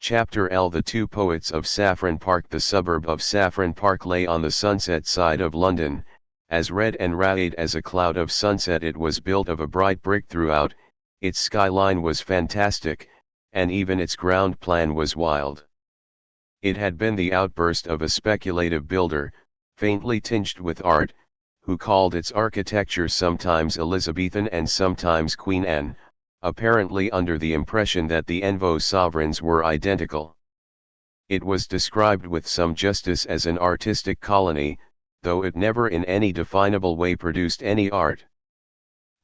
Chapter L. The Two Poets of Saffron Park. The suburb of Saffron Park lay on the sunset side of London, as red and rayed as a cloud of sunset. It was built of a bright brick throughout, its skyline was fantastic, and even its ground plan was wild. It had been the outburst of a speculative builder, faintly tinged with art, who called its architecture sometimes Elizabethan and sometimes Queen Anne, apparently under the impression that the Envoi sovereigns were identical. It was described with some justice as an artistic colony, though it never in any definable way produced any art.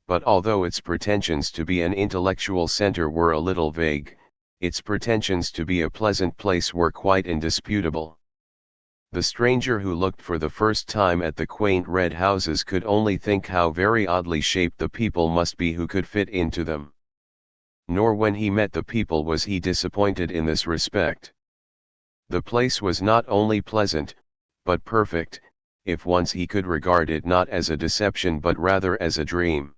But although its pretensions to be an intellectual center were a little vague, its pretensions to be a pleasant place were quite indisputable. The stranger who looked for the first time at the quaint red houses could only think how very oddly shaped the people must be who could fit into them. Nor when he met the people was he disappointed in this respect. The place was not only pleasant, but perfect, if once he could regard it not as a deception but rather as a dream.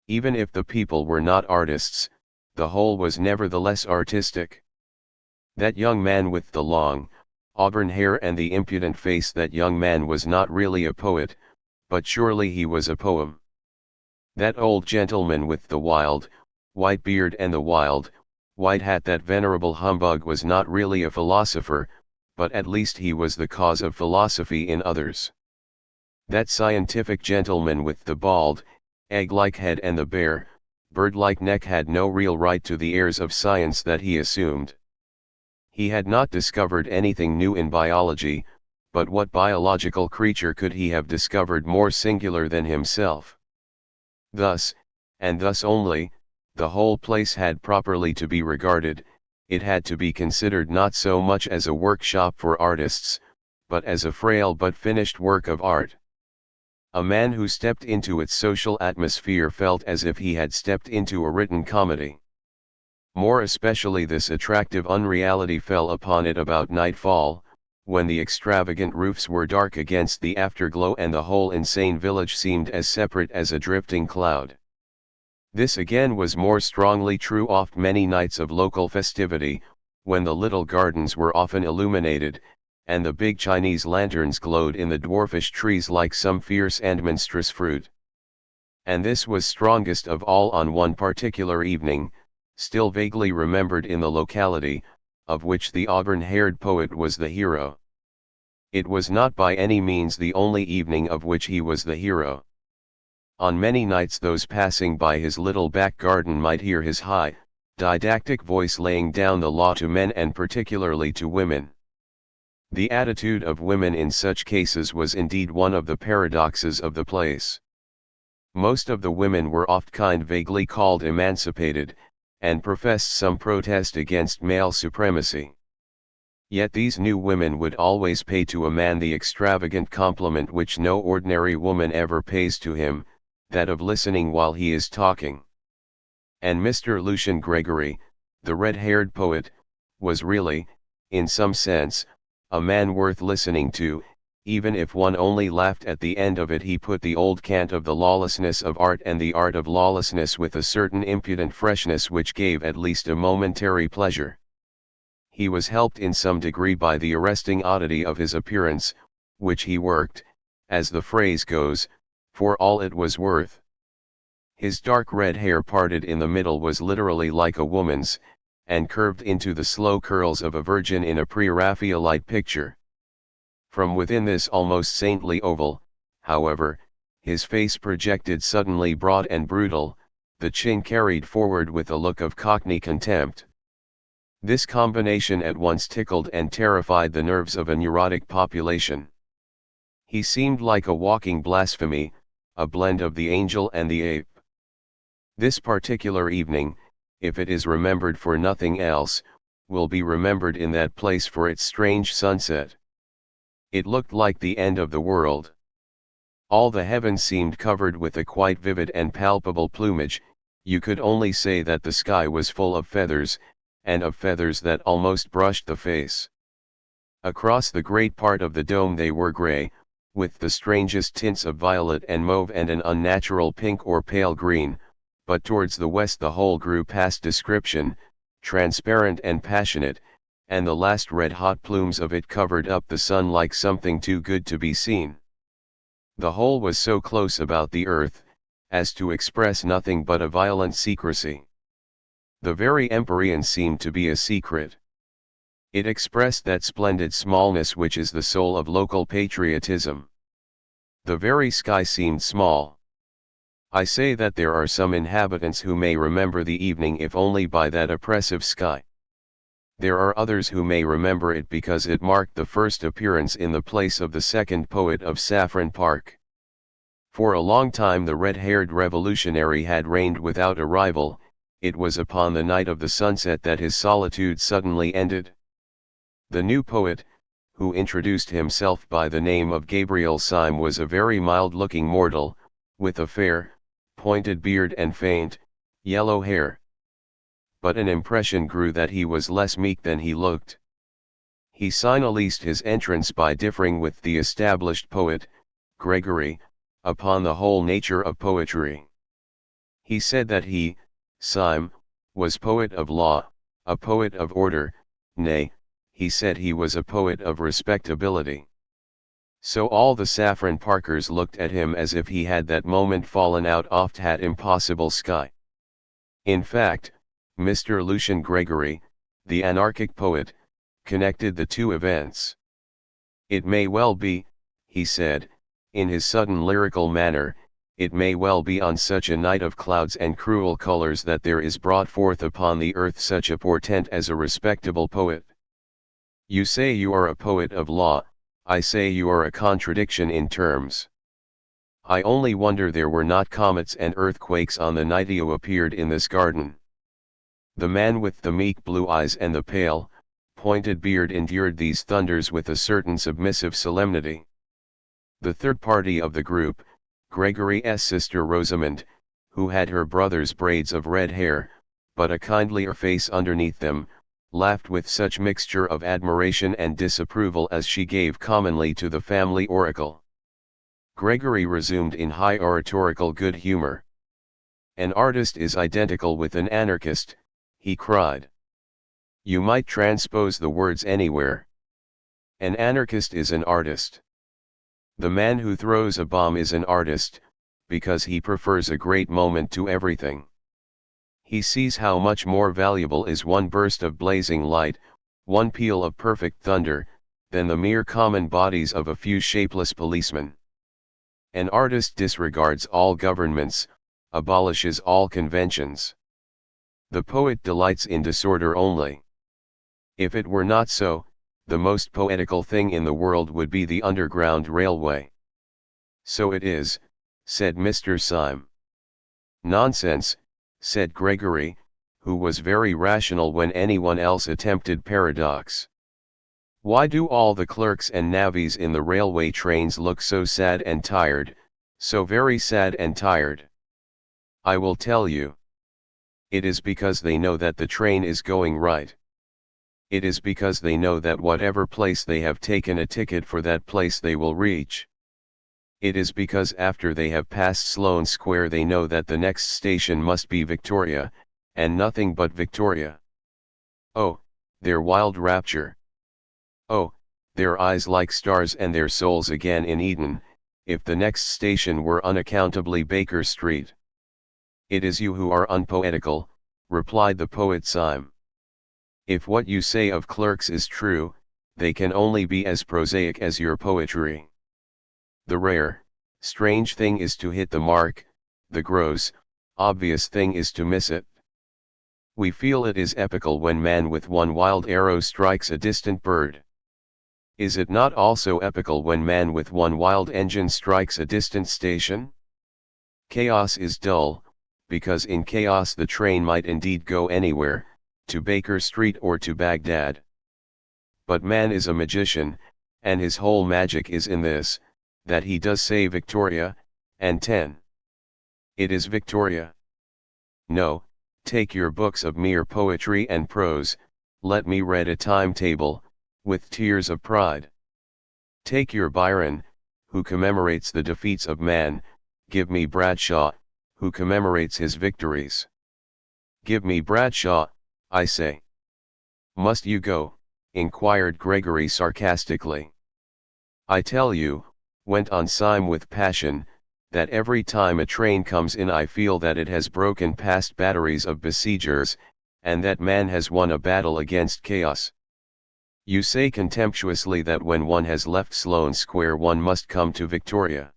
Even if the people were not artists, the whole was nevertheless artistic. That young man with the long, auburn hair and the impudent face, that young man was not really a poet, but surely he was a poem. That old gentleman with the wild, white beard and the wild, white hat, that venerable humbug, was not really a philosopher, but at least he was the cause of philosophy in others. That scientific gentleman with the bald, egg-like head and the bare, bird-like neck had no real right to the airs of science that he assumed. He had not discovered anything new in biology, but what biological creature could he have discovered more singular than himself? Thus, and thus only, the whole place had properly to be regarded. It had to be considered not so much as a workshop for artists, but as a frail but finished work of art. A man who stepped into its social atmosphere felt as if he had stepped into a written comedy. More especially this attractive unreality fell upon it about nightfall, when the extravagant roofs were dark against the afterglow and the whole insane village seemed as separate as a drifting cloud. This again was more strongly true oft many nights of local festivity, when the little gardens were often illuminated, and the big Chinese lanterns glowed in the dwarfish trees like some fierce and monstrous fruit. And this was strongest of all on one particular evening, still vaguely remembered in the locality, of which the auburn-haired poet was the hero. It was not by any means the only evening of which he was the hero. On many nights those passing by his little back garden might hear his high, didactic voice laying down the law to men and particularly to women. The attitude of women in such cases was indeed one of the paradoxes of the place. Most of the women were oft vaguely called emancipated, and professed some protest against male supremacy. Yet these new women would always pay to a man the extravagant compliment which no ordinary woman ever pays to him, that of listening while he is talking. And Mr. Lucian Gregory, the red-haired poet, was really, in some sense, a man worth listening to, even if one only laughed at the end of it. He put the old cant of the lawlessness of art and the art of lawlessness with a certain impudent freshness which gave at least a momentary pleasure. He was helped in some degree by the arresting oddity of his appearance, which he worked, as the phrase goes, for all it was worth. His dark red hair parted in the middle was literally like a woman's, and curved into the slow curls of a virgin in a pre-Raphaelite picture. From within this almost saintly oval, however, his face projected suddenly broad and brutal, the chin carried forward with a look of cockney contempt. This combination at once tickled and terrified the nerves of a neurotic population. He seemed like a walking blasphemy, a blend of the angel and the ape. This particular evening, if it is remembered for nothing else, will be remembered in that place for its strange sunset. It looked like the end of the world. All the heavens seemed covered with a quite vivid and palpable plumage. You could only say that the sky was full of feathers, and of feathers that almost brushed the face. Across the great part of the dome they were grey, with the strangest tints of violet and mauve and an unnatural pink or pale green, but towards the west the whole grew past description, transparent and passionate, and the last red-hot plumes of it covered up the sun like something too good to be seen. The whole was so close about the earth, as to express nothing but a violent secrecy. The very empyrean seemed to be a secret. It expressed that splendid smallness which is the soul of local patriotism. The very sky seemed small. I say that there are some inhabitants who may remember the evening if only by that oppressive sky. There are others who may remember it because it marked the first appearance in the place of the second poet of Saffron Park. For a long time the red-haired revolutionary had reigned without a rival. It was upon the night of the sunset that his solitude suddenly ended. The new poet, who introduced himself by the name of Gabriel Syme, was a very mild-looking mortal, with a fair, pointed beard and faint, yellow hair. But an impression grew that he was less meek than he looked. He signalized his entrance by differing with the established poet, Gregory, upon the whole nature of poetry. He said that he, Syme, was poet of law, a poet of order, nay, he said he was a poet of respectability. So all the Saffron Parkers looked at him as if he had that moment fallen out oft that impossible sky. In fact, Mr. Lucian Gregory, the anarchic poet, connected the two events. It may well be, he said, in his sudden lyrical manner, it may well be on such a night of clouds and cruel colors that there is brought forth upon the earth such a portent as a respectable poet. You say you are a poet of law, I say you are a contradiction in terms. I only wonder there were not comets and earthquakes on the night you appeared in this garden. The man with the meek blue eyes and the pale, pointed beard endured these thunders with a certain submissive solemnity. The third party of the group, Gregory's sister Rosamond, who had her brother's braids of red hair, but a kindlier face underneath them, laughed with such mixture of admiration and disapproval as she gave commonly to the family oracle. Gregory resumed in high oratorical good humor. An artist is identical with an anarchist, he cried. You might transpose the words anywhere. An anarchist is an artist. The man who throws a bomb is an artist, because he prefers a great moment to everything. He sees how much more valuable is one burst of blazing light, one peal of perfect thunder, than the mere common bodies of a few shapeless policemen. An artist disregards all governments, abolishes all conventions. The poet delights in disorder only. If it were not so, the most poetical thing in the world would be the Underground Railway. So it is, said Mr. Syme. Nonsense, said Gregory, who was very rational when anyone else attempted paradox. Why do all the clerks and navvies in the railway trains look so sad and tired, so very sad and tired? I will tell you. It is because they know that the train is going right. It is because they know that whatever place they have taken a ticket for, that place they will reach. It is because after they have passed Sloane Square they know that the next station must be Victoria, and nothing but Victoria. Oh, their wild rapture! Oh, their eyes like stars and their souls again in Eden, if the next station were unaccountably Baker Street. It is you who are unpoetical, replied the poet Syme. If what you say of clerks is true, they can only be as prosaic as your poetry. The rare, strange thing is to hit the mark, the gross, obvious thing is to miss it. We feel it is epical when man with one wild arrow strikes a distant bird. Is it not also epical when man with one wild engine strikes a distant station? Chaos is dull, because in chaos the train might indeed go anywhere, to Baker Street or to Baghdad. But man is a magician, and his whole magic is in this, that he does say Victoria, and 10. It is Victoria. No, take your books of mere poetry and prose, let me read a timetable, with tears of pride. Take your Byron, who commemorates the defeats of man, give me Bradshaw, who commemorates his victories. Give me Bradshaw, I say. Must you go? Inquired Gregory sarcastically. I tell you, went on Syme with passion, that every time a train comes in I feel that it has broken past batteries of besiegers, and that man has won a battle against chaos. You say contemptuously that when one has left Sloane Square one must come to Victoria.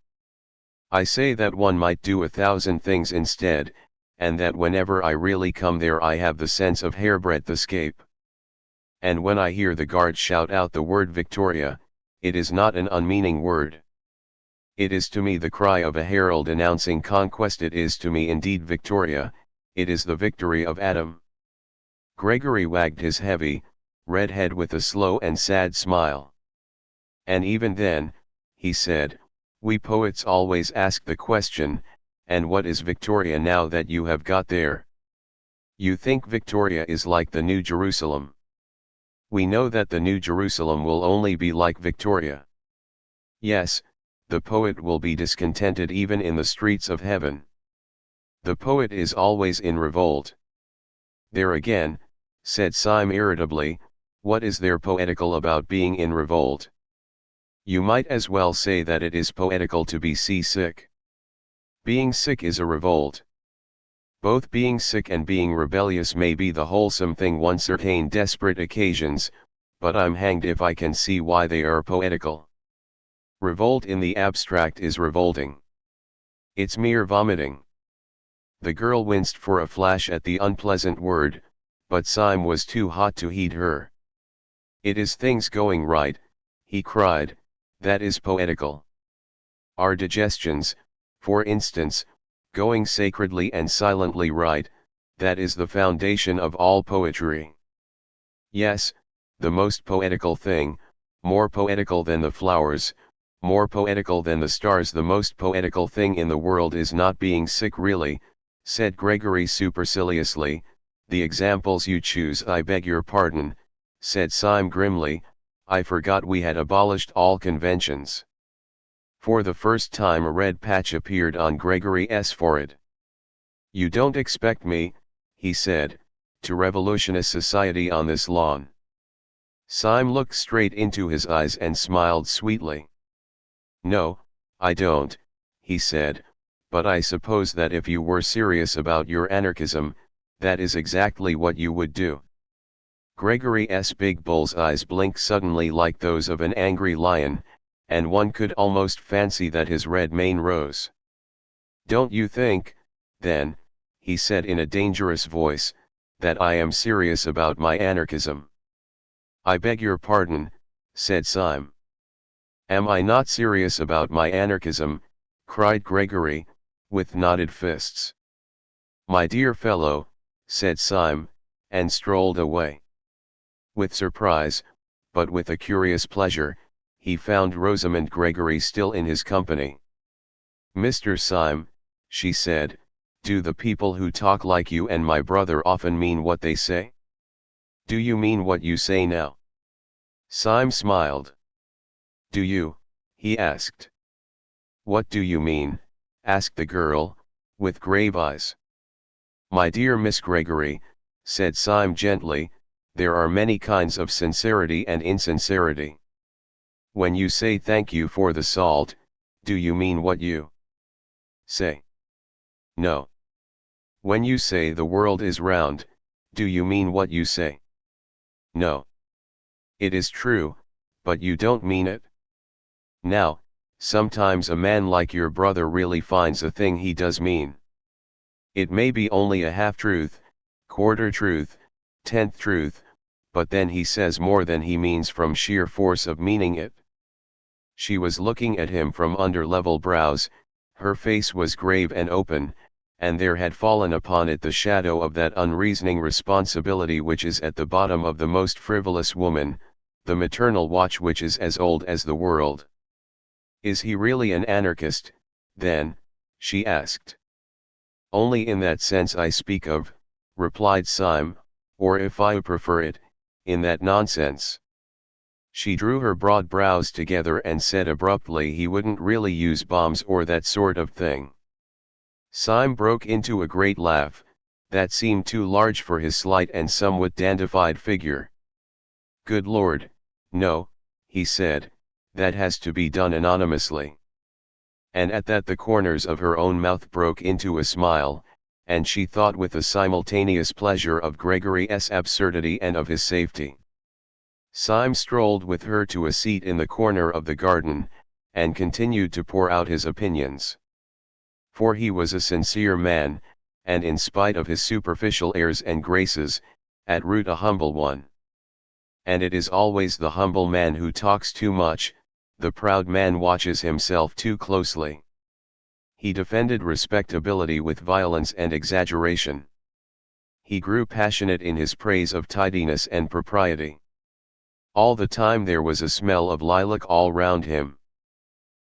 I say that one might do 1,000 things instead, and that whenever I really come there I have the sense of hairbreadth escape. And when I hear the guard shout out the word Victoria, it is not an unmeaning word. It is to me the cry of a herald announcing conquest. It is to me indeed Victoria, it is the victory of Adam. Gregory wagged his heavy, red head with a slow and sad smile. And even then, he said, we poets always ask the question, and what is Victoria now that you have got there? You think Victoria is like the New Jerusalem. We know that the New Jerusalem will only be like Victoria. Yes, the poet will be discontented even in the streets of heaven. The poet is always in revolt. There again, said Syme irritably, what is there poetical about being in revolt? You might as well say that it is poetical to be seasick. Being sick is a revolt. Both being sick and being rebellious may be the wholesome thing on certain desperate occasions, but I'm hanged if I can see why they are poetical. Revolt in the abstract is revolting. It's mere vomiting. The girl winced for a flash at the unpleasant word, but Syme was too hot to heed her. It is things going right, he cried, that is poetical. Our digestions, for instance, going sacredly and silently right, that is the foundation of all poetry. Yes, the most poetical thing, more poetical than the flowers, more poetical than the stars. The most poetical thing in the world is not being sick really, said Gregory superciliously. The examples you choose. I beg your pardon, said Syme grimly, I forgot we had abolished all conventions. For the first time a red patch appeared on Gregory's forehead. You don't expect me, he said, to revolutionize society on this lawn. Syme looked straight into his eyes and smiled sweetly. No, I don't, he said, but I suppose that if you were serious about your anarchism, that is exactly what you would do. Gregory's big bull's eyes blinked suddenly like those of an angry lion, and one could almost fancy that his red mane rose. Don't you think, then, he said in a dangerous voice, that I am serious about my anarchism? I beg your pardon, said Syme. Am I not serious about my anarchism? Cried Gregory, with knotted fists. My dear fellow, said Syme, and strolled away. With surprise, but with a curious pleasure, he found Rosamond Gregory still in his company. Mr. Syme, she said, do the people who talk like you and my brother often mean what they say? Do you mean what you say now? Syme smiled. Do you? He asked. What do you mean? Asked the girl, with grave eyes. My dear Miss Gregory, said Syme gently, there are many kinds of sincerity and insincerity. When you say thank you for the salt, do you mean what you say? No. When you say the world is round, do you mean what you say? No. It is true, but you don't mean it. Now, sometimes a man like your brother really finds a thing he does mean. It may be only a half-truth, quarter truth, tenth truth, but then he says more than he means from sheer force of meaning it. She was looking at him from under level brows, her face was grave and open, and there had fallen upon it the shadow of that unreasoning responsibility which is at the bottom of the most frivolous woman, the maternal watch which is as old as the world. Is he really an anarchist, then? She asked. Only in that sense I speak of, replied Syme, or if I prefer it, in that nonsense. She drew her broad brows together and said abruptly he wouldn't really use bombs or that sort of thing. Syme broke into a great laugh, that seemed too large for his slight and somewhat dandified figure. "Good Lord, no," he said, "that has to be done anonymously." And at that the corners of her own mouth broke into a smile, and she thought with a simultaneous pleasure of Gregory's absurdity and of his safety. Syme strolled with her to a seat in the corner of the garden, and continued to pour out his opinions. For he was a sincere man, and in spite of his superficial airs and graces, at root a humble one. And it is always the humble man who talks too much, the proud man watches himself too closely. He defended respectability with violence and exaggeration. He grew passionate in his praise of tidiness and propriety. All the time there was a smell of lilac all round him.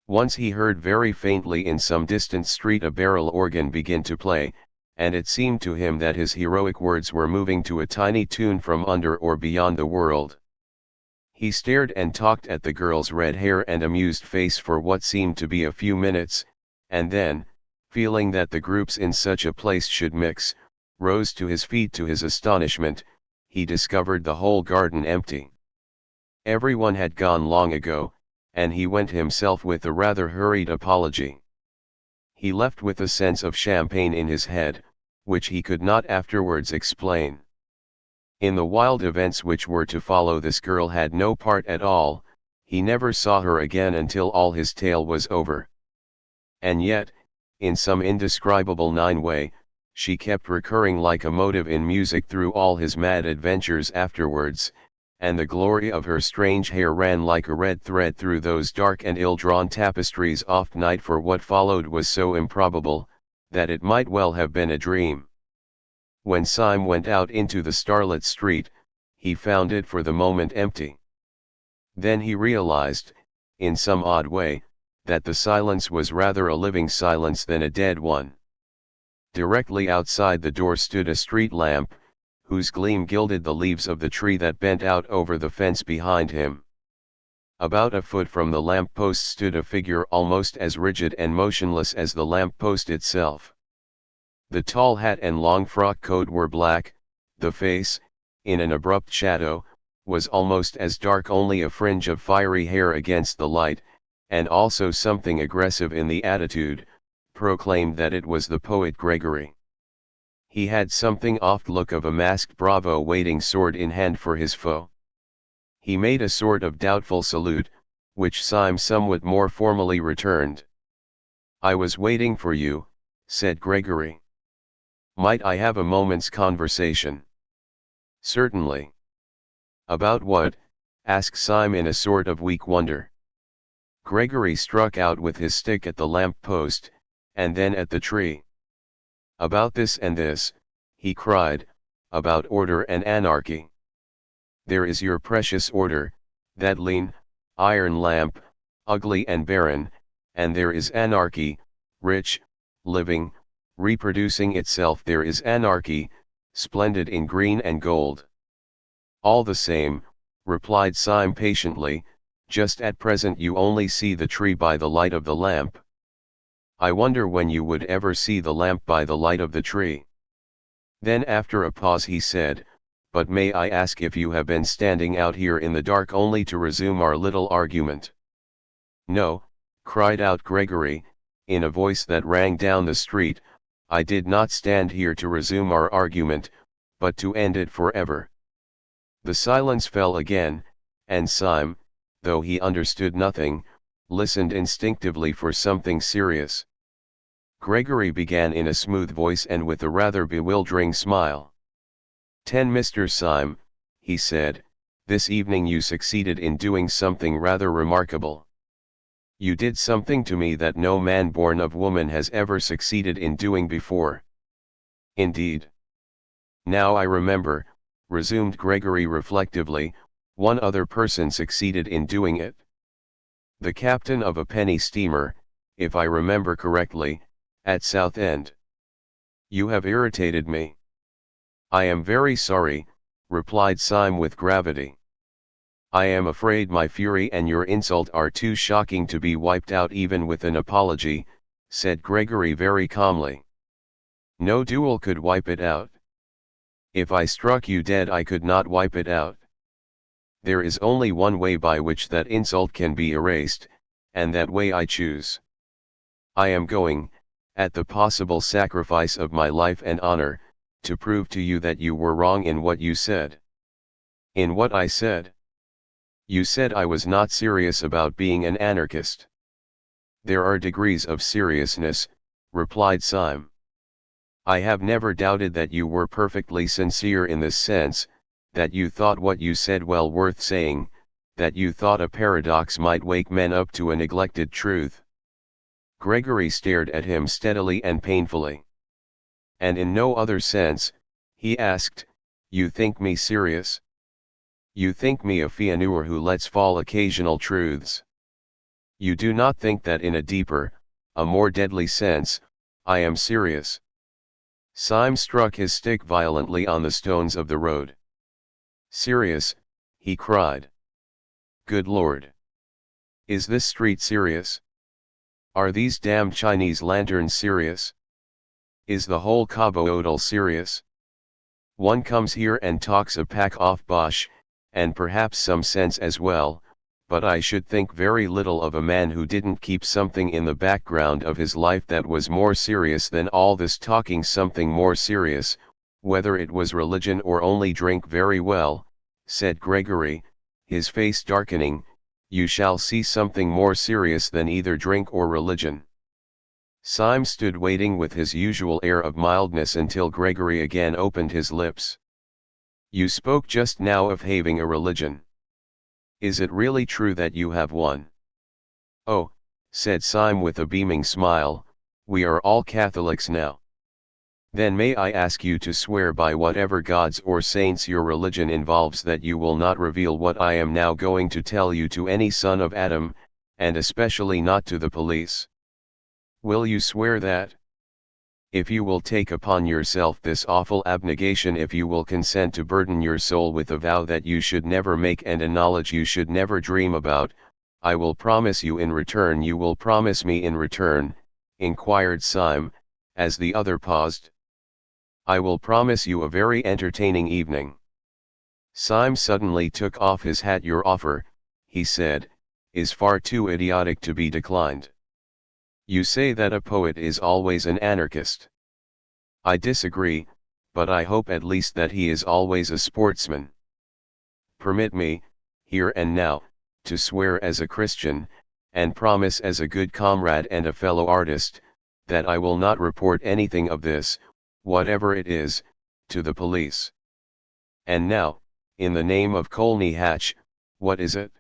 Once he heard very faintly in some distant street a barrel organ begin to play, and it seemed to him that his heroic words were moving to a tiny tune from under or beyond the world. He stared and talked at the girl's red hair and amused face for what seemed to be a few minutes, and then, feeling that the groups in such a place should mix, rose to his feet. To his astonishment, he discovered the whole garden empty. Everyone had gone long ago, and he went himself with a rather hurried apology. He left with a sense of champagne in his head, which he could not afterwards explain. In the wild events which were to follow this girl had no part at all, he never saw her again until all his tale was over. And yet, in some indescribable way, she kept recurring like a motive in music through all his mad adventures afterwards, and the glory of her strange hair ran like a red thread through those dark and ill-drawn tapestries oft night, for what followed was so improbable, that it might well have been a dream. When Syme went out into the starlit street, he found it for the moment empty. Then he realized, in some odd way, that the silence was rather a living silence than a dead one. Directly outside the door stood a street lamp, whose gleam gilded the leaves of the tree that bent out over the fence behind him. About a foot from the lamp post stood a figure almost as rigid and motionless as the lamp post itself. The tall hat and long frock coat were black, the face, in an abrupt shadow, was almost as dark, only a fringe of fiery hair against the light, and also something aggressive in the attitude, proclaimed that it was the poet Gregory. He had something oft look of a masked bravo waiting sword in hand for his foe. He made a sort of doubtful salute, which Syme somewhat more formally returned. "I was waiting for you," said Gregory. "Might I have a moment's conversation?" "Certainly." "About what?" asked Syme in a sort of weak wonder. Gregory struck out with his stick at the lamp post, and then at the tree. "About this and this," he cried, "about order and anarchy. There is your precious order, that lean, iron lamp, ugly and barren, and there is anarchy, rich, living, reproducing itself. There is anarchy, splendid in green and gold." "All the same," replied Syme patiently, "just at present you only see the tree by the light of the lamp. I wonder when you would ever see the lamp by the light of the tree." Then after a pause he said, "But may I ask if you have been standing out here in the dark only to resume our little argument?" "No," cried out Gregory, in a voice that rang down the street, "I did not stand here to resume our argument, but to end it forever." The silence fell again, and Syme, though he understood nothing, listened instinctively for something serious. Gregory began in a smooth voice and with a rather bewildering smile. Mr. Syme," he said, "this evening you succeeded in doing something rather remarkable. You did something to me that no man born of woman has ever succeeded in doing before." "Indeed?" "Now I remember," resumed Gregory reflectively, "one other person succeeded in doing it. The captain of a penny steamer, if I remember correctly, at Southend. You have irritated me." "I am very sorry," replied Syme with gravity. "I am afraid my fury and your insult are too shocking to be wiped out even with an apology," said Gregory very calmly. No duel could wipe it out. If I struck you dead I could not wipe it out. There is only one way by which that insult can be erased, and that way I choose. I am going, at the possible sacrifice of my life and honor, to prove to you that you were wrong in what you said. In what I said? You said I was not serious about being an anarchist. There are degrees of seriousness, replied Syme. I have never doubted that you were perfectly sincere in this sense, that you thought what you said well worth saying, that you thought a paradox might wake men up to a neglected truth. Gregory stared at him steadily and painfully. And in no other sense, he asked, you think me serious? You think me a faineant who lets fall occasional truths? You do not think that in a deeper, a more deadly sense, I am serious? Syme struck his stick violently on the stones of the road. Serious, he cried. Good Lord! Is this street serious? Are these damned Chinese lanterns serious? Is the whole Cabo Odal serious? One comes here and talks a pack off bosh, and perhaps some sense as well, but I should think very little of a man who didn't keep something in the background of his life that was more serious than all this talking, something more serious, whether it was religion or only drink. Very well, said Gregory, his face darkening, you shall see something more serious than either drink or religion. Syme stood waiting with his usual air of mildness until Gregory again opened his lips. You spoke just now of having a religion. Is it really true that you have one? Oh, said Syme with a beaming smile, we are all Catholics now. Then may I ask you to swear by whatever gods or saints your religion involves that you will not reveal what I am now going to tell you to any son of Adam, and especially not to the police? Will you swear that? If you will take upon yourself this awful abnegation, if you will consent to burden your soul with a vow that you should never make and a knowledge you should never dream about, I will promise you in return. You will promise me in return, inquired Syme, as the other paused. I will promise you a very entertaining evening. Syme suddenly took off his hat. Your offer, he said, is far too idiotic to be declined. You say that a poet is always an anarchist. I disagree, but I hope at least that he is always a sportsman. Permit me, here and now, to swear as a Christian, and promise as a good comrade and a fellow artist, that I will not report anything of this, whatever it is, to the police. And now, in the name of Colney Hatch, what is it?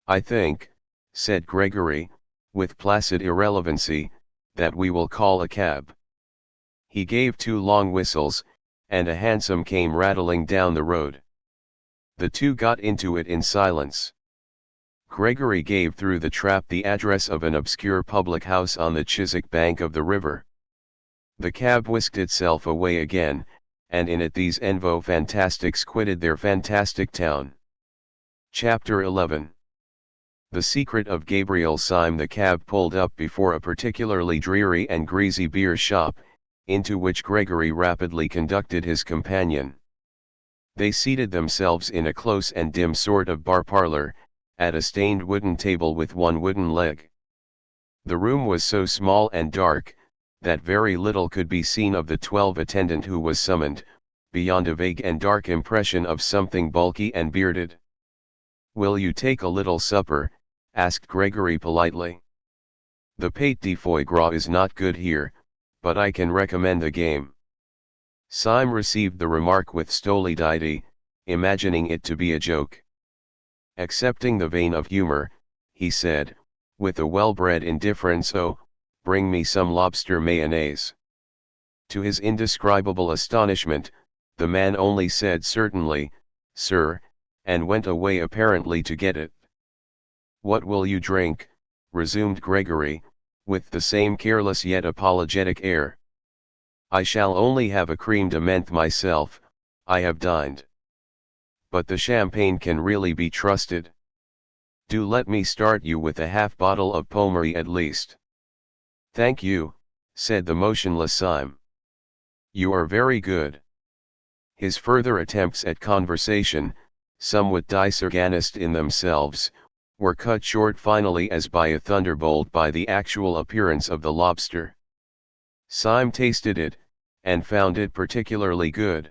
I think, said Gregory, with placid irrelevancy, that we will call a cab. He gave two long whistles, and a hansom came rattling down the road. The two got into it in silence. Gregory gave through the trap the address of an obscure public house on the Chiswick bank of the river. The cab whisked itself away again, and in it these Envo fantastics quitted their fantastic town. Chapter 11. The Secret of Gabriel Syme. The cab pulled up before a particularly dreary and greasy beer shop, into which Gregory rapidly conducted his companion. They seated themselves in a close and dim sort of bar parlour, at a stained wooden table with one wooden leg. The room was so small and dark, that very little could be seen of the 12 attendant who was summoned, beyond a vague and dark impression of something bulky and bearded. Will you take a little supper? Asked Gregory politely. The pate de foie gras is not good here, but I can recommend a game. Syme received the remark with stolidity, imagining it to be a joke. Accepting the vein of humor, he said, with a well-bred indifference, oh, bring me some lobster mayonnaise. To his indescribable astonishment, the man only said certainly, sir, and went away apparently to get it. What will you drink? Resumed Gregory, with the same careless yet apologetic air. I shall only have a creme de menthe myself, I have dined. But the champagne can really be trusted. Do let me start you with a half bottle of Pommery at least. Thank you, said the motionless Syme. You are very good. His further attempts at conversation, somewhat disorganized in themselves, were cut short finally as by a thunderbolt by the actual appearance of the lobster. Syme tasted it, and found it particularly good.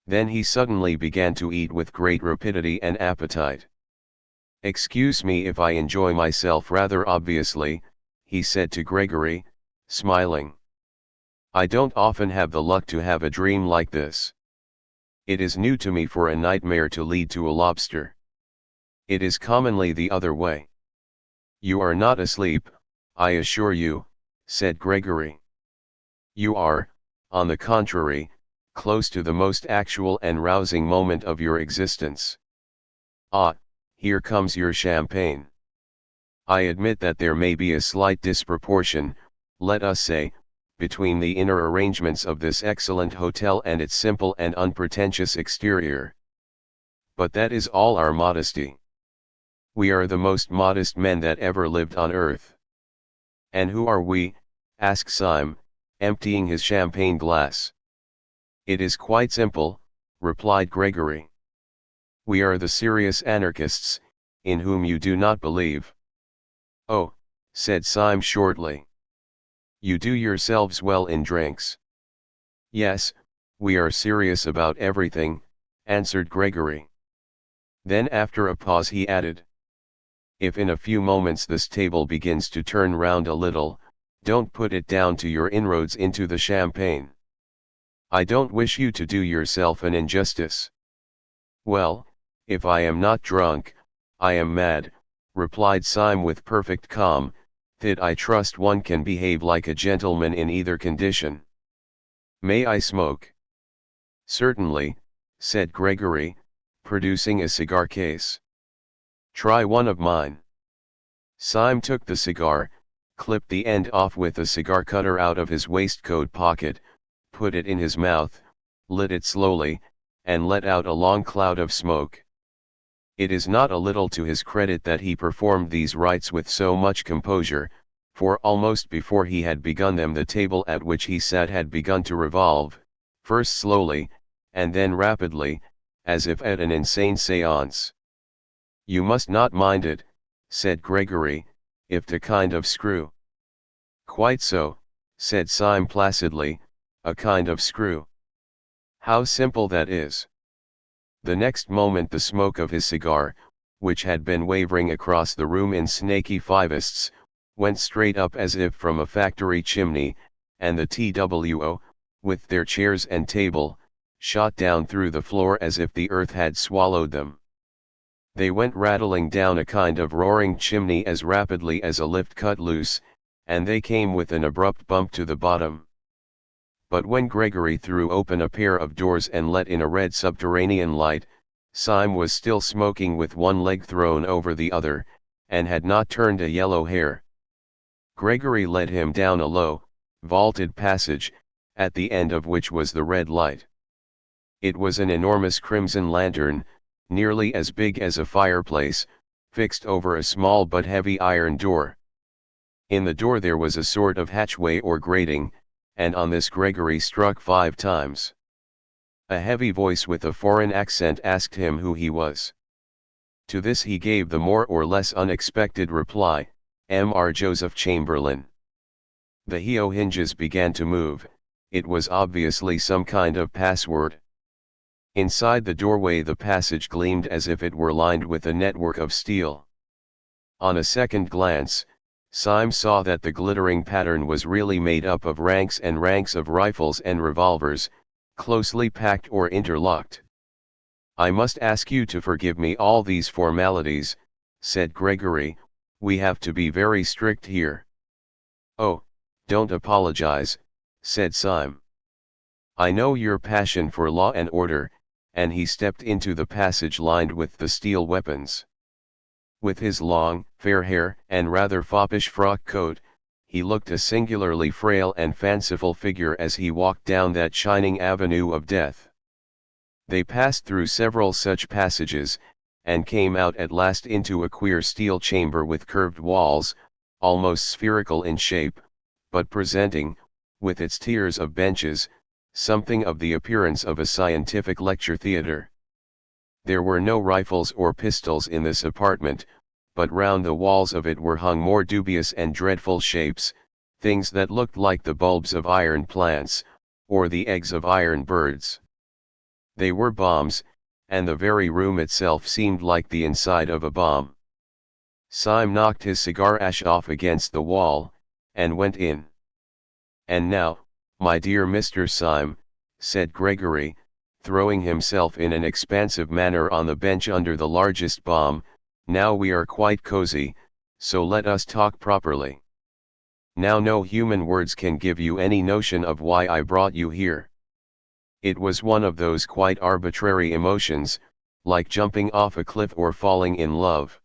Then he suddenly began to eat with great rapidity and appetite. "Excuse me if I enjoy myself rather obviously," he said to Gregory, smiling. "I don't often have the luck to have a dream like this. It is new to me for a nightmare to lead to a lobster. It is commonly the other way." "You are not asleep, I assure you," said Gregory. "You are, on the contrary, close to the most actual and rousing moment of your existence. Ah, here comes your champagne. I admit that there may be a slight disproportion, let us say, between the inner arrangements of this excellent hotel and its simple and unpretentious exterior. But that is all our modesty. We are the most modest men that ever lived on earth." "And who are we?" asked Syme, emptying his champagne glass. "It is quite simple," replied Gregory. "We are the serious anarchists, in whom you do not believe." "Oh," said Syme shortly. "You do yourselves well in drinks." "Yes, we are serious about everything," answered Gregory. Then after a pause he added, "If in a few moments this table begins to turn round a little, don't put it down to your inroads into the champagne. I don't wish you to do yourself an injustice." "Well, if I am not drunk, I am mad," replied Syme with perfect calm, "that I trust one can behave like a gentleman in either condition. May I smoke?" "Certainly," said Gregory, producing a cigar case. "Try one of mine." Syme took the cigar, clipped the end off with a cigar cutter out of his waistcoat pocket, put it in his mouth, lit it slowly, and let out a long cloud of smoke. It is not a little to his credit that he performed these rites with so much composure, for almost before he had begun them the table at which he sat had begun to revolve, first slowly, and then rapidly, as if at an insane séance. "You must not mind it," said Gregory, "if the kind of screw." "Quite so," said Syme placidly, "a kind of screw. How simple that is." The next moment the smoke of his cigar, which had been wavering across the room in snaky fivists, went straight up as if from a factory chimney, and the TWO, with their chairs and table, shot down through the floor as if the earth had swallowed them. They went rattling down a kind of roaring chimney as rapidly as a lift cut loose, and they came with an abrupt bump to the bottom. But when Gregory threw open a pair of doors and let in a red subterranean light, Syme was still smoking with one leg thrown over the other, and had not turned a yellow hair. Gregory led him down a low, vaulted passage, at the end of which was the red light. It was an enormous crimson lantern, nearly as big as a fireplace, fixed over a small but heavy iron door. In the door there was a sort of hatchway or grating, and on this Gregory struck 5 times. A heavy voice with a foreign accent asked him who he was. To this he gave the more or less unexpected reply, "Mr. Joseph Chamberlain." The hinges began to move, it was obviously some kind of password. Inside the doorway the passage gleamed as if it were lined with a network of steel. On a second glance, Syme saw that the glittering pattern was really made up of ranks and ranks of rifles and revolvers, closely packed or interlocked. "I must ask you to forgive me all these formalities," said Gregory, "we have to be very strict here." "Oh, don't apologize," said Syme. "I know your passion for law and order," and he stepped into the passage lined with the steel weapons. With his long, fair hair and rather foppish frock coat, he looked a singularly frail and fanciful figure as he walked down that shining avenue of death. They passed through several such passages, and came out at last into a queer steel chamber with curved walls, almost spherical in shape, but presenting, with its tiers of benches, something of the appearance of a scientific lecture theater. There were no rifles or pistols in this apartment, but round the walls of it were hung more dubious and dreadful shapes, things that looked like the bulbs of iron plants, or the eggs of iron birds. They were bombs, and the very room itself seemed like the inside of a bomb. Syme knocked his cigar ash off against the wall, and went in. "And now, my dear Mr. Syme," said Gregory, throwing himself in an expansive manner on the bench under the largest bomb, "now we are quite cozy, so let us talk properly. Now no human words can give you any notion of why I brought you here. It was one of those quite arbitrary emotions, like jumping off a cliff or falling in love.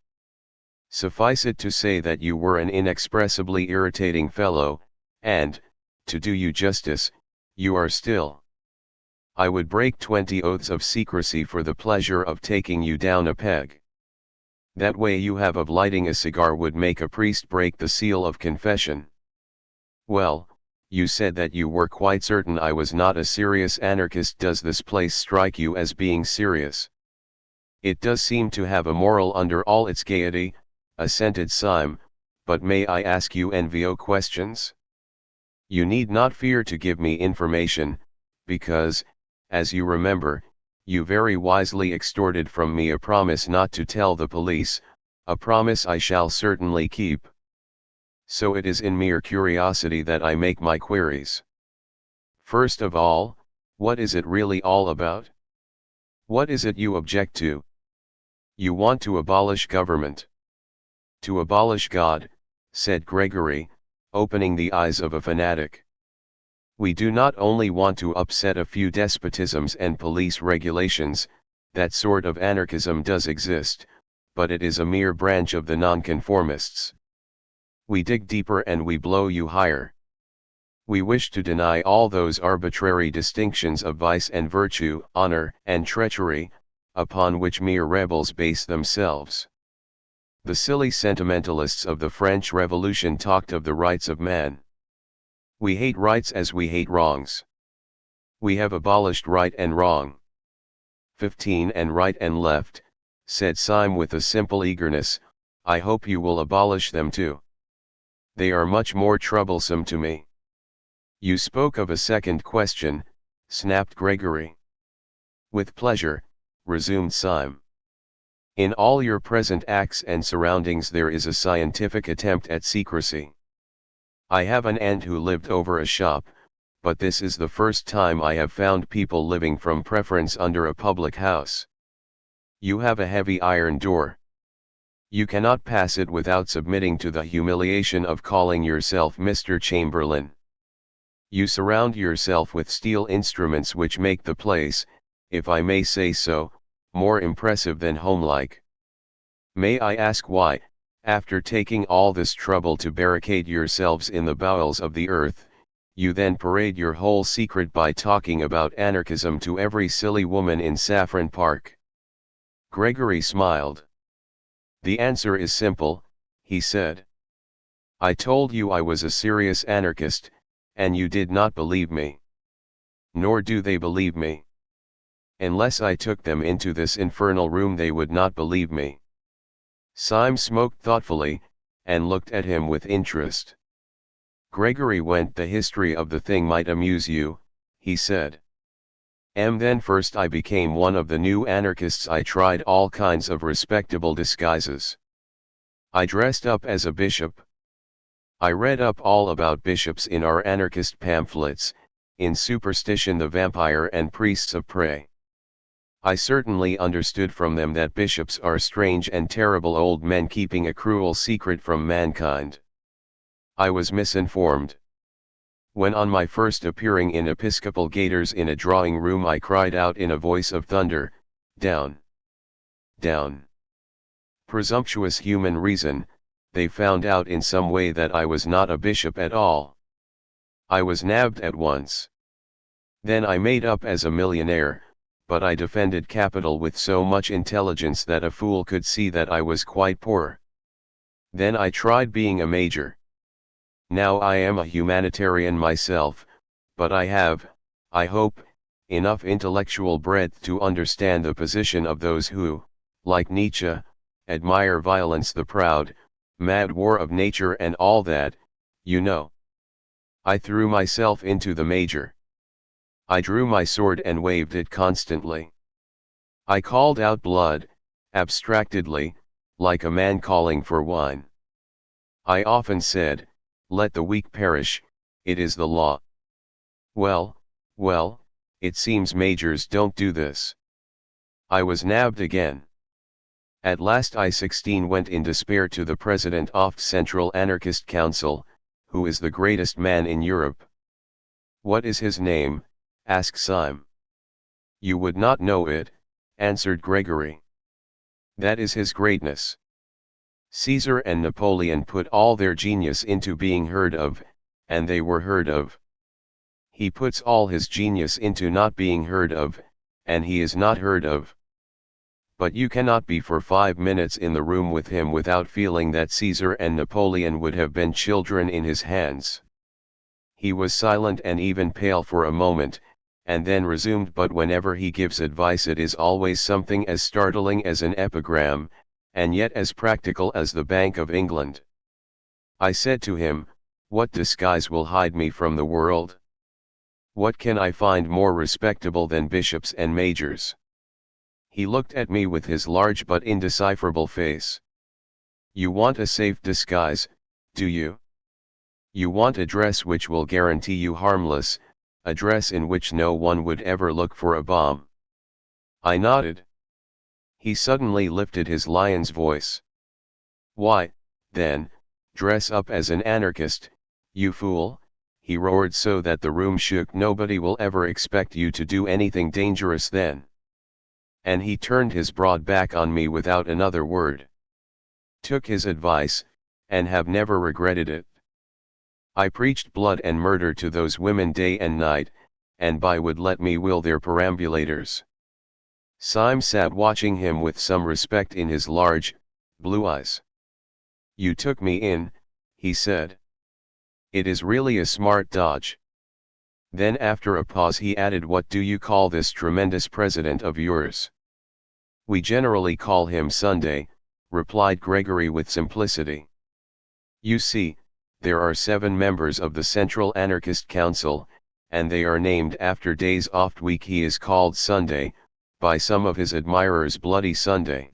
Suffice it to say that you were an inexpressibly irritating fellow, and, to do you justice, you are still. I would break 20 oaths of secrecy for the pleasure of taking you down a peg. That way you have of lighting a cigar would make a priest break the seal of confession. Well, you said that you were quite certain I was not a serious anarchist. Does this place strike you as being serious?" "It does seem to have a moral under all its gaiety," assented Syme, "but may I ask you NVO questions?" "You need not fear to give me information, because, as you remember, you very wisely extorted from me a promise not to tell the police, a promise I shall certainly keep. So it is in mere curiosity that I make my queries. First of all, what is it really all about? What is it you object to? You want to abolish government." "To abolish God," said Gregory, opening the eyes of a fanatic. "We do not only want to upset a few despotisms and police regulations, that sort of anarchism does exist, but it is a mere branch of the nonconformists. We dig deeper and we blow you higher. We wish to deny all those arbitrary distinctions of vice and virtue, honor and treachery, upon which mere rebels base themselves. The silly sentimentalists of the French Revolution talked of the rights of man. We hate rights as we hate wrongs. We have abolished right and wrong." 15 And right and left," said Syme with a simple eagerness, "I hope you will abolish them too. They are much more troublesome to me." "You spoke of a second question," snapped Gregory. "With pleasure," resumed Syme. "In all your present acts and surroundings there is a scientific attempt at secrecy. I have an aunt who lived over a shop, but this is the first time I have found people living from preference under a public house. You have a heavy iron door. You cannot pass it without submitting to the humiliation of calling yourself Mr. Chamberlain. You surround yourself with steel instruments which make the place, if I may say so, more impressive than homelike. May I ask why, after taking all this trouble to barricade yourselves in the bowels of the earth, you then parade your whole secret by talking about anarchism to every silly woman in Saffron Park?" Gregory smiled. "The answer is simple," he said. "I told you I was a serious anarchist, and you did not believe me. Nor do they believe me. Unless I took them into this infernal room they would not believe me." Syme smoked thoughtfully, and looked at him with interest. Gregory went. "The history of the thing might amuse you," he said. Then first I became one of the new anarchists. I tried all kinds of respectable disguises. I dressed up as a bishop. I read up all about bishops in our anarchist pamphlets, in Superstition the Vampire and Priests of Prey. I certainly understood from them that bishops are strange and terrible old men keeping a cruel secret from mankind. I was misinformed. When on my first appearing in episcopal gaiters in a drawing room I cried out in a voice of thunder, 'Down! Down!' Presumptuous human reason, they found out in some way that I was not a bishop at all. I was nabbed at once. Then I made up as a millionaire, but I defended capital with so much intelligence that a fool could see that I was quite poor. Then I tried being a major. Now I am a humanitarian myself, but I have I hope, enough intellectual breadth to understand the position of those who, like Nietzsche, admire violence, the proud, mad war of nature and all that, you know. I threw myself into the major. I drew my sword and waved it constantly. I called out blood, abstractedly, like a man calling for wine. I often said, let the weak perish, it is the law. Well, well, it seems majors don't do this. I was nabbed again. At last I-16 went in despair to the president of Central Anarchist Council, who is the greatest man in Europe. What is his name? Asked Syme. You would not know it, answered Gregory. That is his greatness. Caesar and Napoleon put all their genius into being heard of, and they were heard of. He puts all his genius into not being heard of, and he is not heard of. But you cannot be for 5 minutes in the room with him without feeling that Caesar and Napoleon would have been children in his hands. He was silent and even pale for a moment, and then resumed, but whenever he gives advice it is always something as startling as an epigram, and yet as practical as the Bank of England. I said to him, what disguise will hide me from the world? What can I find more respectable than bishops and majors? He looked at me with his large but indecipherable face. You want a safe disguise, do you? You want a dress which will guarantee you harmless, a dress in which no one would ever look for a bomb. I nodded. He suddenly lifted his lion's voice. Why, then, dress up as an anarchist, you fool, he roared so that the room shook. Nobody will ever expect you to do anything dangerous then. And he turned his broad back on me without another word. Took his advice, and have never regretted it. I preached blood and murder to those women day and night, and by would let me will their perambulators. Syme sat watching him with some respect in his large, blue eyes. You took me in, he said. It is really a smart dodge. Then after a pause he added, what do you call this tremendous president of yours? We generally call him Sunday, replied Gregory with simplicity. You see, there are 7 members of the Central Anarchist Council, and they are named after days off week. He is called Sunday, by some of his admirers Bloody Sunday.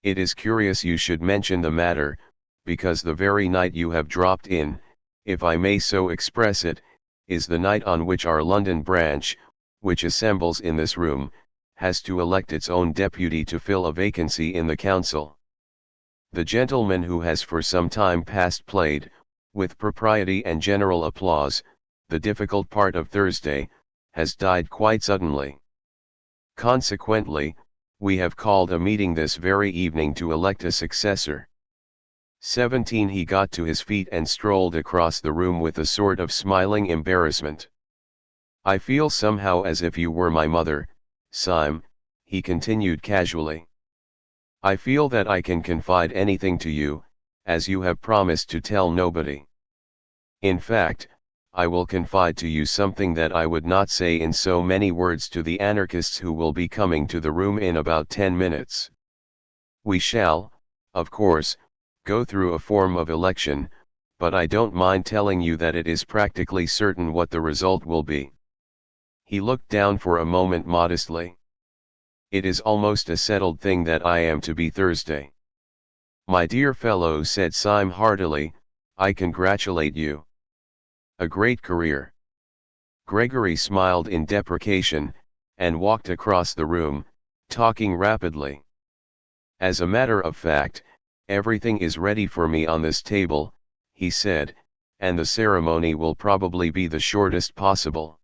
It is curious you should mention the matter, because the very night you have dropped in, if I may so express it, is the night on which our London branch, which assembles in this room, has to elect its own deputy to fill a vacancy in the council. The gentleman who has for some time past played, with propriety and general applause, the difficult part of Thursday, has died quite suddenly. Consequently, we have called a meeting this very evening to elect a successor. 17. He got to his feet and strolled across the room with a sort of smiling embarrassment. I feel somehow as if you were my mother, Syme, he continued casually. I feel that I can confide anything to you, as you have promised to tell nobody. In fact, I will confide to you something that I would not say in so many words to the anarchists who will be coming to the room in about 10 minutes. We shall, of course, go through a form of election, but I don't mind telling you that it is practically certain what the result will be. He looked down for a moment modestly. It is almost a settled thing that I am to be Thursday. My dear fellow, said Syme heartily, I congratulate you. A great career. Gregory smiled in deprecation, and walked across the room, talking rapidly. As a matter of fact, everything is ready for me on this table, he said, and the ceremony will probably be the shortest possible.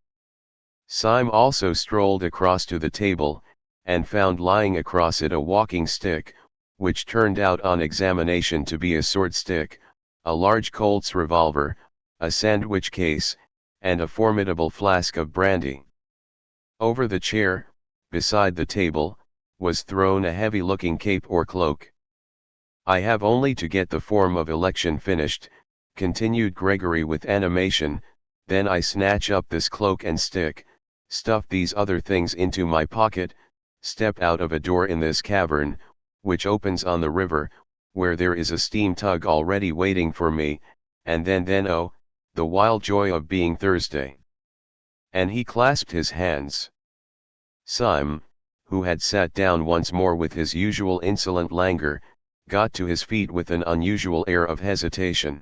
Syme also strolled across to the table, and found lying across it a walking stick, which turned out on examination to be a sword stick, a large Colt's revolver, a sandwich case, and a formidable flask of brandy. Over the chair, beside the table, was thrown a heavy-looking cape or cloak. I have only to get the form of election finished, continued Gregory with animation, then I snatch up this cloak and stick, Stuff these other things into my pocket, step out of a door in this cavern, which opens on the river, where there is a steam tug already waiting for me, and then oh, the wild joy of being Thursday. And he clasped his hands. Syme, who had sat down once more with his usual insolent languor, got to his feet with an unusual air of hesitation.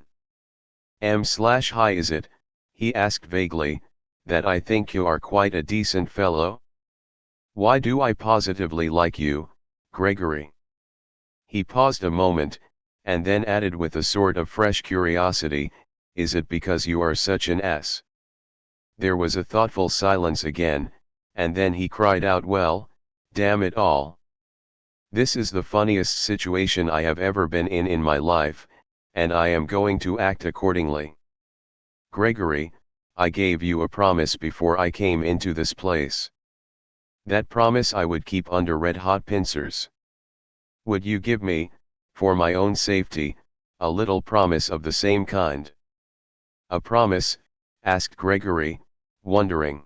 High is it, he asked vaguely, that I think you are quite a decent fellow? Why do I positively like you, Gregory? He paused a moment, and then added with a sort of fresh curiosity, is it because you are such an ass? There was a thoughtful silence again, and then he cried out, well, damn it all. This is the funniest situation I have ever been in my life, and I am going to act accordingly. Gregory, I gave you a promise before I came into this place. That promise I would keep under red-hot pincers. Would you give me, for my own safety, a little promise of the same kind? A promise? Asked Gregory, wondering.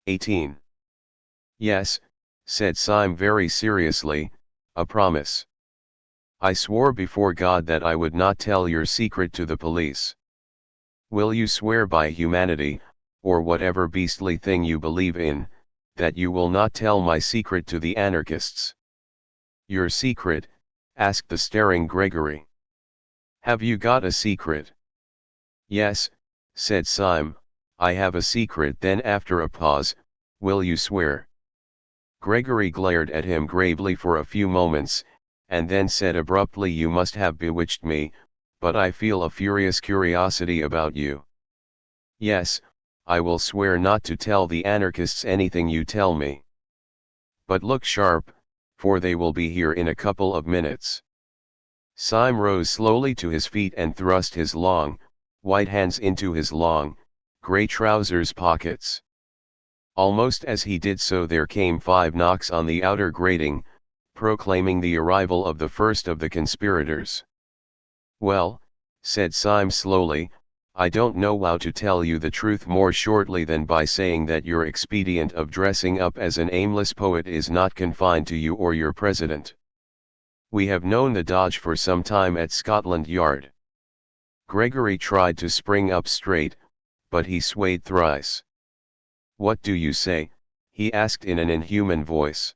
18. Yes, said Syme very seriously, a promise. I swore before God that I would not tell your secret to the police. Will you swear by humanity, or whatever beastly thing you believe in, that you will not tell my secret to the anarchists? Your secret? Asked the staring Gregory. Have you got a secret? Yes, said Syme, I have a secret. Then after a pause, will you swear? Gregory glared at him gravely for a few moments, and then said abruptly, you must have bewitched me, but I feel a furious curiosity about you. Yes, I will swear not to tell the anarchists anything you tell me. But look sharp, for they will be here in a couple of minutes. Syme rose slowly to his feet and thrust his long, white hands into his long, grey trousers pockets. Almost as he did so there came 5 knocks on the outer grating, proclaiming the arrival of the first of the conspirators. Well, said Syme slowly, I don't know how to tell you the truth more shortly than by saying that your expedient of dressing up as an aimless poet is not confined to you or your president. We have known the dodge for some time at Scotland Yard. Gregory tried to spring up straight, but he swayed thrice. What do you say? He asked in an inhuman voice.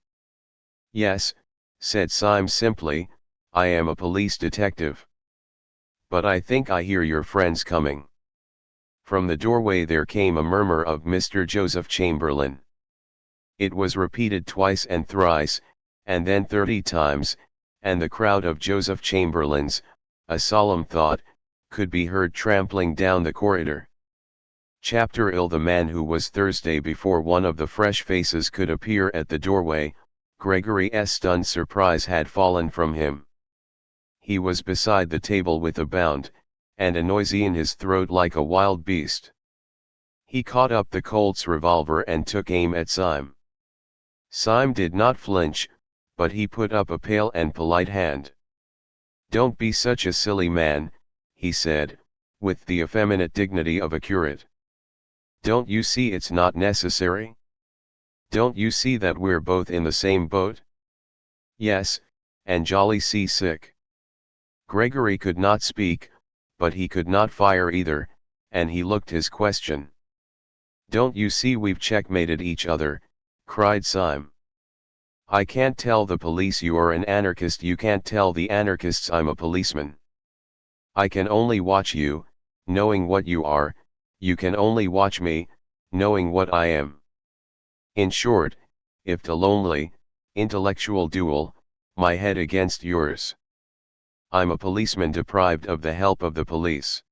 Yes, said Syme simply, I am a police detective. But I think I hear your friends coming. From the doorway there came a murmur of Mr. Joseph Chamberlain. It was repeated twice and thrice, and then 30 times, and the crowd of Joseph Chamberlains, a solemn thought, could be heard trampling down the corridor. Chapter ill. The man who was Thursday before one of the fresh faces could appear at the doorway, Gregory's stunned surprise had fallen from him. He was beside the table with a bound, and a noisy in his throat like a wild beast. He caught up the Colt's revolver and took aim at Syme. Syme did not flinch, but he put up a pale and polite hand. Don't be such a silly man, he said, with the effeminate dignity of a curate. Don't you see it's not necessary? Don't you see that we're both in the same boat? Yes, and jolly sea-sick. Gregory could not speak, but he could not fire either, and he looked his question. Don't you see we've checkmated each other, cried Syme. I can't tell the police you're an anarchist, you can't tell the anarchists I'm a policeman. I can only watch you, knowing what you are, you can only watch me, knowing what I am. In short, if to lonely, intellectual duel, my head against yours. I'm a policeman deprived of the help of the police.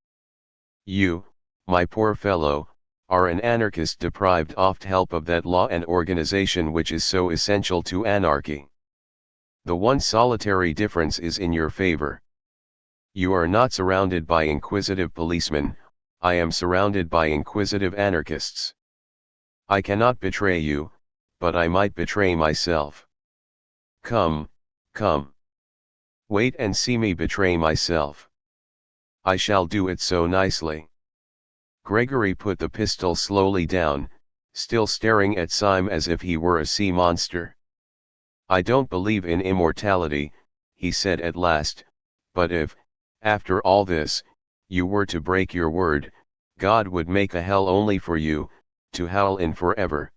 You, my poor fellow, are an anarchist deprived of help of that law and organization which is so essential to anarchy. The one solitary difference is in your favor. You are not surrounded by inquisitive policemen, I am surrounded by inquisitive anarchists. I cannot betray you, but I might betray myself. Come, come. Wait and see me betray myself. I shall do it so nicely. Gregory put the pistol slowly down, still staring at Syme as if he were a sea monster. "I don't believe in immortality," he said at last, "but if, after all this, you were to break your word, God would make a hell only for you, to howl in forever."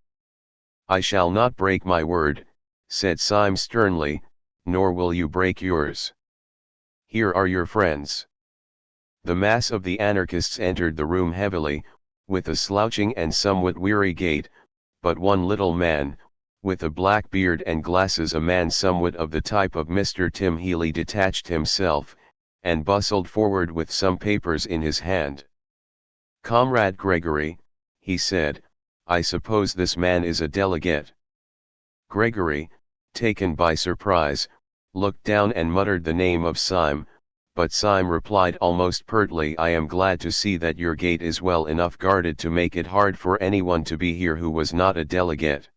"I shall not break my word," said Syme sternly, "nor will you break yours. Here are your friends." The mass of the anarchists entered the room heavily, with a slouching and somewhat weary gait, but one little man, with a black beard and glasses, a man somewhat of the type of Mr. Tim Healy, detached himself, and bustled forward with some papers in his hand. "Comrade Gregory," he said, "I suppose this man is a delegate." Gregory, taken by surprise, looked down and muttered the name of Syme, but Syme replied almost pertly, "I am glad to see that your gate is well enough guarded to make it hard for anyone to be here who was not a delegate."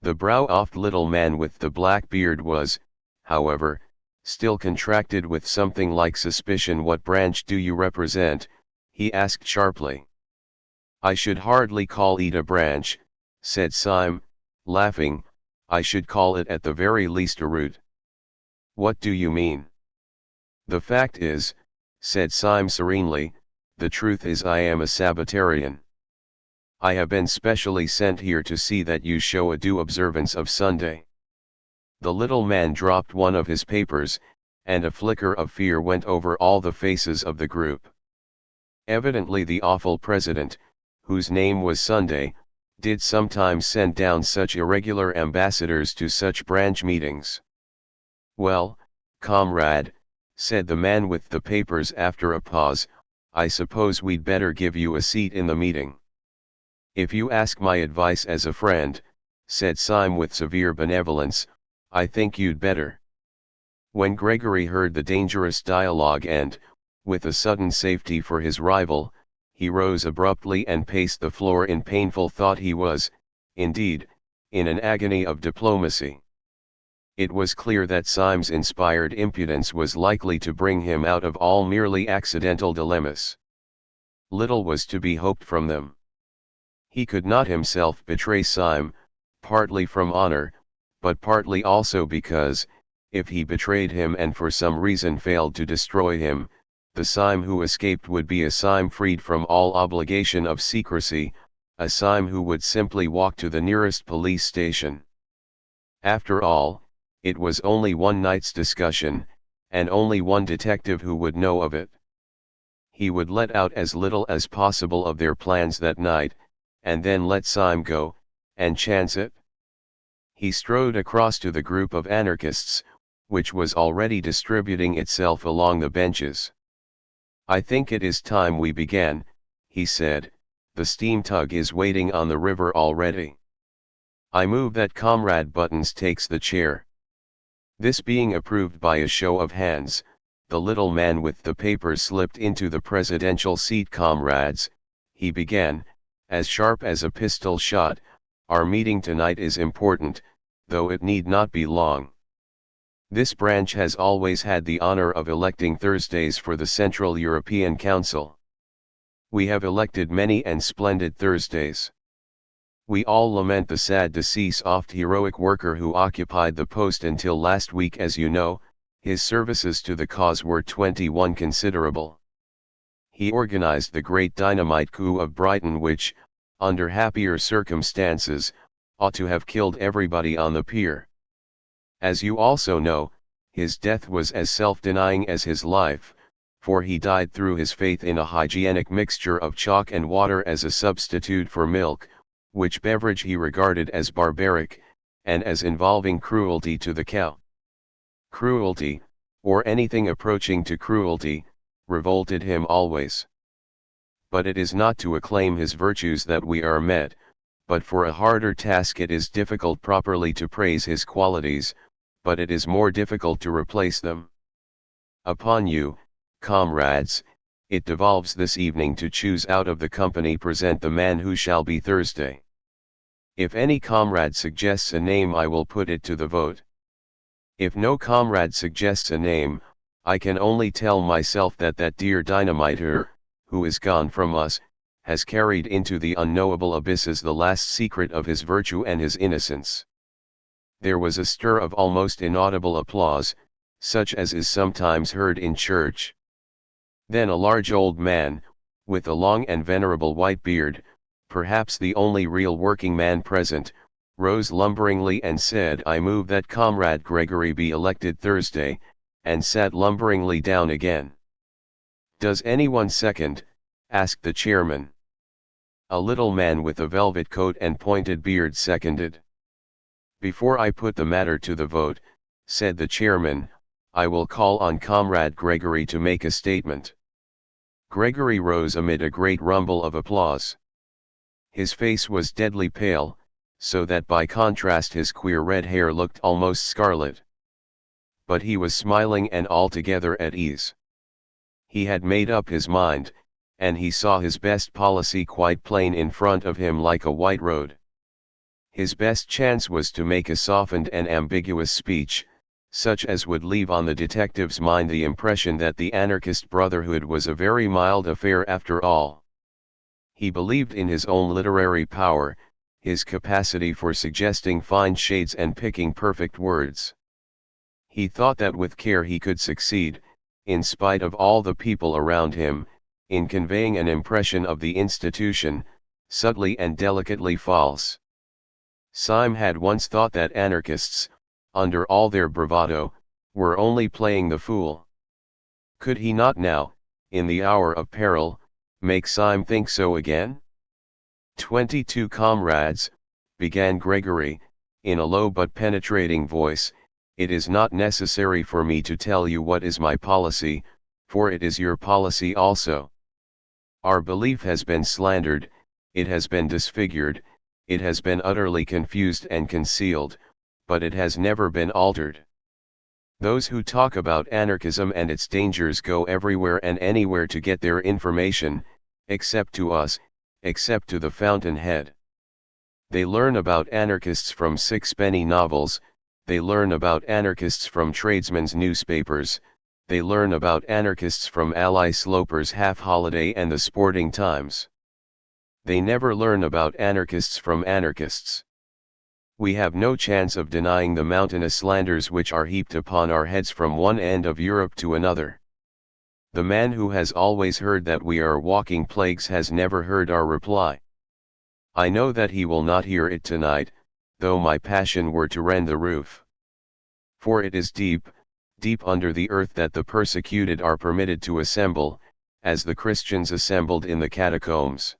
The brow-offed little man with the black beard was, however, still contracted with something like suspicion. "What branch do you represent?" he asked sharply. "I should hardly call it a branch," said Syme, laughing, "I should call it at the very least a route." "What do you mean?" "The fact is," said Syme serenely, "the truth is I am a Sabbatarian. I have been specially sent here to see that you show a due observance of Sunday." The little man dropped one of his papers, and a flicker of fear went over all the faces of the group. Evidently the awful president, whose name was Sunday, did sometimes send down such irregular ambassadors to such branch meetings. "Well, comrade," said the man with the papers after a pause, "I suppose we'd better give you a seat in the meeting." "If you ask my advice as a friend," said Syme with severe benevolence, "I think you'd better." When Gregory heard the dangerous dialogue and, with a sudden safety for his rival, he rose abruptly and paced the floor in painful thought, he was, indeed, in an agony of diplomacy. It was clear that Syme's inspired impudence was likely to bring him out of all merely accidental dilemmas. Little was to be hoped from them. He could not himself betray Syme, partly from honor, but partly also because, if he betrayed him and for some reason failed to destroy him, the Syme who escaped would be a Syme freed from all obligation of secrecy, a Syme who would simply walk to the nearest police station. After all, it was only one night's discussion, and only one detective who would know of it. He would let out as little as possible of their plans that night, and then let Syme go, and chance it. He strode across to the group of anarchists, which was already distributing itself along the benches. "I think it is time we began," he said, "the steam tug is waiting on the river already. I move that Comrade Buttons takes the chair." This being approved by a show of hands, the little man with the papers slipped into the presidential seat. "Comrades," he began, as sharp as a pistol shot, "our meeting tonight is important, though it need not be long. This branch has always had the honor of electing Thursdays for the Central European Council. We have elected many and splendid Thursdays. We all lament the sad decease of the heroic worker who occupied the post until last week. As you know, his services to the cause were 21 considerable. He organized the great dynamite coup of Brighton which, under happier circumstances, ought to have killed everybody on the pier. As you also know, his death was as self-denying as his life, for he died through his faith in a hygienic mixture of chalk and water as a substitute for milk, which beverage he regarded as barbaric, and as involving cruelty to the cow. Cruelty, or anything approaching to cruelty, revolted him always. But it is not to acclaim his virtues that we are met, but for a harder task. It is difficult properly to praise his qualities, but it is more difficult to replace them. Upon you, comrades, it devolves this evening to choose out of the company present the man who shall be Thursday. If any comrade suggests a name, I will put it to the vote. If no comrade suggests a name, I can only tell myself that that dear dynamiter, who is gone from us, has carried into the unknowable abysses the last secret of his virtue and his innocence. There was a stir of almost inaudible applause, such as is sometimes heard in church. Then a large old man, with a long and venerable white beard, perhaps the only real working man present, rose lumberingly and said, "I move that Comrade Gregory be elected Thursday," and sat lumberingly down again. "Does anyone second?" asked the chairman. A little man with a velvet coat and pointed beard seconded. "Before I put the matter to the vote," said the chairman, "I will call on Comrade Gregory to make a statement." Gregory rose amid a great rumble of applause. His face was deadly pale, so that by contrast his queer red hair looked almost scarlet. But he was smiling and altogether at ease. He had made up his mind, and he saw his best policy quite plain in front of him like a white road. His best chance was to make a softened and ambiguous speech, such as would leave on the detective's mind the impression that the anarchist brotherhood was a very mild affair after all. He believed in his own literary power, his capacity for suggesting fine shades and picking perfect words. He thought that with care he could succeed, in spite of all the people around him, in conveying an impression of the institution, subtly and delicately false. Syme had once thought that anarchists, under all their bravado, were only playing the fool. Could he not now, in the hour of peril, make Syme think so again? 22 comrades, began Gregory, in a low but penetrating voice, "it is not necessary for me to tell you what is my policy, for it is your policy also. Our belief has been slandered, it has been disfigured, it has been utterly confused and concealed, but it has never been altered. Those who talk about anarchism and its dangers go everywhere and anywhere to get their information, except to us, except to the fountainhead. They learn about anarchists from sixpenny novels, they learn about anarchists from tradesmen's newspapers, they learn about anarchists from Ally Sloper's Half Holiday and the Sporting Times. They never learn about anarchists from anarchists. We have no chance of denying the mountainous slanders which are heaped upon our heads from one end of Europe to another. The man who has always heard that we are walking plagues has never heard our reply. I know that he will not hear it tonight, though my passion were to rend the roof. For it is deep, deep under the earth that the persecuted are permitted to assemble, as the Christians assembled in the catacombs.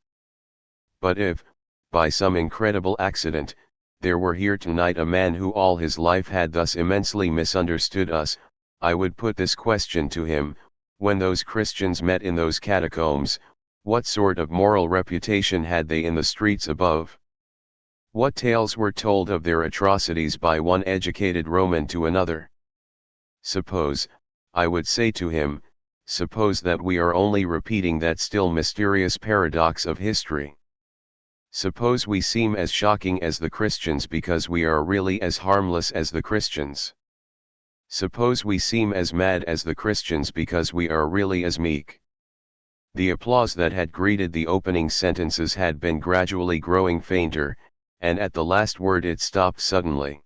But if, by some incredible accident, there were here tonight a man who all his life had thus immensely misunderstood us, I would put this question to him: when those Christians met in those catacombs, what sort of moral reputation had they in the streets above? What tales were told of their atrocities by one educated Roman to another? Suppose, I would say to him, suppose that we are only repeating that still mysterious paradox of history. Suppose we seem as shocking as the Christians because we are really as harmless as the Christians. Suppose we seem as mad as the Christians because we are really as meek. The applause that had greeted the opening sentences had been gradually growing fainter, and at the last word it stopped suddenly.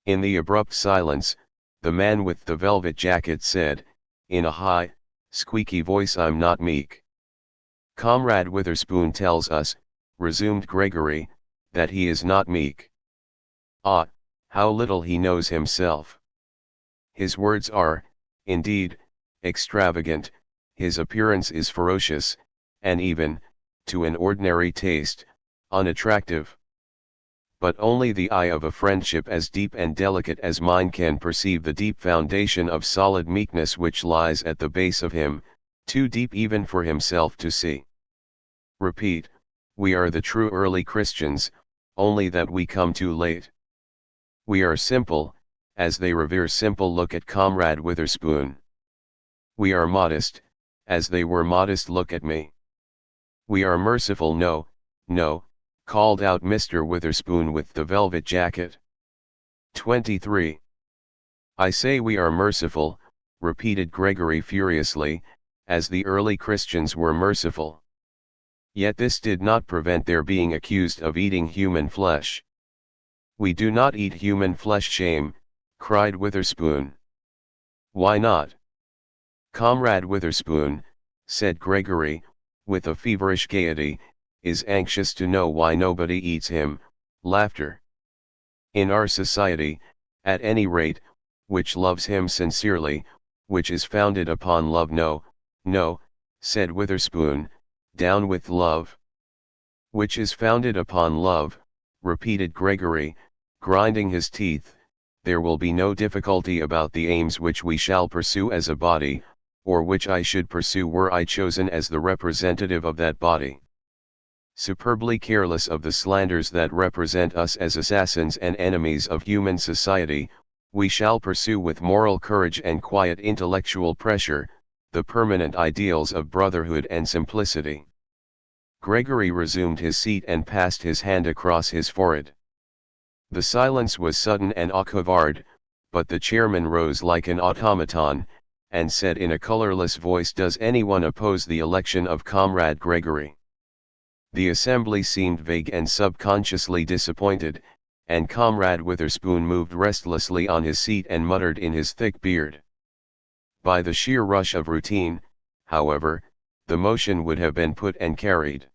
In the abrupt silence, the man with the velvet jacket said, in a high, squeaky voice, "I'm not meek." "Comrade Witherspoon tells us," resumed Gregory, "that he is not meek. Ah, how little he knows himself. His words are, indeed, extravagant, his appearance is ferocious, and even, to an ordinary taste, unattractive. But only the eye of a friendship as deep and delicate as mine can perceive the deep foundation of solid meekness which lies at the base of him, too deep even for himself to see. Repeat, we are the true early Christians, only that we come too late. We are simple, as they revere simple. Look at Comrade Witherspoon. We are modest, as they were modest. Look at me. We are merciful." "No, no," called out Mr. Witherspoon with the velvet jacket. 23. "I say we are merciful," repeated Gregory furiously, "as the early Christians were merciful. Yet this did not prevent their being accused of eating human flesh. "We do not eat human flesh, shame," cried Witherspoon. "Why not?" "Comrade Witherspoon," said Gregory, with a feverish gaiety, "is anxious to know why nobody eats him." Laughter. "In our society, at any rate, which loves him sincerely, which is founded upon love." "No, no," said Witherspoon, "down with love." "Which is founded upon love," repeated Gregory, grinding his teeth. "There will be no difficulty about the aims which we shall pursue as a body, or which I should pursue were I chosen as the representative of that body. Superbly careless of the slanders that represent us as assassins and enemies of human society, we shall pursue with moral courage and quiet intellectual pressure, the permanent ideals of brotherhood and simplicity." Gregory resumed his seat and passed his hand across his forehead. The silence was sudden and awkward, but the chairman rose like an automaton, and said in a colorless voice, "Does anyone oppose the election of Comrade Gregory?" The assembly seemed vague and subconsciously disappointed, and Comrade Witherspoon moved restlessly on his seat and muttered in his thick beard. By the sheer rush of routine, however, the motion would have been put and carried.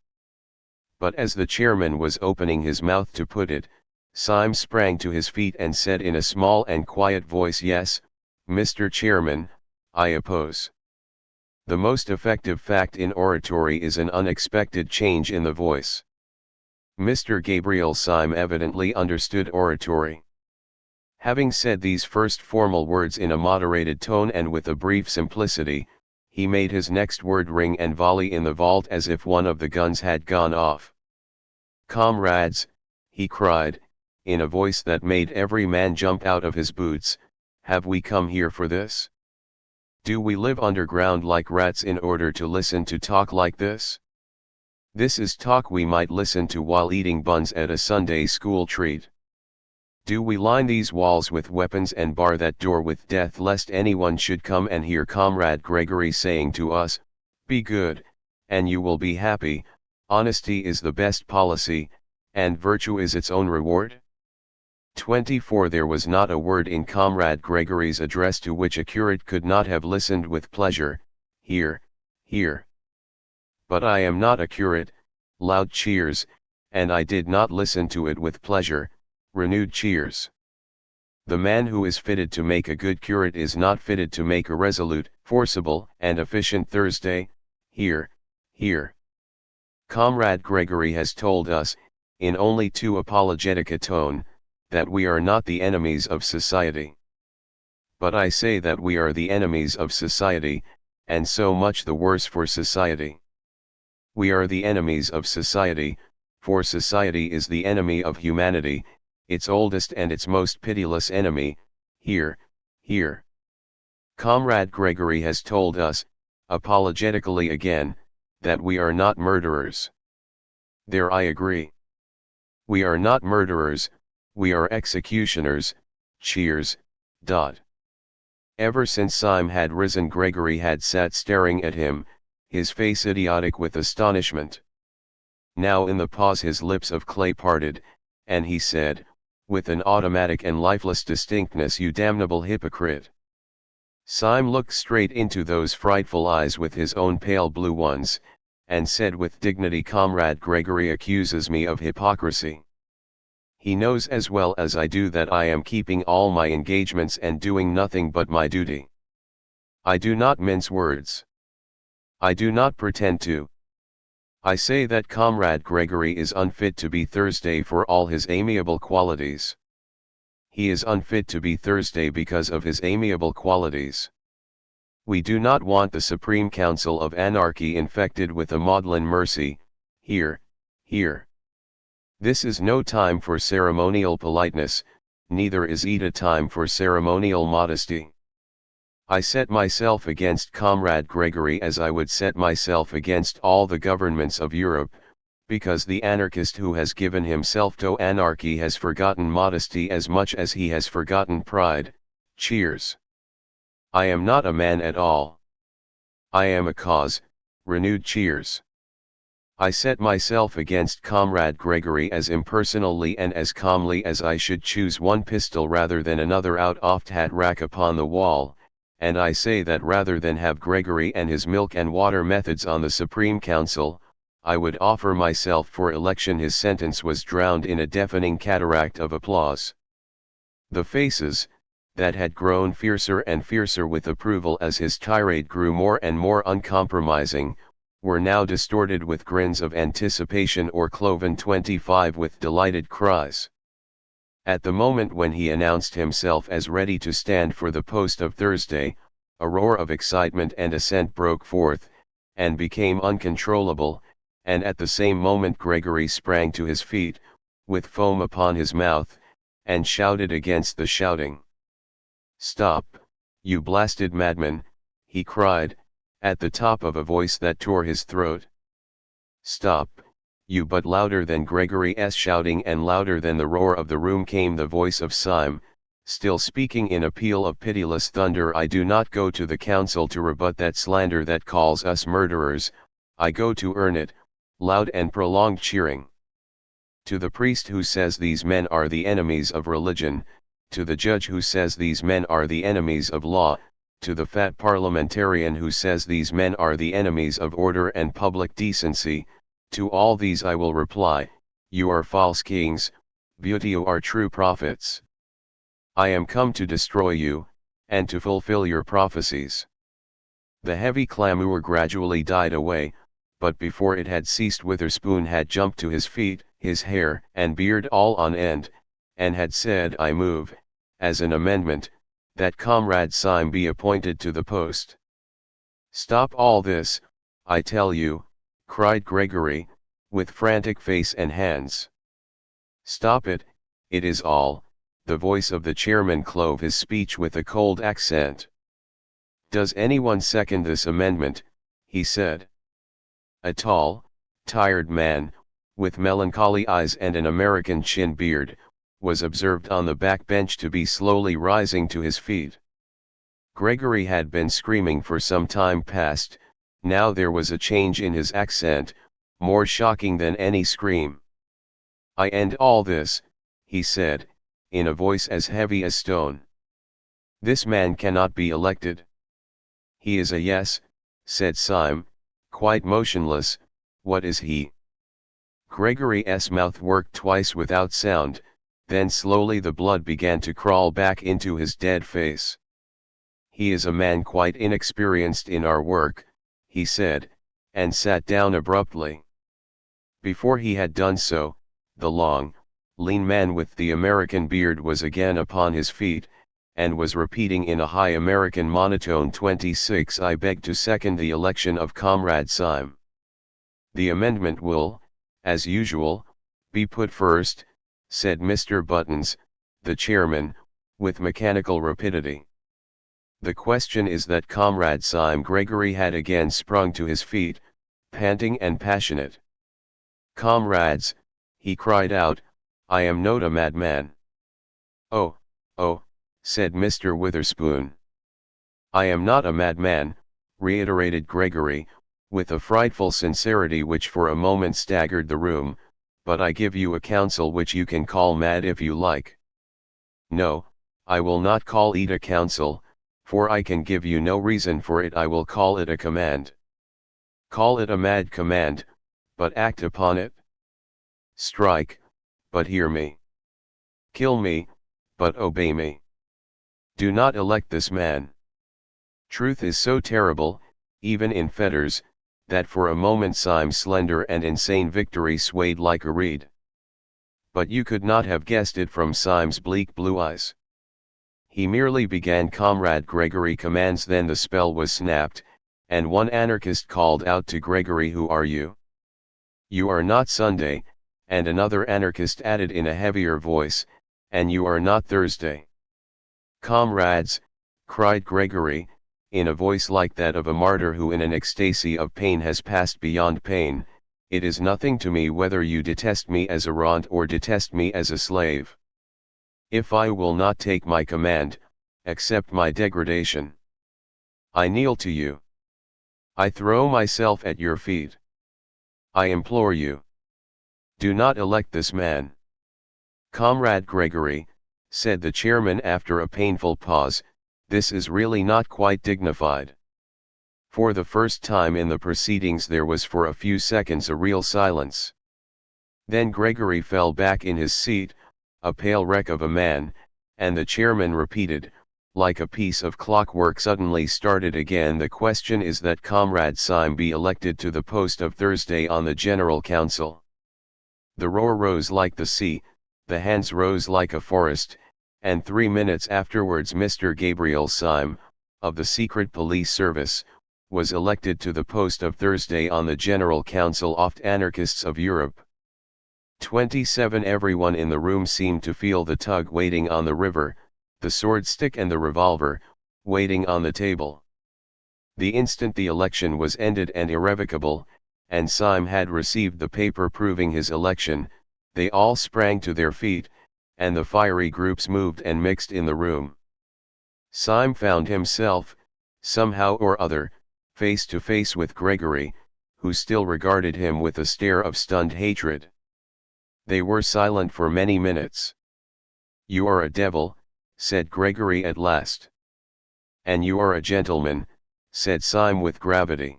But as the chairman was opening his mouth to put it, Syme sprang to his feet and said in a small and quiet voice, "Yes, Mr. Chairman, I oppose." The most effective fact in oratory is an unexpected change in the voice. Mr. Gabriel Syme evidently understood oratory. Having said these first formal words in a moderated tone and with a brief simplicity, he made his next word ring and volley in the vault as if one of the guns had gone off. "Comrades," he cried, in a voice that made every man jump out of his boots, "have we come here for this? Do we live underground like rats in order to listen to talk like this? This is talk we might listen to while eating buns at a Sunday school treat. Do we line these walls with weapons and bar that door with death lest anyone should come and hear Comrade Gregory saying to us, 'Be good, and you will be happy, honesty is the best policy, and virtue is its own reward'?" 24 There was not a word in Comrade Gregory's address to which a curate could not have listened with pleasure. "Hear, hear. But I am not a curate," loud cheers, "and I did not listen to it with pleasure," renewed cheers. The man who is fitted to make a good curate is not fitted to make a resolute, forcible, and efficient Thursday. "Hear, hear. Comrade Gregory has told us, in only too apologetic a tone, that we are not the enemies of society. But I say that we are the enemies of society, and so much the worse for society. We are the enemies of society, for society is the enemy of humanity, its oldest and its most pitiless enemy. Hear, hear. Comrade Gregory has told us, apologetically again, that we are not murderers. There I agree. We are not murderers, we are executioners." Cheers. Ever since Syme had risen, Gregory had sat staring at him, his face idiotic with astonishment. Now in the pause his lips of clay parted, and he said, with an automatic and lifeless distinctness, "You damnable hypocrite." Syme looked straight into those frightful eyes with his own pale blue ones, and said with dignity, "Comrade Gregory accuses me of hypocrisy. He knows as well as I do that I am keeping all my engagements and doing nothing but my duty. I do not mince words. I do not pretend to. I say that Comrade Gregory is unfit to be Thursday for all his amiable qualities. He is unfit to be Thursday because of his amiable qualities. We do not want the Supreme Council of Anarchy infected with a maudlin mercy. Hear, hear. This is no time for ceremonial politeness, neither is it a time for ceremonial modesty. I set myself against Comrade Gregory as I would set myself against all the governments of Europe, because the anarchist who has given himself to anarchy has forgotten modesty as much as he has forgotten pride." Cheers. "I am not a man at all. I am a cause," renewed cheers. I set myself against Comrade Gregory as impersonally and as calmly as I should choose one pistol rather than another out oft hat rack upon the wall, and I say that rather than have Gregory and his milk and water methods on the Supreme Council, I would offer myself for election. His sentence was drowned in a deafening cataract of applause. The faces, that had grown fiercer and fiercer with approval as his tirade grew more and more uncompromising, were now distorted with grins of anticipation or cloven 25 with delighted cries. At the moment when he announced himself as ready to stand for the post of Thursday, a roar of excitement and assent broke forth, and became uncontrollable, and at the same moment Gregory sprang to his feet, with foam upon his mouth, and shouted against the shouting. "Stop, you blasted madman," he cried, at the top of a voice that tore his throat. "Stop, you!" But louder than Gregory's shouting and louder than the roar of the room came the voice of Syme, still speaking in a peal of pitiless thunder. "I do not go to the council to rebut that slander that calls us murderers, I go to earn it." Loud and prolonged cheering. To the priest who says these men are the enemies of religion, to the judge who says these men are the enemies of law, to the fat parliamentarian who says these men are the enemies of order and public decency, to all these I will reply, you are false kings, but you are true prophets. I am come to destroy you, and to fulfill your prophecies. The heavy clamour gradually died away, but before it had ceased Witherspoon had jumped to his feet, his hair and beard all on end, and had said, "I move, as an amendment, that Comrade Syme be appointed to the post." "Stop all this, I tell you," cried Gregory, with frantic face and hands. "Stop it, it is all." The voice of the chairman clove his speech with a cold accent. "Does anyone second this amendment?" he said. A tall, tired man, with melancholy eyes and an American chin beard, was observed on the back bench to be slowly rising to his feet. Gregory had been screaming for some time past, now there was a change in his accent, more shocking than any scream. "I end all this," he said, in a voice as heavy as stone. "This man cannot be elected." "He is a yes," said Syme, quite motionless. "What is he?" Gregory's mouth worked twice without sound, then slowly the blood began to crawl back into his dead face. "He is a man quite inexperienced in our work," he said, and sat down abruptly. Before he had done so, the long, lean man with the American beard was again upon his feet, and was repeating in a high American monotone, 26. "I beg to second the election of Comrade Syme. The amendment will, as usual, be put first," said Mr. Buttons, the chairman, with mechanical rapidity. "The question is that Comrade Syme." Gregory had again sprung to his feet, panting and passionate. "Comrades," he cried out, "I am not a madman." "Oh, oh," said Mr. Witherspoon. "I am not a madman," reiterated Gregory, with a frightful sincerity which for a moment staggered the room, "but I give you a counsel which you can call mad if you like." "No, I will not call it a counsel, for I can give you no reason for it. I will call it a command." "Call it a mad command, but act upon it. Strike, but hear me. Kill me, but obey me. Do not elect this man." Truth is so terrible, even in fetters, that for a moment Syme's slender and insane victory swayed like a reed. But you could not have guessed it from Syme's bleak blue eyes. He merely began, "Comrade Gregory commands." Then the spell was snapped, and one anarchist called out to Gregory, "Who are you?" "You are not Sunday," and another anarchist added in a heavier voice, "and you are not Thursday." "Comrades," cried Gregory, in a voice like that of a martyr who in an ecstasy of pain has passed beyond pain, "it is nothing to me whether you detest me as a rant or detest me as a slave. If I will not take my command, accept my degradation. I kneel to you. I throw myself at your feet. I implore you. Do not elect this man. Comrade Gregory, said the chairman after a painful pause, this is really not quite dignified. For the first time in the proceedings there was for a few seconds a real silence. Then Gregory fell back in his seat, a pale wreck of a man, and the chairman repeated, like a piece of clockwork suddenly started again, the question is that Comrade Syme be elected to the post of Thursday on the General Council. The roar rose like the sea, the hands rose like a forest, and 3 minutes afterwards Mr. Gabriel Syme, of the Secret Police Service, was elected to the post of Thursday on the General Council of Anarchists of Europe. 27 Everyone in the room seemed to feel the tug waiting on the river, the sword stick and the revolver, waiting on the table. The instant the election was ended and irrevocable, and Syme had received the paper proving his election, they all sprang to their feet, and the fiery groups moved and mixed in the room. Syme found himself, somehow or other, face to face with Gregory, who still regarded him with a stare of stunned hatred. They were silent for many minutes. "You are a devil," said Gregory at last. "And you are a gentleman," said Syme with gravity.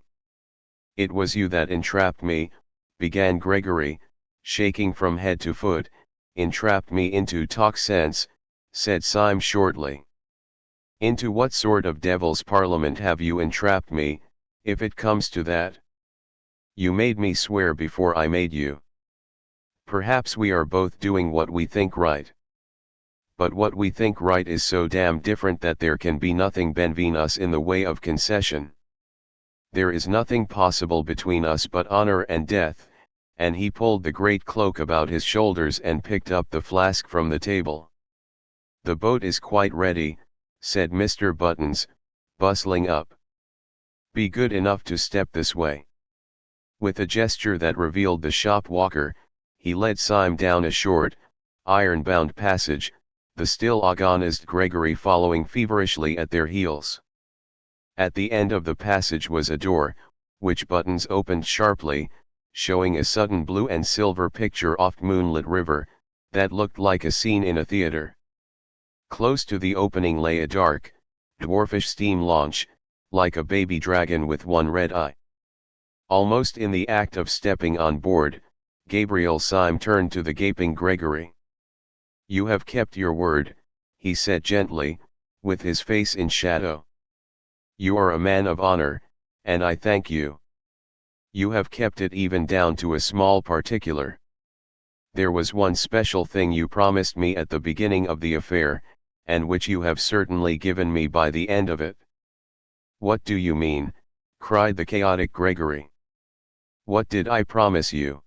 "It was you that entrapped me," began Gregory, shaking from head to foot. "Entrapped me into talk sense," said Syme shortly. "Into what sort of devil's parliament have you entrapped me, if it comes to that? You made me swear before I made you. Perhaps we are both doing what we think right. But what we think right is so damn different that there can be nothing between us in the way of concession. There is nothing possible between us but honor and death," and he pulled the great cloak about his shoulders and picked up the flask from the table. "The boat is quite ready," said Mr. Buttons, bustling up. "Be good enough to step this way." With a gesture that revealed the shop walker, he led Syme down a short, iron-bound passage, the still agonized Gregory following feverishly at their heels. At the end of the passage was a door, which Buttons opened sharply, showing a sudden blue and silver picture off moonlit river, that looked like a scene in a theater. Close to the opening lay a dark, dwarfish steam launch, like a baby dragon with one red eye. Almost in the act of stepping on board, Gabriel Syme turned to the gaping Gregory. "You have kept your word," he said gently, with his face in shadow. "You are a man of honor, and I thank you. You have kept it even down to a small particular. There was one special thing you promised me at the beginning of the affair, and which you have certainly given me by the end of it." "What do you mean?" cried the chaotic Gregory. "What did I promise you?"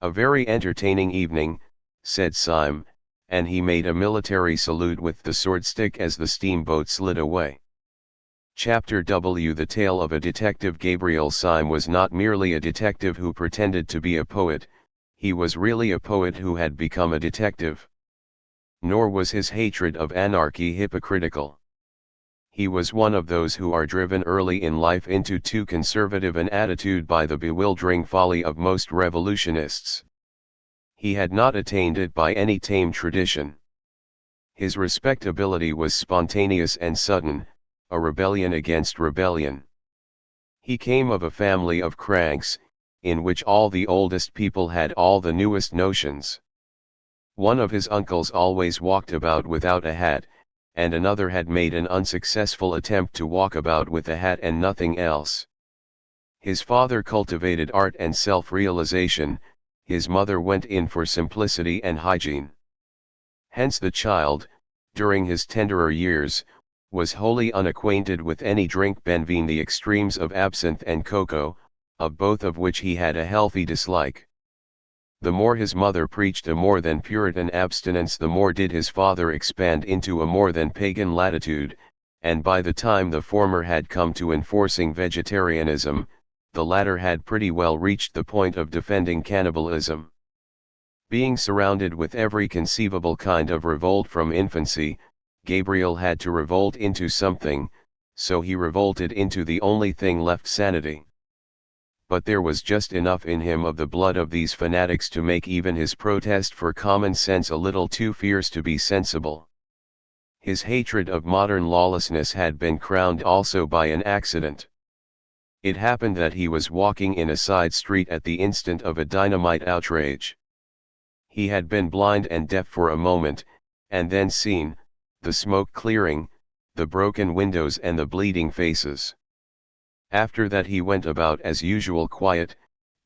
"A very entertaining evening," said Syme, and he made a military salute with the sword stick as the steamboat slid away. Chapter W. The tale of a detective. Gabriel Syme was not merely a detective who pretended to be a poet, he was really a poet who had become a detective. Nor was his hatred of anarchy hypocritical. He was one of those who are driven early in life into too conservative an attitude by the bewildering folly of most revolutionists. He had not attained it by any tame tradition. His respectability was spontaneous and sudden, a rebellion against rebellion. He came of a family of cranks, in which all the oldest people had all the newest notions. One of his uncles always walked about without a hat, and another had made an unsuccessful attempt to walk about with a hat and nothing else. His father cultivated art and self-realization, his mother went in for simplicity and hygiene. Hence the child, during his tenderer years, was wholly unacquainted with any drink between the extremes of absinthe and cocoa, of both of which he had a healthy dislike. The more his mother preached a more than Puritan abstinence, the more did his father expand into a more than pagan latitude, and by the time the former had come to enforcing vegetarianism, the latter had pretty well reached the point of defending cannibalism. Being surrounded with every conceivable kind of revolt from infancy, Gabriel had to revolt into something, so he revolted into the only thing left: sanity. but there was just enough in him of the blood of these fanatics to make even his protest for common sense a little too fierce to be sensible. His hatred of modern lawlessness had been crowned also by an accident. It happened that he was walking in a side street at the instant of a dynamite outrage. He had been blind and deaf for a moment, and then seen, the smoke clearing, the broken windows and the bleeding faces. After that he went about as usual, quiet,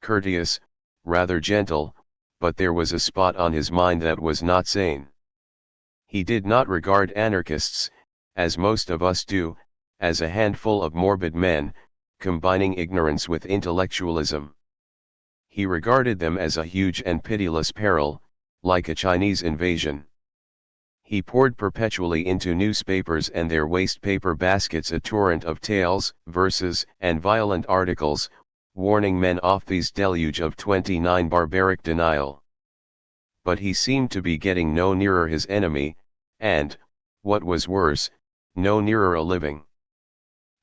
courteous, rather gentle, but there was a spot on his mind that was not sane. He did not regard anarchists, as most of us do, as a handful of morbid men, combining ignorance with intellectualism. He regarded them as a huge and pitiless peril, like a Chinese invasion. He poured perpetually into newspapers and their waste paper baskets a torrent of tales, verses, and violent articles, warning men off these deluge of 29 barbaric denial. But he seemed to be getting no nearer his enemy, and, what was worse, no nearer a living.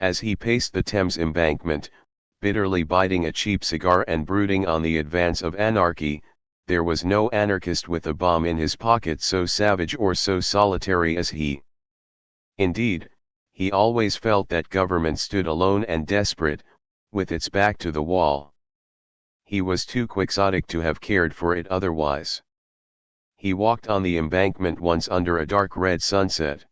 As he paced the Thames embankment, bitterly biting a cheap cigar and brooding on the advance of anarchy, there was no anarchist with a bomb in his pocket so savage or so solitary as he. Indeed, he always felt that government stood alone and desperate, with its back to the wall. He was too quixotic to have cared for it otherwise. He walked on the embankment once under a dark red sunset.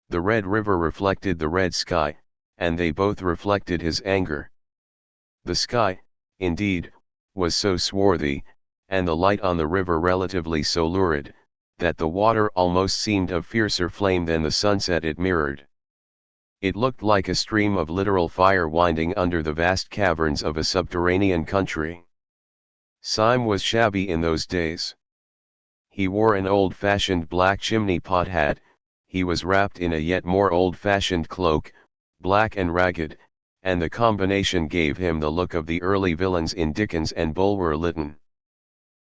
The red river reflected the red sky, and they both reflected his anger. The sky, indeed, was so swarthy, and the light on the river relatively so lurid, that the water almost seemed of fiercer flame than the sunset it mirrored. It looked like a stream of literal fire winding under the vast caverns of a subterranean country. Syme was shabby in those days. He wore an old-fashioned black chimney-pot hat, he was wrapped in a yet more old-fashioned cloak, black and ragged, and the combination gave him the look of the early villains in Dickens and Bulwer Lytton.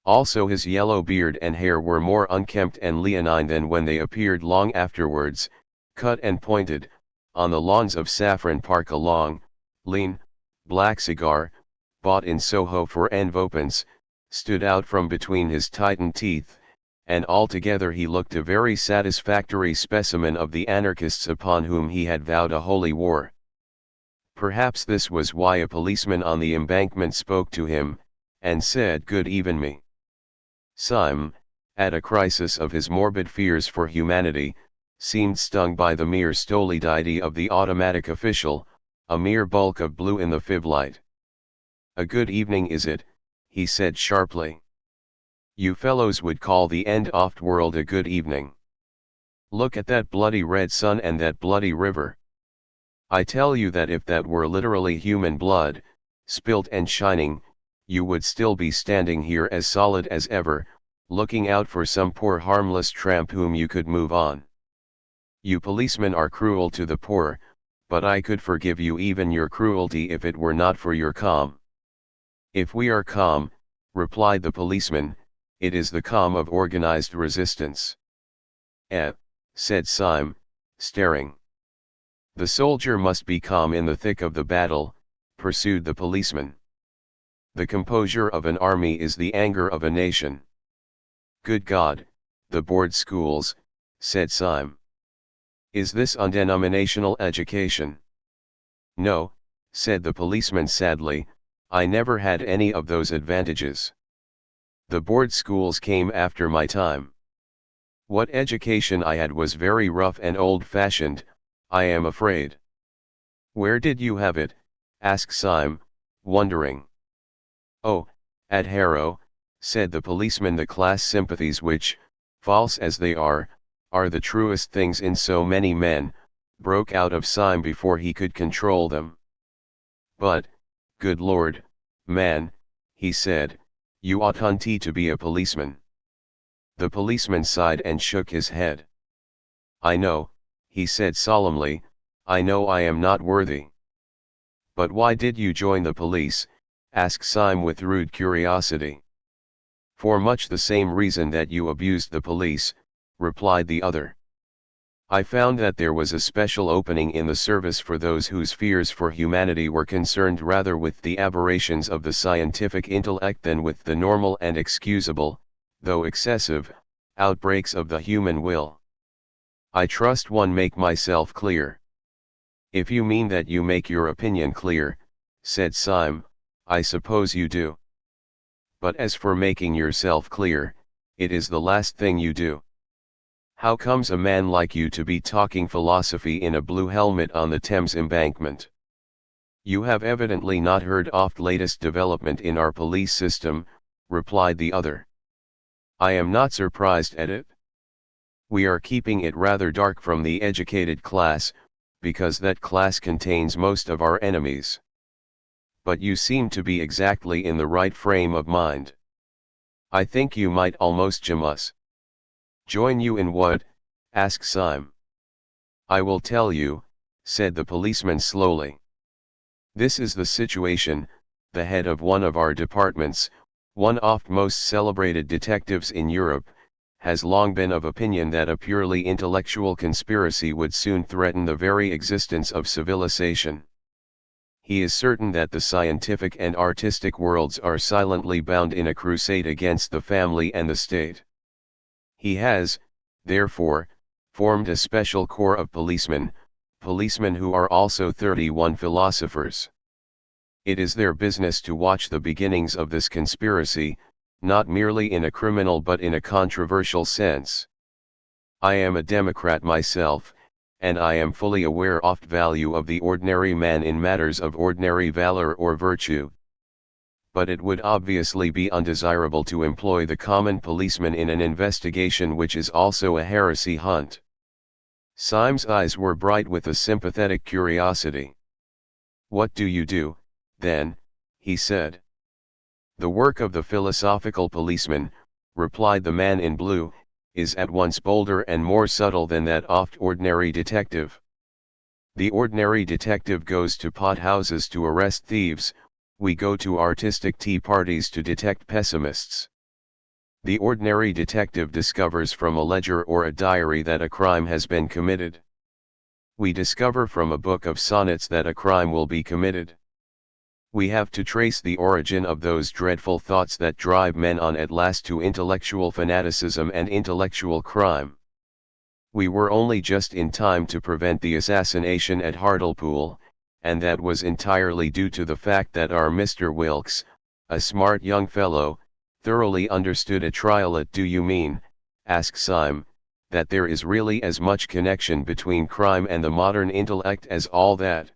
Also his yellow beard and hair were more unkempt and leonine than when they appeared long afterwards, cut and pointed, on the lawns of Saffron Park. A long, lean, black cigar, bought in Soho for envopence, stood out from between his tightened teeth, and altogether he looked a very satisfactory specimen of the anarchists upon whom he had vowed a holy war. Perhaps this was why a policeman on the embankment spoke to him, and said good even me. Syme, at a crisis of his morbid fears for humanity, seemed stung by the mere stolidity of the automatic official, a mere bulk of blue in the fib light. "A good evening, is it?" he said sharply. "You fellows would call the end-oft world a good evening. Look at that bloody red sun and that bloody river. I tell you that if that were literally human blood, spilt and shining, you would still be standing here as solid as ever, looking out for some poor harmless tramp whom you could move on. You policemen are cruel to the poor, but I could forgive you even your cruelty if it were not for your calm." "If we are calm," replied the policeman, "it is the calm of organized resistance." "Eh," said Syme, staring. "The soldier must be calm in the thick of the battle," pursued the policeman. "The composure of an army is the anger of a nation." "Good God, the board schools," said Syme. "Is this undenominational education?" "No," said the policeman sadly, "I never had any of those advantages. The board schools came after my time. What education I had was very rough and old-fashioned, I am afraid." "Where did you have it?" asked Syme, wondering. "Oh, at Harrow," said the policeman. "The class sympathies which, false as they are the truest things in so many men," broke out of Syme before he could control them. "But, good Lord, man," he said, "you oughtn't to be a policeman." The policeman sighed and shook his head. "I know," he said solemnly, "I know I am not worthy." "But why did you join the police?" asked Syme with rude curiosity. "For much the same reason that you abused the police," replied the other. I found that there was a special opening in the service for those whose fears for humanity were concerned rather with the aberrations of the scientific intellect than with the normal and excusable, though excessive, outbreaks of the human will. I trust one make myself clear. If you mean that you make your opinion clear, said Syme, I suppose you do. But as for making yourself clear, it is the last thing you do. How comes a man like you to be talking philosophy in a blue helmet on the Thames embankment? You have evidently not heard of the latest development in our police system, replied the other. I am not surprised at it. We are keeping it rather dark from the educated class, because that class contains most of our enemies. But you seem to be exactly in the right frame of mind. I think you might almost join us. Join you in what? Asked Syme. I will tell you, said the policeman slowly. This is the situation. The head of one of our departments, one of the most celebrated detectives in Europe, has long been of opinion that a purely intellectual conspiracy would soon threaten the very existence of civilization. He is certain that the scientific and artistic worlds are silently bound in a crusade against the family and the state. He has, therefore, formed a special corps of policemen who are also 31 philosophers. It is their business to watch the beginnings of this conspiracy, not merely in a criminal but in a controversial sense. I am a Democrat myself, and I am fully aware of the value of the ordinary man in matters of ordinary valor or virtue. But it would obviously be undesirable to employ the common policeman in an investigation which is also a heresy hunt. Syme's eyes were bright with a sympathetic curiosity. What do you do, then? He said. The work of the philosophical policeman, replied the man in blue, is at once bolder and more subtle than that of the ordinary detective. The ordinary detective goes to pothouses to arrest thieves, we go to artistic tea parties to detect pessimists. The ordinary detective discovers from a ledger or a diary that a crime has been committed. We discover from a book of sonnets that a crime will be committed. We have to trace the origin of those dreadful thoughts that drive men on at last to intellectual fanaticism and intellectual crime. We were only just in time to prevent the assassination at Hartlepool, and that was entirely due to the fact that our Mr. Wilkes, a smart young fellow, thoroughly understood a trial at Do you mean, asked Syme, that there is really as much connection between crime and the modern intellect as all that?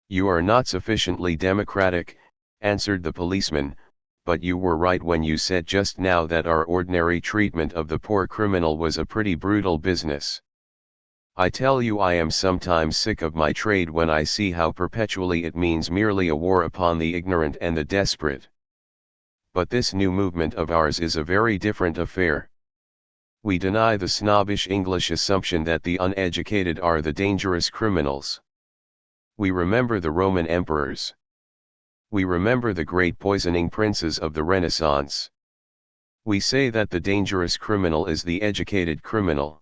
You are not sufficiently democratic, answered the policeman, but you were right when you said just now that our ordinary treatment of the poor criminal was a pretty brutal business. I tell you I am sometimes sick of my trade when I see how perpetually it means merely a war upon the ignorant and the desperate. But this new movement of ours is a very different affair. We deny the snobbish English assumption that the uneducated are the dangerous criminals. We remember the Roman emperors. We remember the great poisoning princes of the Renaissance. We say that the dangerous criminal is the educated criminal.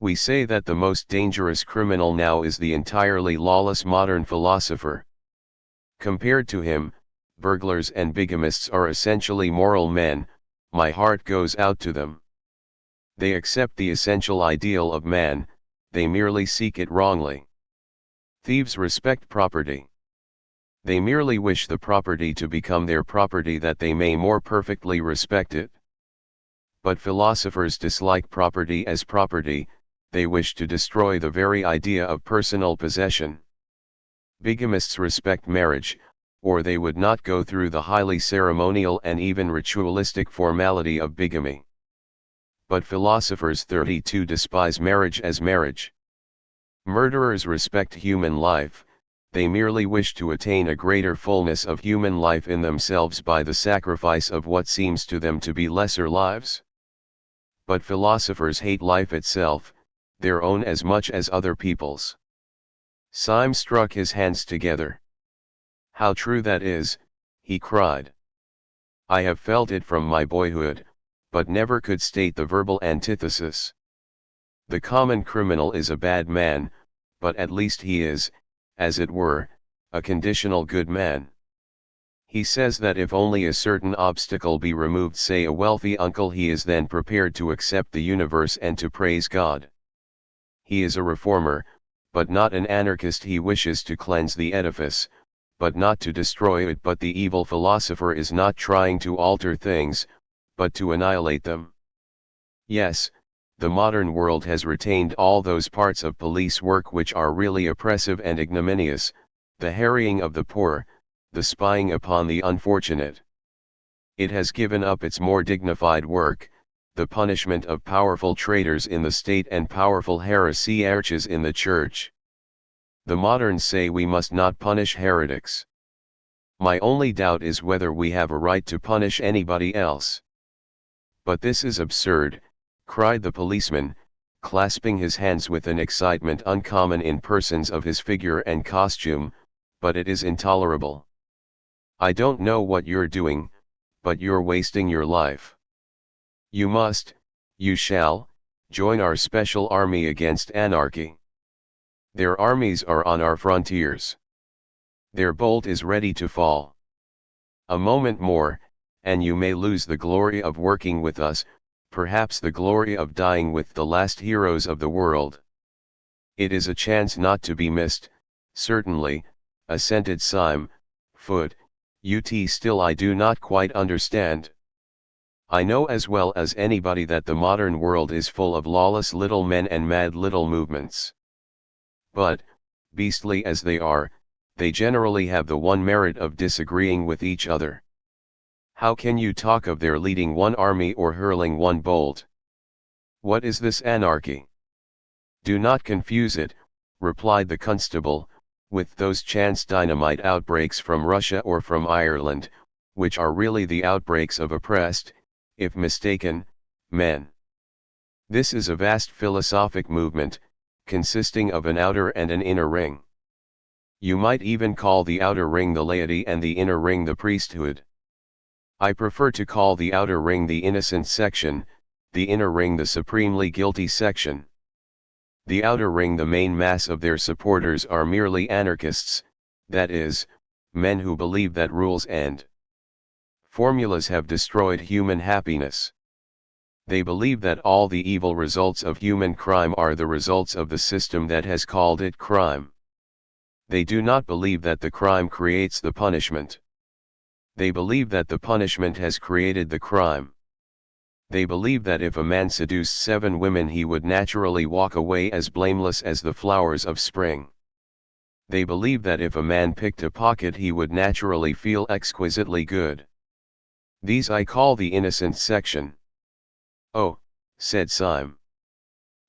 We say that the most dangerous criminal now is the entirely lawless modern philosopher. Compared to him, burglars and bigamists are essentially moral men, my heart goes out to them. They accept the essential ideal of man, they merely seek it wrongly. Thieves respect property. They merely wish the property to become their property that they may more perfectly respect it. But philosophers dislike property as property, they wish to destroy the very idea of personal possession. Bigamists respect marriage, or they would not go through the highly ceremonial and even ritualistic formality of bigamy. But philosophers 32 despise marriage as marriage. Murderers respect human life, they merely wish to attain a greater fullness of human life in themselves by the sacrifice of what seems to them to be lesser lives. But philosophers hate life itself, their own as much as other people's. Syme struck his hands together. How true that is, he cried. I have felt it from my boyhood, but never could state the verbal antithesis. The common criminal is a bad man, but at least he is, as it were, a conditional good man. He says that if only a certain obstacle be removed, say a wealthy uncle, he is then prepared to accept the universe and to praise God. He is a reformer, but not an anarchist. He wishes to cleanse the edifice, but not to destroy it. But the evil philosopher is not trying to alter things, but to annihilate them. Yes, the modern world has retained all those parts of police work which are really oppressive and ignominious, the harrying of the poor, the spying upon the unfortunate. It has given up its more dignified work, the punishment of powerful traitors in the state and powerful heresiarchs in the church. The moderns say we must not punish heretics. My only doubt is whether we have a right to punish anybody else. But this is absurd, cried the policeman, clasping his hands with an excitement uncommon in persons of his figure and costume, but it is intolerable. I don't know what you're doing, but you're wasting your life. You must, you shall, join our special army against anarchy. Their armies are on our frontiers. Their bolt is ready to fall. A moment more, and you may lose the glory of working with us, perhaps the glory of dying with the last heroes of the world. It is a chance not to be missed, certainly, assented Syme. Foot, ut. Still I do not quite understand. I know as well as anybody that the modern world is full of lawless little men and mad little movements. But, beastly as they are, they generally have the one merit of disagreeing with each other. How can you talk of their leading one army or hurling one bolt? What is this anarchy? Do not confuse it, replied the constable, with those chance dynamite outbreaks from Russia or from Ireland, which are really the outbreaks of oppressed, if mistaken, men. This is a vast philosophic movement, consisting of an outer and an inner ring. You might even call the outer ring the laity and the inner ring the priesthood. I prefer to call the outer ring the innocent section, the inner ring the supremely guilty section. The outer ring, the main mass of their supporters are merely anarchists, that is, men who believe that rules and formulas have destroyed human happiness. They believe that all the evil results of human crime are the results of the system that has called it crime. They do not believe that the crime creates the punishment. They believe that the punishment has created the crime. They believe that if a man seduced 7 women he would naturally walk away as blameless as the flowers of spring. They believe that if a man picked a pocket he would naturally feel exquisitely good. These I call the innocent section. Oh, said Syme.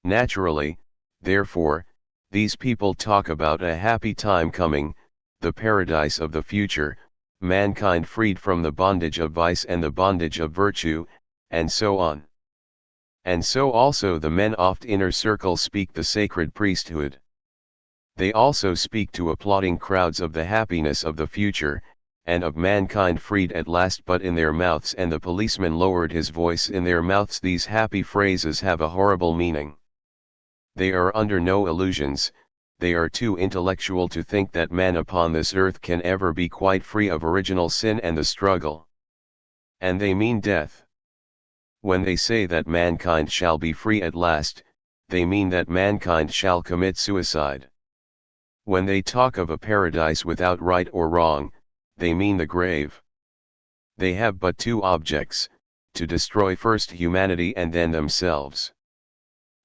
Naturally, therefore, these people talk about a happy time coming, the paradise of the future, mankind freed from the bondage of vice and the bondage of virtue, and so on. And so also the men oft inner circle speak the sacred priesthood. They also speak to applauding crowds of the happiness of the future, and of mankind freed at last, but in their mouths, and the policeman lowered his voice, in their mouths these happy phrases have a horrible meaning. They are under no illusions, they are too intellectual to think that man upon this earth can ever be quite free of original sin and the struggle. And they mean death. When they say that mankind shall be free at last, they mean that mankind shall commit suicide. When they talk of a paradise without right or wrong, they mean the grave. They have but 2 objects, to destroy first humanity and then themselves.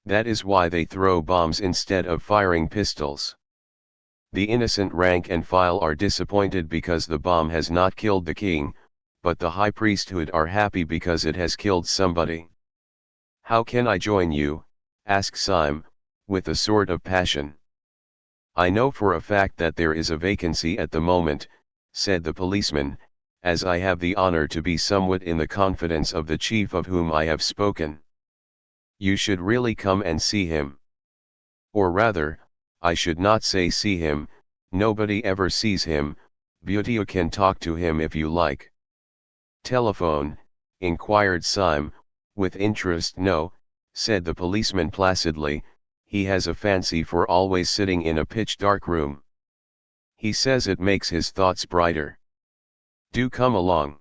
That is why they throw bombs instead of firing pistols. The innocent rank and file are disappointed because the bomb has not killed the king, but the high priesthood are happy because it has killed somebody. How can I join you? asked Syme, with a sort of passion. I know for a fact that there is a vacancy at the moment, said the policeman, as I have the honor to be somewhat in the confidence of the chief of whom I have spoken. You should really come and see him. Or rather, I should not say see him, nobody ever sees him, but you can talk to him if you like. Telephone, inquired Syme, with interest. No, said the policeman placidly. He has a fancy for always sitting in a pitch-dark room. He says it makes his thoughts brighter. Do come along.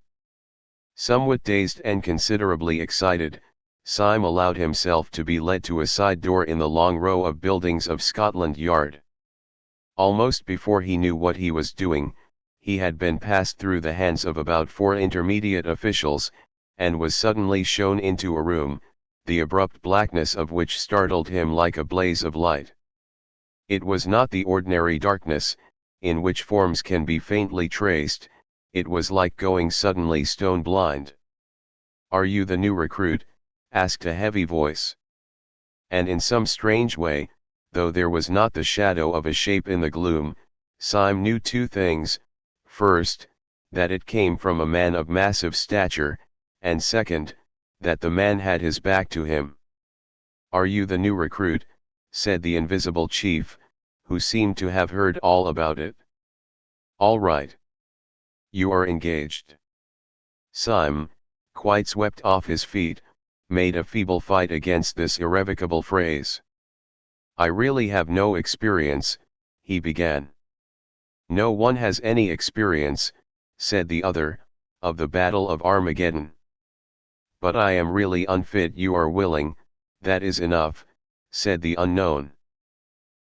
Somewhat dazed and considerably excited, Syme allowed himself to be led to a side door in the long row of buildings of Scotland Yard. Almost before he knew what he was doing, he had been passed through the hands of about 4 intermediate officials, and was suddenly shown into a room, the abrupt blackness of which startled him like a blaze of light. It was not the ordinary darkness, in which forms can be faintly traced. It was like going suddenly stone blind. "Are you the new recruit?" asked a heavy voice. And in some strange way, though there was not the shadow of a shape in the gloom, Syme knew 2 things: first, that it came from a man of massive stature, and second, that the man had his back to him. "Are you the new recruit?" said the invisible chief, who seemed to have heard all about it. "All right. You are engaged." Syme, quite swept off his feet, made a feeble fight against this irrevocable phrase. "I really have no experience," he began. "No one has any experience," said the other, "of the Battle of Armageddon. But I am really unfit." "You are willing, that is enough," said the unknown.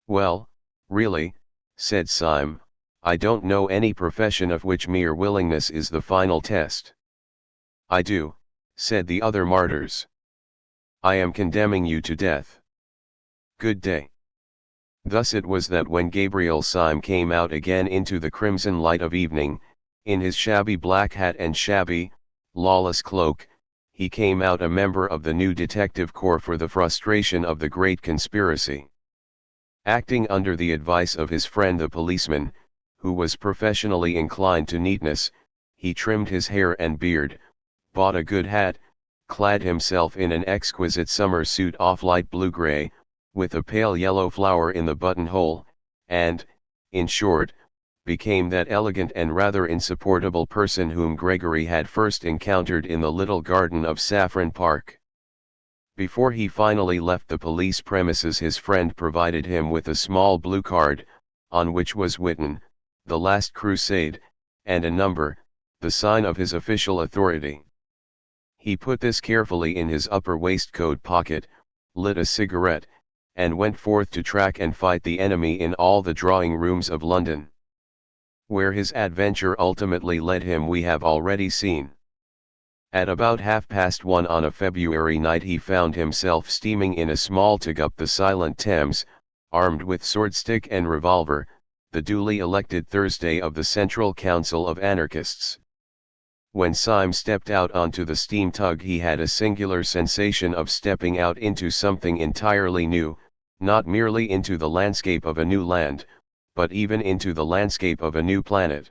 "Well, really," said Syme, "I don't know any profession of which mere willingness is the final test." "I do," said the other martyrs. "I am condemning you to death. Good day." Thus it was that when Gabriel Syme came out again into the crimson light of evening, in his shabby black hat and shabby, lawless cloak, he came out a member of the new detective corps for the frustration of the great conspiracy. Acting under the advice of his friend the policeman, who was professionally inclined to neatness, he trimmed his hair and beard, bought a good hat, clad himself in an exquisite summer suit of light blue-grey, with a pale yellow flower in the buttonhole, and, in short, became that elegant and rather insupportable person whom Gregory had first encountered in the little garden of Saffron Park. Before he finally left the police premises, his friend provided him with a small blue card, on which was written, "The Last Crusade," and a number, the sign of his official authority. He put this carefully in his upper waistcoat pocket, lit a cigarette, and went forth to track and fight the enemy in all the drawing rooms of London. Where his adventure ultimately led him we have already seen. At about 1:30 on a February night he found himself steaming in a small tug up the silent Thames, armed with swordstick and revolver, the duly elected Thursday of the Central Council of Anarchists. When Syme stepped out onto the steam tug he had a singular sensation of stepping out into something entirely new, not merely into the landscape of a new land, but even into the landscape of a new planet.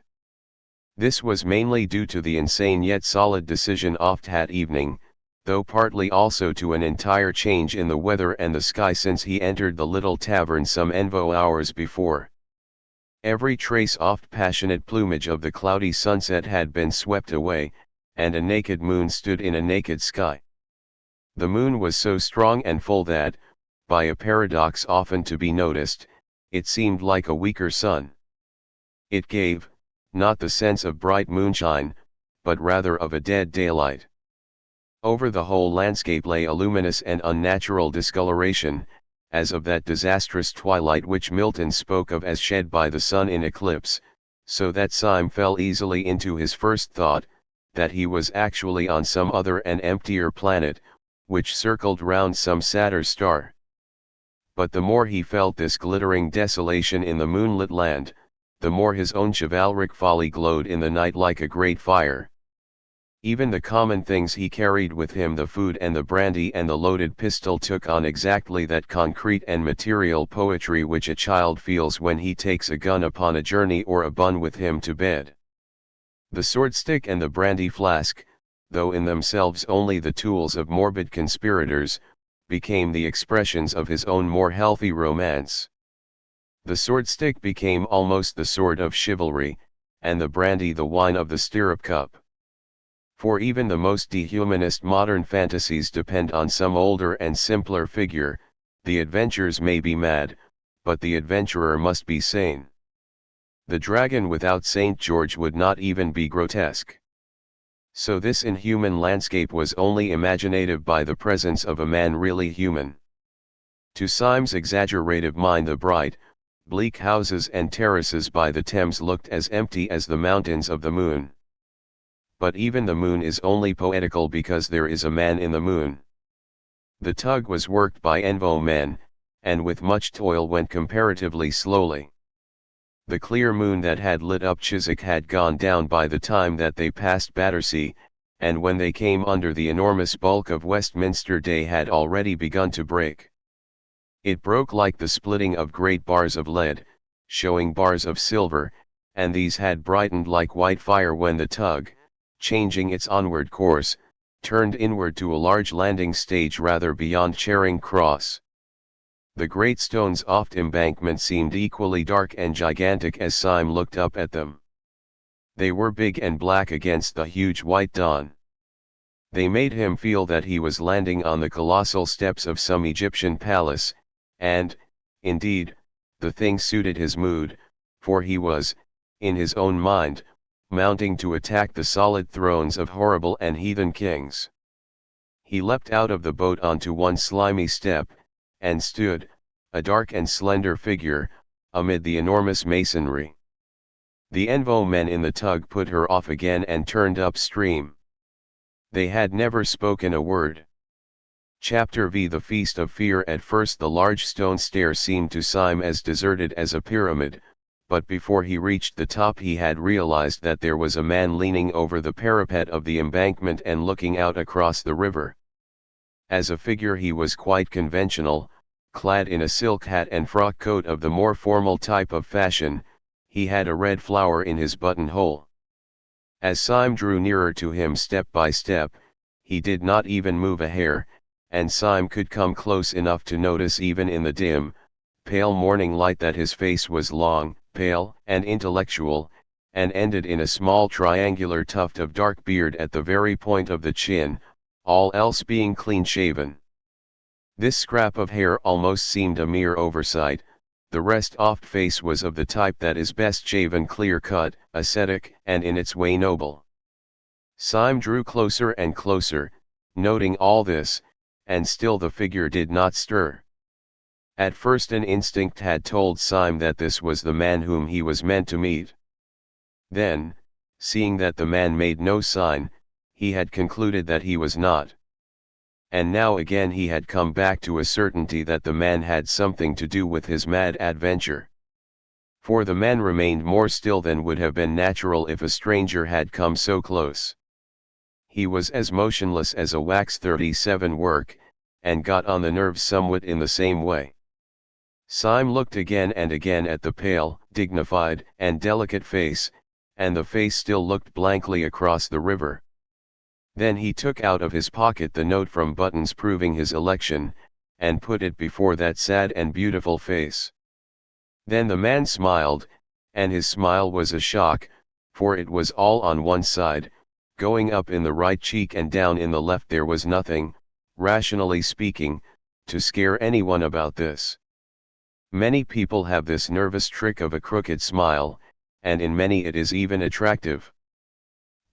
This was mainly due to the insane yet solid decision of that evening, though partly also to an entire change in the weather and the sky since he entered the little tavern some hours before. Every trace of passionate plumage of the cloudy sunset had been swept away, and a naked moon stood in a naked sky. The moon was so strong and full that, by a paradox often to be noticed, it seemed like a weaker sun. It gave, not the sense of bright moonshine, but rather of a dead daylight. Over the whole landscape lay a luminous and unnatural discoloration, as of that disastrous twilight which Milton spoke of as shed by the sun in eclipse, so that Syme fell easily into his first thought, that he was actually on some other and emptier planet, which circled round some sadder star. But the more he felt this glittering desolation in the moonlit land, the more his own chivalric folly glowed in the night like a great fire. Even the common things he carried with him, the food and the brandy and the loaded pistol, took on exactly that concrete and material poetry which a child feels when he takes a gun upon a journey or a bun with him to bed. The swordstick and the brandy flask, though in themselves only the tools of morbid conspirators, became the expressions of his own more healthy romance. The swordstick became almost the sword of chivalry, and the brandy the wine of the stirrup cup. For even the most dehumanist modern fantasies depend on some older and simpler figure. The adventures may be mad, but the adventurer must be sane. The dragon without St. George would not even be grotesque. So this inhuman landscape was only imaginative by the presence of a man really human. To Syme's exaggerative mind the bright, bleak houses and terraces by the Thames looked as empty as the mountains of the moon. But even the moon is only poetical because there is a man in the moon. The tug was worked by envo men, and with much toil went comparatively slowly. The clear moon that had lit up Chiswick had gone down by the time that they passed Battersea, and when they came under the enormous bulk of Westminster day had already begun to break. It broke like the splitting of great bars of lead, showing bars of silver, and these had brightened like white fire when the tug, changing its onward course, turned inward to a large landing stage rather beyond Charing Cross. The great stones off embankment seemed equally dark and gigantic as Syme looked up at them. They were big and black against the huge white dawn. They made him feel that he was landing on the colossal steps of some Egyptian palace, and, indeed, the thing suited his mood, for he was, in his own mind, mounting to attack the solid thrones of horrible and heathen kings. He leapt out of the boat onto one slimy step, and stood, a dark and slender figure, amid the enormous masonry. The envo men in the tug put her off again and turned upstream. They had never spoken a word. Chapter V. The Feast of Fear. At first the large stone stair seemed to Syme as deserted as a pyramid, but before he reached the top he had realized that there was a man leaning over the parapet of the embankment and looking out across the river. As a figure he was quite conventional, clad in a silk hat and frock coat of the more formal type of fashion. He had a red flower in his buttonhole. As Syme drew nearer to him step by step, he did not even move a hair, and Syme could come close enough to notice even in the dim, pale morning light that his face was long, pale and intellectual, and ended in a small triangular tuft of dark beard at the very point of the chin, all else being clean-shaven. This scrap of hair almost seemed a mere oversight. The rest oft face was of the type that is best shaven, clear-cut, ascetic, and in its way noble. Syme drew closer and closer, noting all this, and still the figure did not stir. At first an instinct had told Syme that this was the man whom he was meant to meet. Then, seeing that the man made no sign, he had concluded that he was not. And now again he had come back to a certainty that the man had something to do with his mad adventure. For the man remained more still than would have been natural if a stranger had come so close. He was as motionless as a wax 37 work, and got on the nerves somewhat in the same way. Syme looked again and again at the pale, dignified, and delicate face, and the face still looked blankly across the river. Then he took out of his pocket the note from Buttons proving his election, and put it before that sad and beautiful face. Then the man smiled, and his smile was a shock, for it was all on one side, going up in the right cheek and down in the left. There was nothing, rationally speaking, to scare anyone about this. Many people have this nervous trick of a crooked smile, and in many it is even attractive.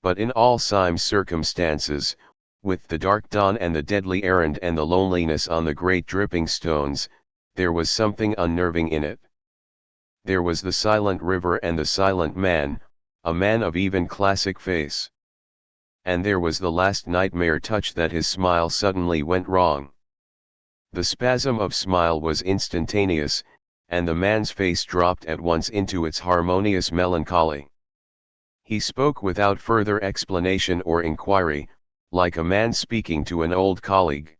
But in all Syme's circumstances, with the dark dawn and the deadly errand and the loneliness on the great dripping stones, there was something unnerving in it. There was the silent river and the silent man, a man of even classic face. And there was the last nightmare touch that his smile suddenly went wrong. The spasm of smile was instantaneous, and the man's face dropped at once into its harmonious melancholy. He spoke without further explanation or inquiry, like a man speaking to an old colleague.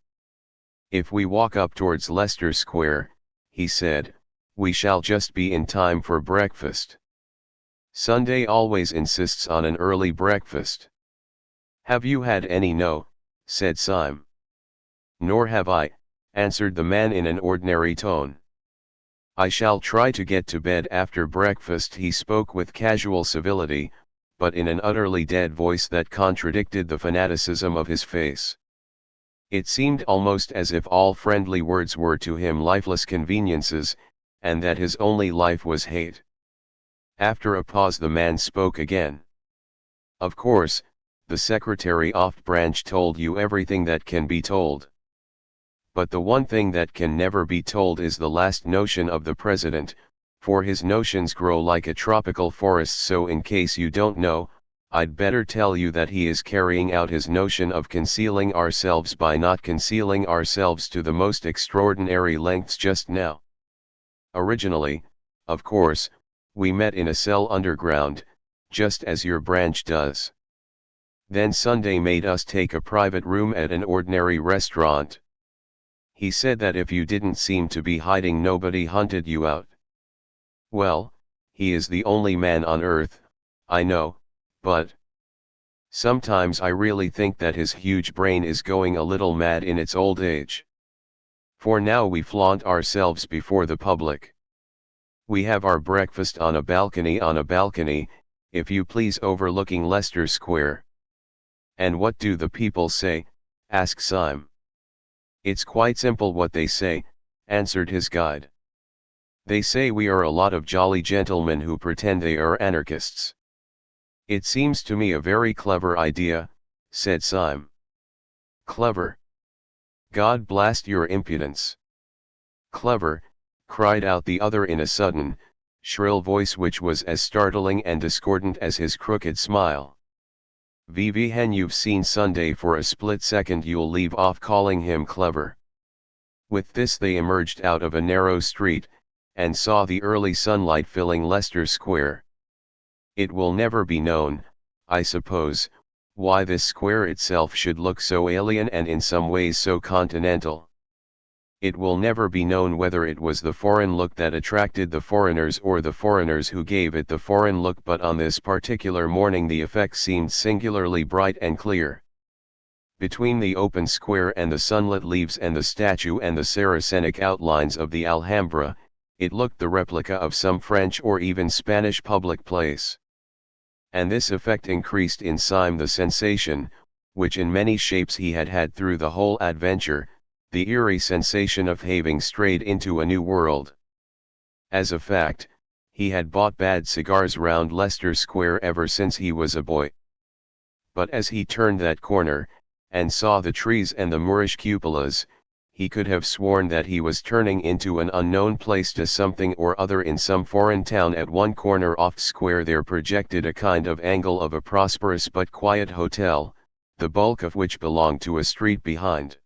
"If we walk up towards Leicester Square," he said, "we shall just be in time for breakfast. Sunday always insists on an early breakfast." "Have you had any?" "No," said Syme. "Nor have I," answered the man in an ordinary tone. "I shall try to get to bed after breakfast." He spoke with casual civility, but in an utterly dead voice that contradicted the fanaticism of his face. It seemed almost as if all friendly words were to him lifeless conveniences, and that his only life was hate. After a pause the man spoke again. Of course, the secretary off branch told you everything that can be told. But the one thing that can never be told is the last notion of the president, for his notions grow like a tropical forest, so in case you don't know, I'd better tell you that he is carrying out his notion of concealing ourselves by not concealing ourselves to the most extraordinary lengths just now. Originally, of course, we met in a cell underground, just as your branch does. Then Sunday made us take a private room at an ordinary restaurant. He said that if you didn't seem to be hiding, nobody hunted you out. Well, he is the only man on earth, I know, but sometimes I really think that his huge brain is going a little mad in its old age. For now we flaunt ourselves before the public. We have our breakfast on a balcony, if you please, overlooking Leicester Square. And what do the people say? Asked Syme. It's quite simple what they say, answered his guide. They say we are a lot of jolly gentlemen who pretend they are anarchists. It seems to me a very clever idea, said Syme. Clever? God blast your impudence. Clever, cried out the other in a sudden, shrill voice which was as startling and discordant as his crooked smile. Vivi hen, you've seen Sunday for a split second, you'll leave off calling him clever. With this they emerged out of a narrow street, and saw the early sunlight filling Leicester Square. It will never be known, I suppose, why this square itself should look so alien and in some ways so continental. It will never be known whether it was the foreign look that attracted the foreigners or the foreigners who gave it the foreign look, but on this particular morning the effect seemed singularly bright and clear. Between the open square and the sunlit leaves and the statue and the Saracenic outlines of the Alhambra, it looked the replica of some French or even Spanish public place. And this effect increased in Syme the sensation, which in many shapes he had had through the whole adventure, the eerie sensation of having strayed into a new world. As a fact, he had bought bad cigars round Leicester Square ever since he was a boy. But as he turned that corner, and saw the trees and the Moorish cupolas, he could have sworn that he was turning into an unknown place, to something or other in some foreign town. At one corner off square there projected a kind of angle of a prosperous but quiet hotel, the bulk of which belonged to a street behind.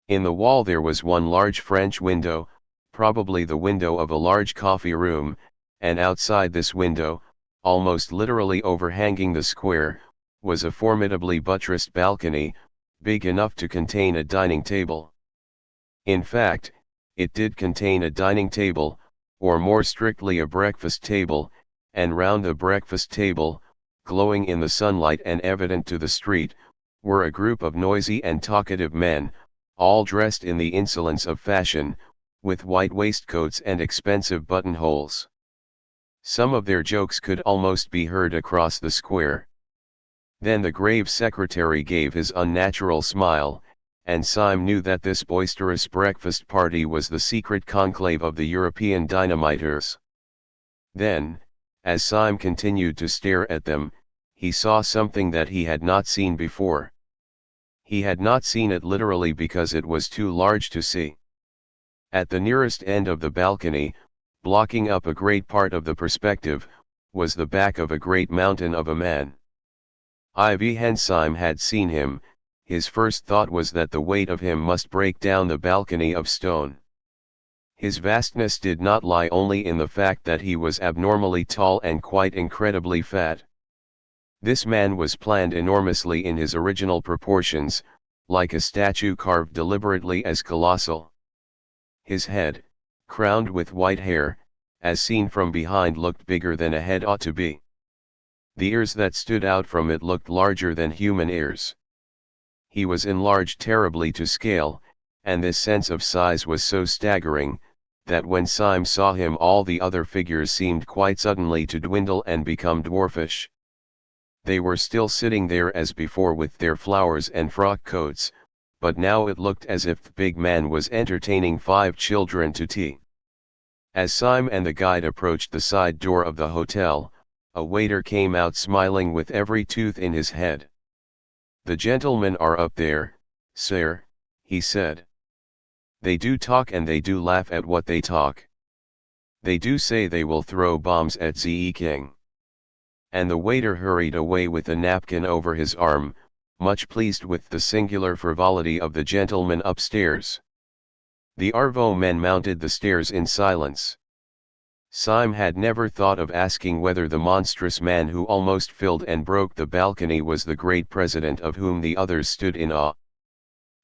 In the wall there was one large French window, probably the window of a large coffee room, and outside this window, almost literally overhanging the square, was a formidably buttressed balcony, big enough to contain a dining table. In fact, it did contain a dining table, or more strictly a breakfast table, and round the breakfast table, glowing in the sunlight and evident to the street, were a group of noisy and talkative men, all dressed in the insolence of fashion, with white waistcoats and expensive buttonholes. Some of their jokes could almost be heard across the square. Then the grave secretary gave his unnatural smile, and Syme knew that this boisterous breakfast party was the secret conclave of the European dynamiters. Then, as Syme continued to stare at them, he saw something that he had not seen before. He had not seen it literally because it was too large to see. At the nearest end of the balcony, blocking up a great part of the perspective, was the back of a great mountain of a man. When Syme had seen him, his first thought was that the weight of him must break down the balcony of stone. His vastness did not lie only in the fact that he was abnormally tall and quite incredibly fat. This man was planned enormously in his original proportions, like a statue carved deliberately as colossal. His head, crowned with white hair, as seen from behind, looked bigger than a head ought to be. The ears that stood out from it looked larger than human ears. He was enlarged terribly to scale, and this sense of size was so staggering, that when Syme saw him all the other figures seemed quite suddenly to dwindle and become dwarfish. They were still sitting there as before with their flowers and frock coats, but now it looked as if the big man was entertaining 5 children to tea. As Syme and the guide approached the side door of the hotel, a waiter came out smiling with every tooth in his head. "The gentlemen are up there, sir," he said. "They do talk and they do laugh at what they talk. They do say they will throw bombs at the king." And the waiter hurried away with a napkin over his arm, much pleased with the singular frivolity of the gentlemen upstairs. The Arvo men mounted the stairs in silence. Syme had never thought of asking whether the monstrous man who almost filled and broke the balcony was the great president of whom the others stood in awe.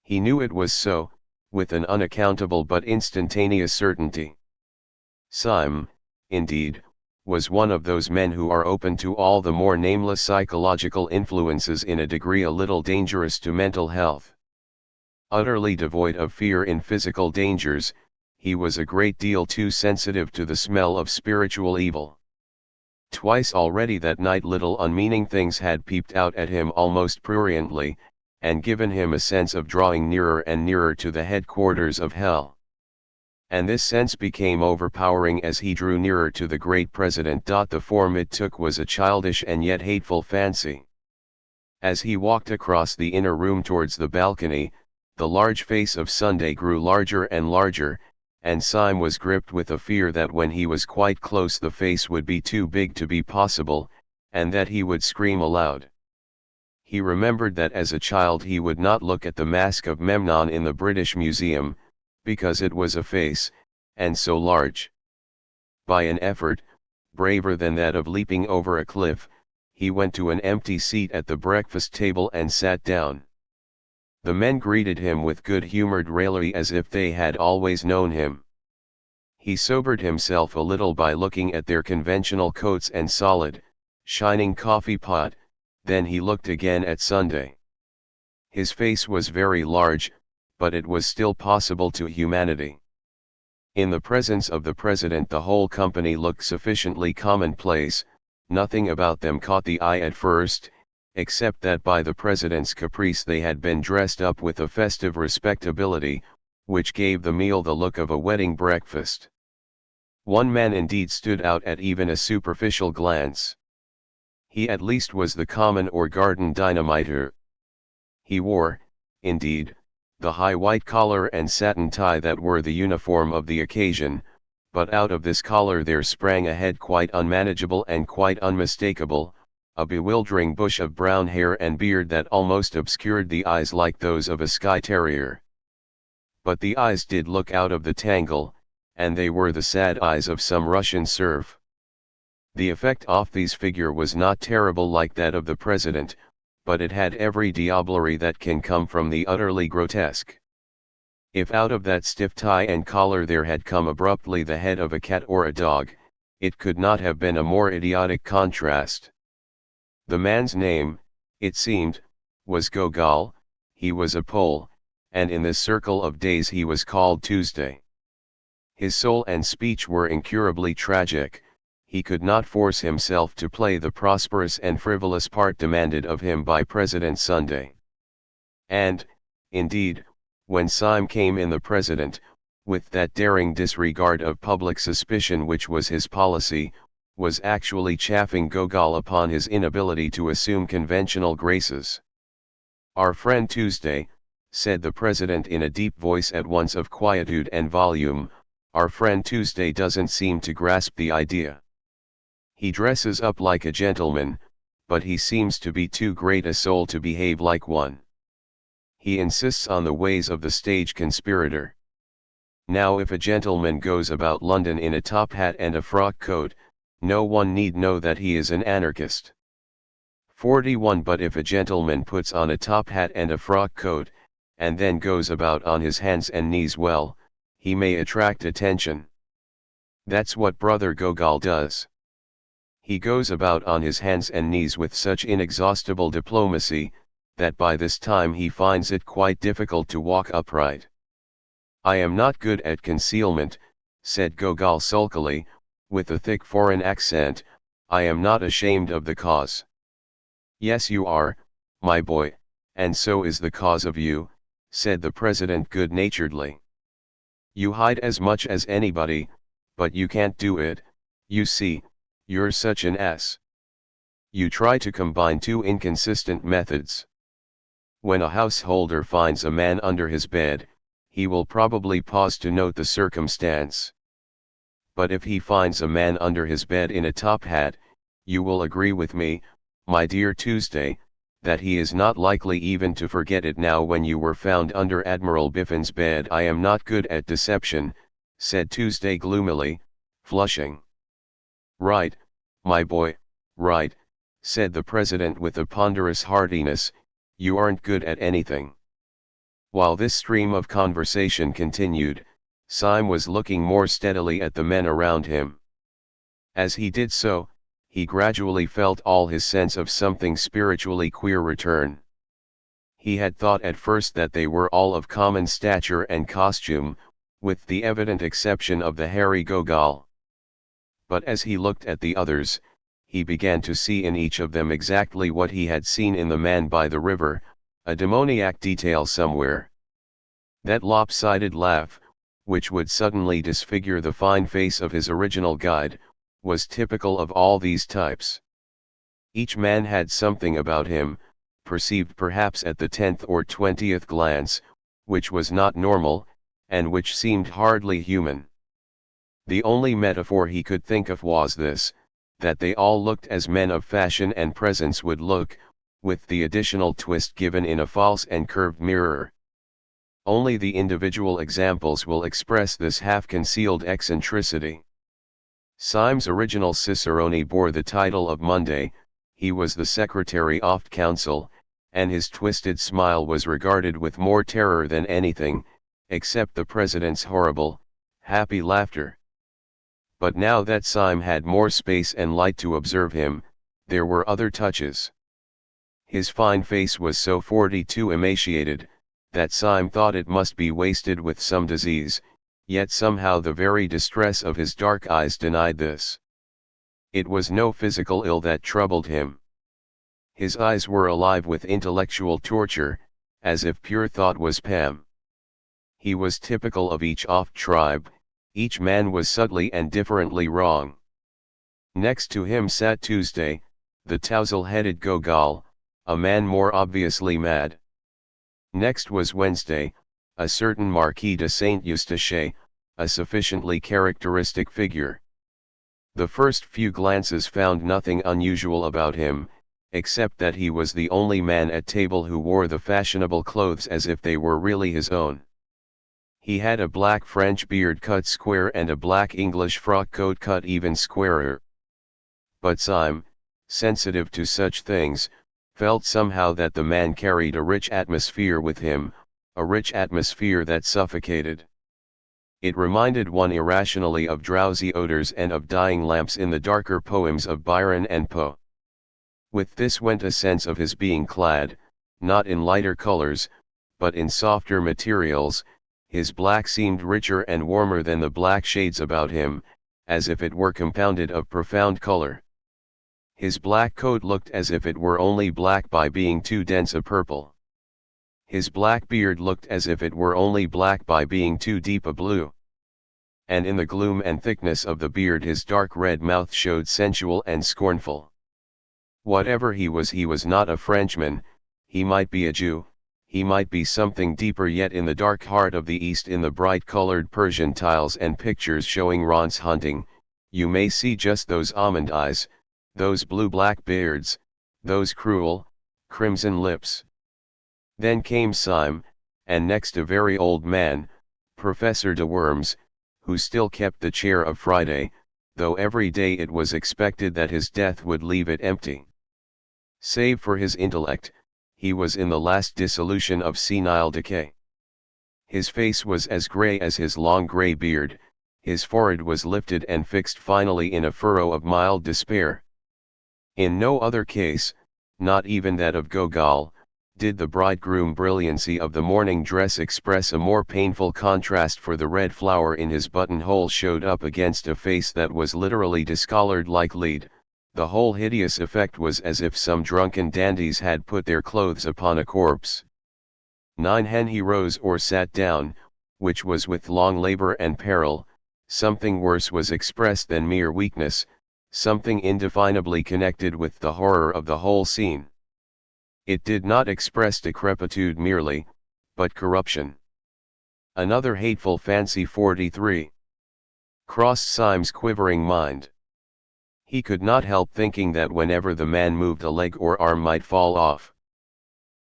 He knew it was so, with an unaccountable but instantaneous certainty. Syme, indeed, was one of those men who are open to all the more nameless psychological influences in a degree a little dangerous to mental health. Utterly devoid of fear in physical dangers, he was a great deal too sensitive to the smell of spiritual evil. Twice already that night little unmeaning things had peeped out at him almost pruriently, and given him a sense of drawing nearer and nearer to the headquarters of hell. And this sense became overpowering as he drew nearer to the great president. The form it took was a childish and yet hateful fancy. As he walked across the inner room towards the balcony, the large face of Sunday grew larger and larger, and Syme was gripped with a fear that when he was quite close the face would be too big to be possible, and that he would scream aloud. He remembered that as a child he would not look at the Mask of Memnon in the British Museum, because it was a face, and so large. By an effort, braver than that of leaping over a cliff, he went to an empty seat at the breakfast table and sat down. The men greeted him with good-humored raillery as if they had always known him. He sobered himself a little by looking at their conventional coats and solid, shining coffee pot, then he looked again at Sunday. His face was very large, but it was still possible to humanity. In the presence of the president the whole company looked sufficiently commonplace, nothing about them caught the eye at first, except that by the president's caprice they had been dressed up with a festive respectability, which gave the meal the look of a wedding breakfast. One man indeed stood out at even a superficial glance. He at least was the common or garden dynamiter. He wore, indeed, the high white collar and satin tie that were the uniform of the occasion, but out of this collar there sprang a head quite unmanageable and quite unmistakable, a bewildering bush of brown hair and beard that almost obscured the eyes like those of a Skye terrier. But the eyes did look out of the tangle, and they were the sad eyes of some Russian serf. The effect off these figure was not terrible like that of the president, but it had every diablerie that can come from the utterly grotesque. If out of that stiff tie and collar there had come abruptly the head of a cat or a dog, it could not have been a more idiotic contrast. The man's name, it seemed, was Gogol. He was a Pole, and in this circle of days he was called Tuesday. His soul and speech were incurably tragic. He could not force himself to play the prosperous and frivolous part demanded of him by President Sunday. And, indeed, when Syme came in the president, with that daring disregard of public suspicion which was his policy, was actually chaffing Gogol upon his inability to assume conventional graces. "Our friend Tuesday," said the president in a deep voice at once of quietude and volume, "our friend Tuesday doesn't seem to grasp the idea. He dresses up like a gentleman, but he seems to be too great a soul to behave like one. He insists on the ways of the stage conspirator. Now if a gentleman goes about London in a top hat and a frock coat, no one need know that he is an anarchist. 41 But if a gentleman puts on a top hat and a frock coat, and then goes about on his hands and knees, well, he may attract attention. That's what Brother Gogol does. He goes about on his hands and knees with such inexhaustible diplomacy, that by this time he finds it quite difficult to walk upright. I am not good at concealment," said Gogol sulkily, with a thick foreign accent. "I am not ashamed of the cause. Yes you are, my boy, and so is the cause of you, said the president good-naturedly. You hide as much as anybody, but you can't do it, you see, you're such an ass. You try to combine two inconsistent methods. When a householder finds a man under his bed, he will probably pause to note the circumstance. But if he finds a man under his bed in a top hat, you will agree with me, my dear Tuesday, that he is not likely even to forget it now when you were found under Admiral Biffin's bed. I am not good at deception, said Tuesday gloomily, flushing. Right, my boy, right, said the president with a ponderous heartiness, you aren't good at anything. While this stream of conversation continued, Syme was looking more steadily at the men around him. As he did so, he gradually felt all his sense of something spiritually queer return. He had thought at first that they were all of common stature and costume, with the evident exception of the hairy Gogol. But as he looked at the others, he began to see in each of them exactly what he had seen in the man by the river, a demoniac detail somewhere. That lopsided laugh, which would suddenly disfigure the fine face of his original guide, was typical of all these types. Each man had something about him, perceived perhaps at the 10th or 20th glance, which was not normal, and which seemed hardly human. The only metaphor he could think of was this, that they all looked as men of fashion and presence would look, with the additional twist given in a false and curved mirror. Only the individual examples will express this half-concealed eccentricity. Syme's original cicerone bore the title of Monday, he was the secretary of council, and his twisted smile was regarded with more terror than anything, except the president's horrible, happy laughter. But now that Syme had more space and light to observe him, there were other touches. His fine face was so 42 emaciated, that Syme thought it must be wasted with some disease, yet somehow the very distress of his dark eyes denied this. It was no physical ill that troubled him. His eyes were alive with intellectual torture, as if pure thought was Pam. He was typical of each oft tribe, each man was subtly and differently wrong. Next to him sat Tuesday, the tousle-headed Gogol, a man more obviously mad. Next was Wednesday, a certain Marquis de Saint-Eustache, a sufficiently characteristic figure. The first few glances found nothing unusual about him, except that he was the only man at table who wore the fashionable clothes as if they were really his own. He had a black French beard cut square and a black English frock coat cut even squarer. But Syme, sensitive to such things, felt somehow that the man carried a rich atmosphere with him, a rich atmosphere that suffocated. It reminded one irrationally of drowsy odors and of dying lamps in the darker poems of Byron and Poe. With this went a sense of his being clad, not in lighter colors, but in softer materials. His black seemed richer and warmer than the black shades about him, as if it were compounded of profound color. His black coat looked as if it were only black by being too dense a purple. His black beard looked as if it were only black by being too deep a blue. And in the gloom and thickness of the beard his dark red mouth showed sensual and scornful. Whatever he was not a Frenchman, he might be a Jew, he might be something deeper yet in the dark heart of the East. In the bright-colored Persian tiles and pictures showing Rance hunting, you may see just those almond eyes, those blue-black beards, those cruel, crimson lips. Then came Syme, and next a very old man, Professor de Worms, who still kept the chair of Friday, though every day it was expected that his death would leave it empty. Save for his intellect, he was in the last dissolution of senile decay. His face was as grey as his long grey beard, his forehead was lifted and fixed finally in a furrow of mild despair. In no other case, not even that of Gogol, did the bridegroom brilliancy of the morning dress express a more painful contrast, for the red flower in his buttonhole showed up against a face that was literally discolored like lead, The whole hideous effect was as if some drunken dandies had put their clothes upon a corpse. 9. Hen he rose or sat down, which was with long labor and peril. Something worse was expressed than mere weakness, something indefinably connected with the horror of the whole scene. It did not express decrepitude merely, but corruption. Another hateful fancy. 43. Crossed Syme's quivering mind. He could not help thinking that whenever the man moved a leg or arm might fall off.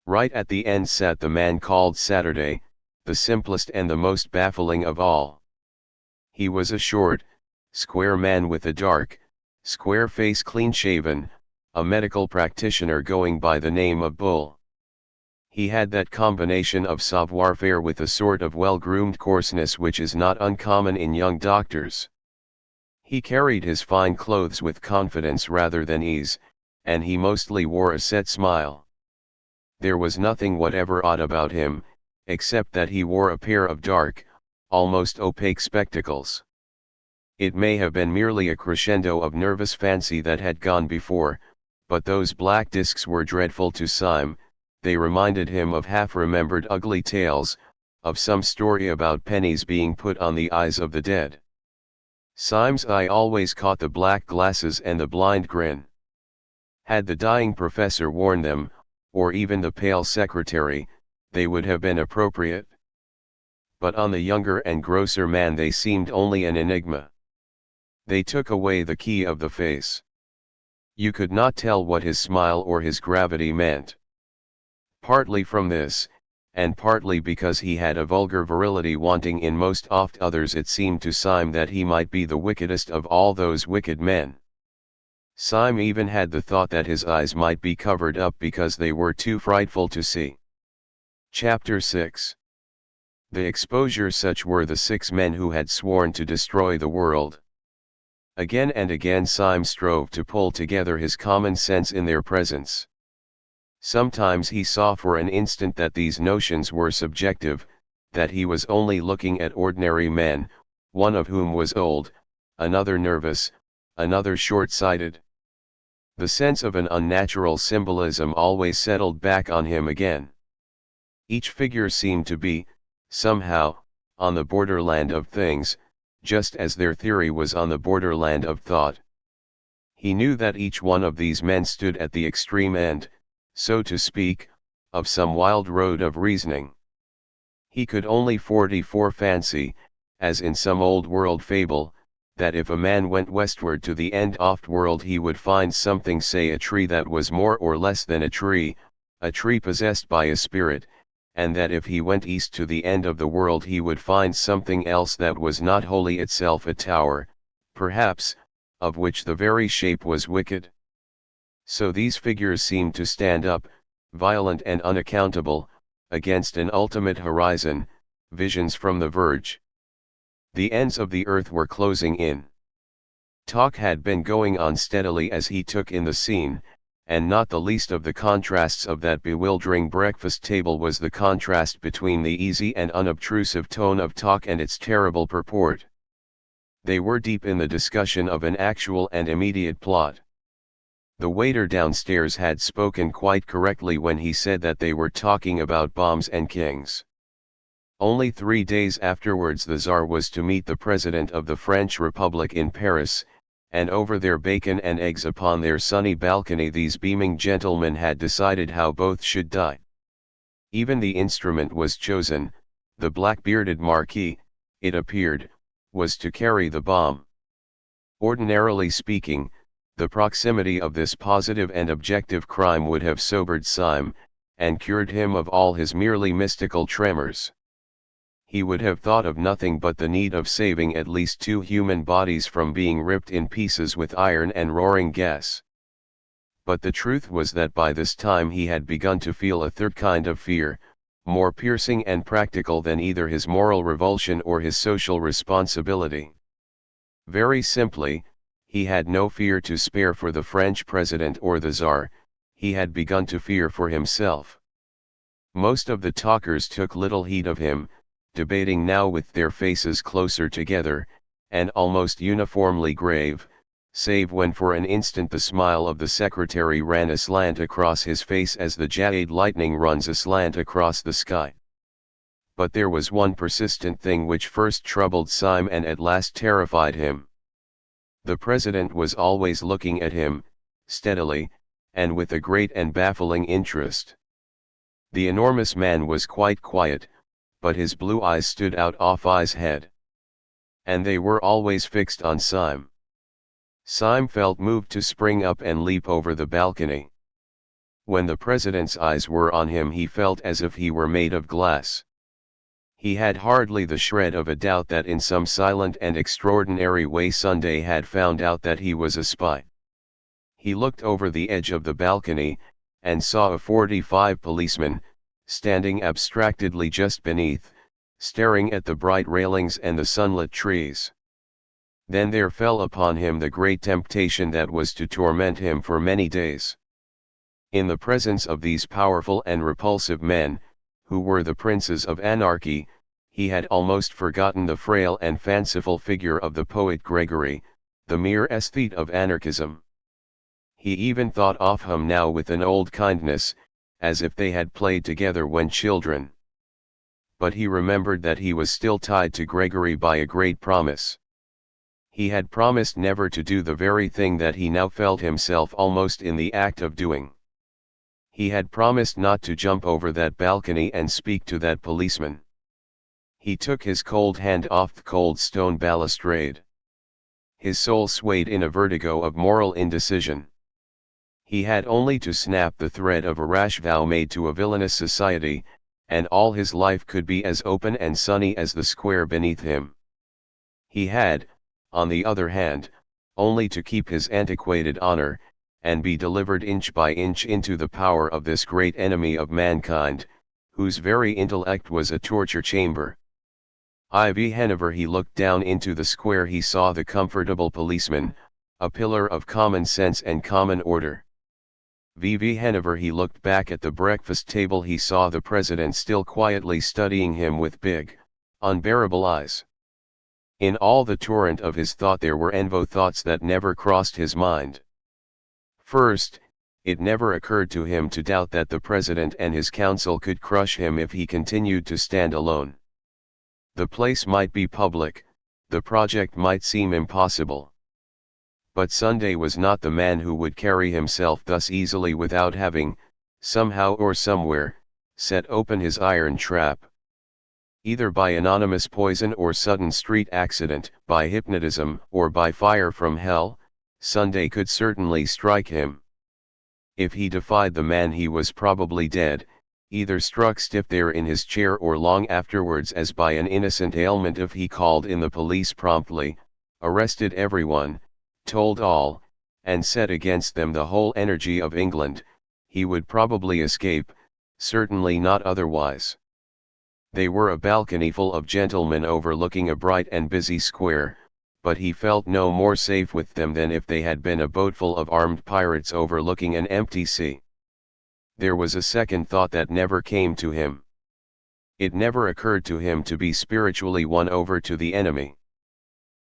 Right at the end sat the man called Saturday, the simplest and the most baffling of all. He was a short, square man with a dark, square face, clean-shaven, a medical practitioner going by the name of Bull. He had that combination of savoir-faire with a sort of well-groomed coarseness which is not uncommon in young doctors. He carried his fine clothes with confidence rather than ease, and he mostly wore a set smile. There was nothing whatever odd about him, except that he wore a pair of dark, almost opaque spectacles. It may have been merely a crescendo of nervous fancy that had gone before, but those black discs were dreadful to Syme. They reminded him of half-remembered ugly tales, of some story about pennies being put on the eyes of the dead. Syme's eye always caught the black glasses and the blind grin. Had the dying professor worn them, or even the pale secretary, they would have been appropriate. But on the younger and grosser man they seemed only an enigma. They took away the key of the face. You could not tell what his smile or his gravity meant. Partly from this, and partly because he had a vulgar virility wanting in most oft others, it seemed to Syme that he might be the wickedest of all those wicked men. Syme even had the thought that his eyes might be covered up because they were too frightful to see. Chapter 6. The exposure. Such were the 6 men who had sworn to destroy the world. Again and again Syme strove to pull together his common sense in their presence. Sometimes he saw for an instant that these notions were subjective, that he was only looking at ordinary men, one of whom was old, another nervous, another short-sighted. The sense of an unnatural symbolism always settled back on him again. Each figure seemed to be, somehow, on the borderland of things, just as their theory was on the borderland of thought. He knew that each one of these men stood at the extreme end, so to speak, of some wild road of reasoning. He could only 44 fancy, as in some old world fable, that if a man went westward to the end oft world he would find something, say a tree that was more or less than a tree possessed by a spirit, and that if he went east to the end of the world he would find something else that was not wholly itself a tower, perhaps, of which the very shape was wicked. So these figures seemed to stand up, violent and unaccountable, against an ultimate horizon, visions from the verge. The ends of the earth were closing in. Talk had been going on steadily as he took in the scene, and not the least of the contrasts of that bewildering breakfast table was the contrast between the easy and unobtrusive tone of talk and its terrible purport. They were deep in the discussion of an actual and immediate plot. The waiter downstairs had spoken quite correctly when he said that they were talking about bombs and kings. Only 3 days afterwards the Tsar was to meet the President of the French Republic in Paris, and over their bacon and eggs upon their sunny balcony these beaming gentlemen had decided how both should die. Even the instrument was chosen. The black-bearded Marquis, it appeared, was to carry the bomb. Ordinarily speaking, the proximity of this positive and objective crime would have sobered Syme, and cured him of all his merely mystical tremors. He would have thought of nothing but the need of saving at least 2 human bodies from being ripped in pieces with iron and roaring gas. But the truth was that by this time he had begun to feel a third kind of fear, more piercing and practical than either his moral revulsion or his social responsibility. Very simply, he had no fear to spare for the French President or the Tsar. He had begun to fear for himself. Most of the talkers took little heed of him, debating now with their faces closer together, and almost uniformly grave, save when for an instant the smile of the secretary ran aslant across his face as the jade lightning runs aslant across the sky. But there was one persistent thing which first troubled Syme and at last terrified him. The president was always looking at him, steadily, and with a great and baffling interest. The enormous man was quite quiet, but his blue eyes stood out off his head. And they were always fixed on Syme. Syme felt moved to spring up and leap over the balcony. When the president's eyes were on him he felt as if he were made of glass. He had hardly the shred of a doubt that in some silent and extraordinary way Sunday had found out that he was a spy. He looked over the edge of the balcony, and saw a 45 policeman, standing abstractedly just beneath, staring at the bright railings and the sunlit trees. Then there fell upon him the great temptation that was to torment him for many days. In the presence of these powerful and repulsive men, who were the princes of anarchy, he had almost forgotten the frail and fanciful figure of the poet Gregory, the mere aesthete of anarchism. He even thought of him now with an old kindness, as if they had played together when children. But he remembered that he was still tied to Gregory by a great promise. He had promised never to do the very thing that he now felt himself almost in the act of doing. He had promised not to jump over that balcony and speak to that policeman. He took his cold hand off the cold stone balustrade. His soul swayed in a vertigo of moral indecision. He had only to snap the thread of a rash vow made to a villainous society, and all his life could be as open and sunny as the square beneath him. He had, on the other hand, only to keep his antiquated honor, and be delivered inch by inch into the power of this great enemy of mankind, whose very intellect was a torture chamber. Whenever he looked down into the square he saw the comfortable policeman, a pillar of common sense and common order. Whenever he looked back at the breakfast table he saw the president still quietly studying him with big, unbearable eyes. In all the torrent of his thought there were envo thoughts that never crossed his mind. First, it never occurred to him to doubt that the president and his council could crush him if he continued to stand alone. The place might be public, the project might seem impossible. But Sunday was not the man who would carry himself thus easily without having, somehow or somewhere, set open his iron trap. Either by anonymous poison or sudden street accident, by hypnotism or by fire from hell, Sunday could certainly strike him. If he defied the man he was probably dead, either struck stiff there in his chair or long afterwards as by an innocent ailment. If he called in the police promptly, arrested everyone, told all, and set against them the whole energy of England, he would probably escape, certainly not otherwise. They were a balcony full of gentlemen overlooking a bright and busy square, but he felt no more safe with them than if they had been a boatful of armed pirates overlooking an empty sea. There was a second thought that never came to him. It never occurred to him to be spiritually won over to the enemy.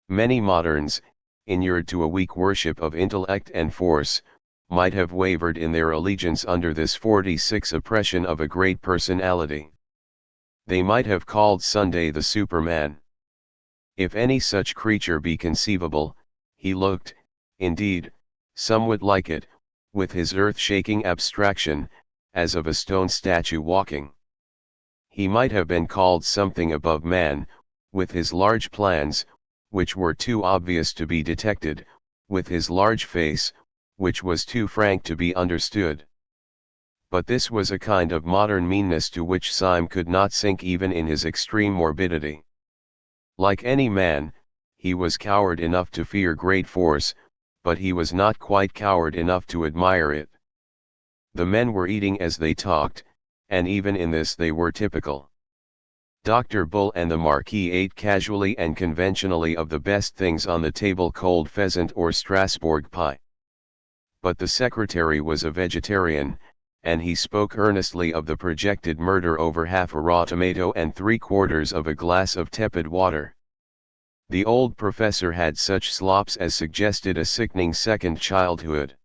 Many moderns, inured to a weak worship of intellect and force, might have wavered in their allegiance under this 46 oppression of a great personality. They might have called Sunday the Superman. If any such creature be conceivable, he looked, indeed, somewhat like it, with his earth-shaking abstraction, as of a stone statue walking. He might have been called something above man, with his large plans, which were too obvious to be detected, with his large face, which was too frank to be understood. But this was a kind of modern meanness to which Syme could not sink even in his extreme morbidity. Like any man, he was coward enough to fear great force, but he was not quite coward enough to admire it. The men were eating as they talked, and even in this they were typical. Dr. Bull and the Marquis ate casually and conventionally of the best things on the table, cold pheasant or Strasbourg pie. But the secretary was a vegetarian, and he spoke earnestly of the projected murder over half a raw tomato and 3/4 of a glass of tepid water. The old professor had such slops as suggested a sickening second childhood.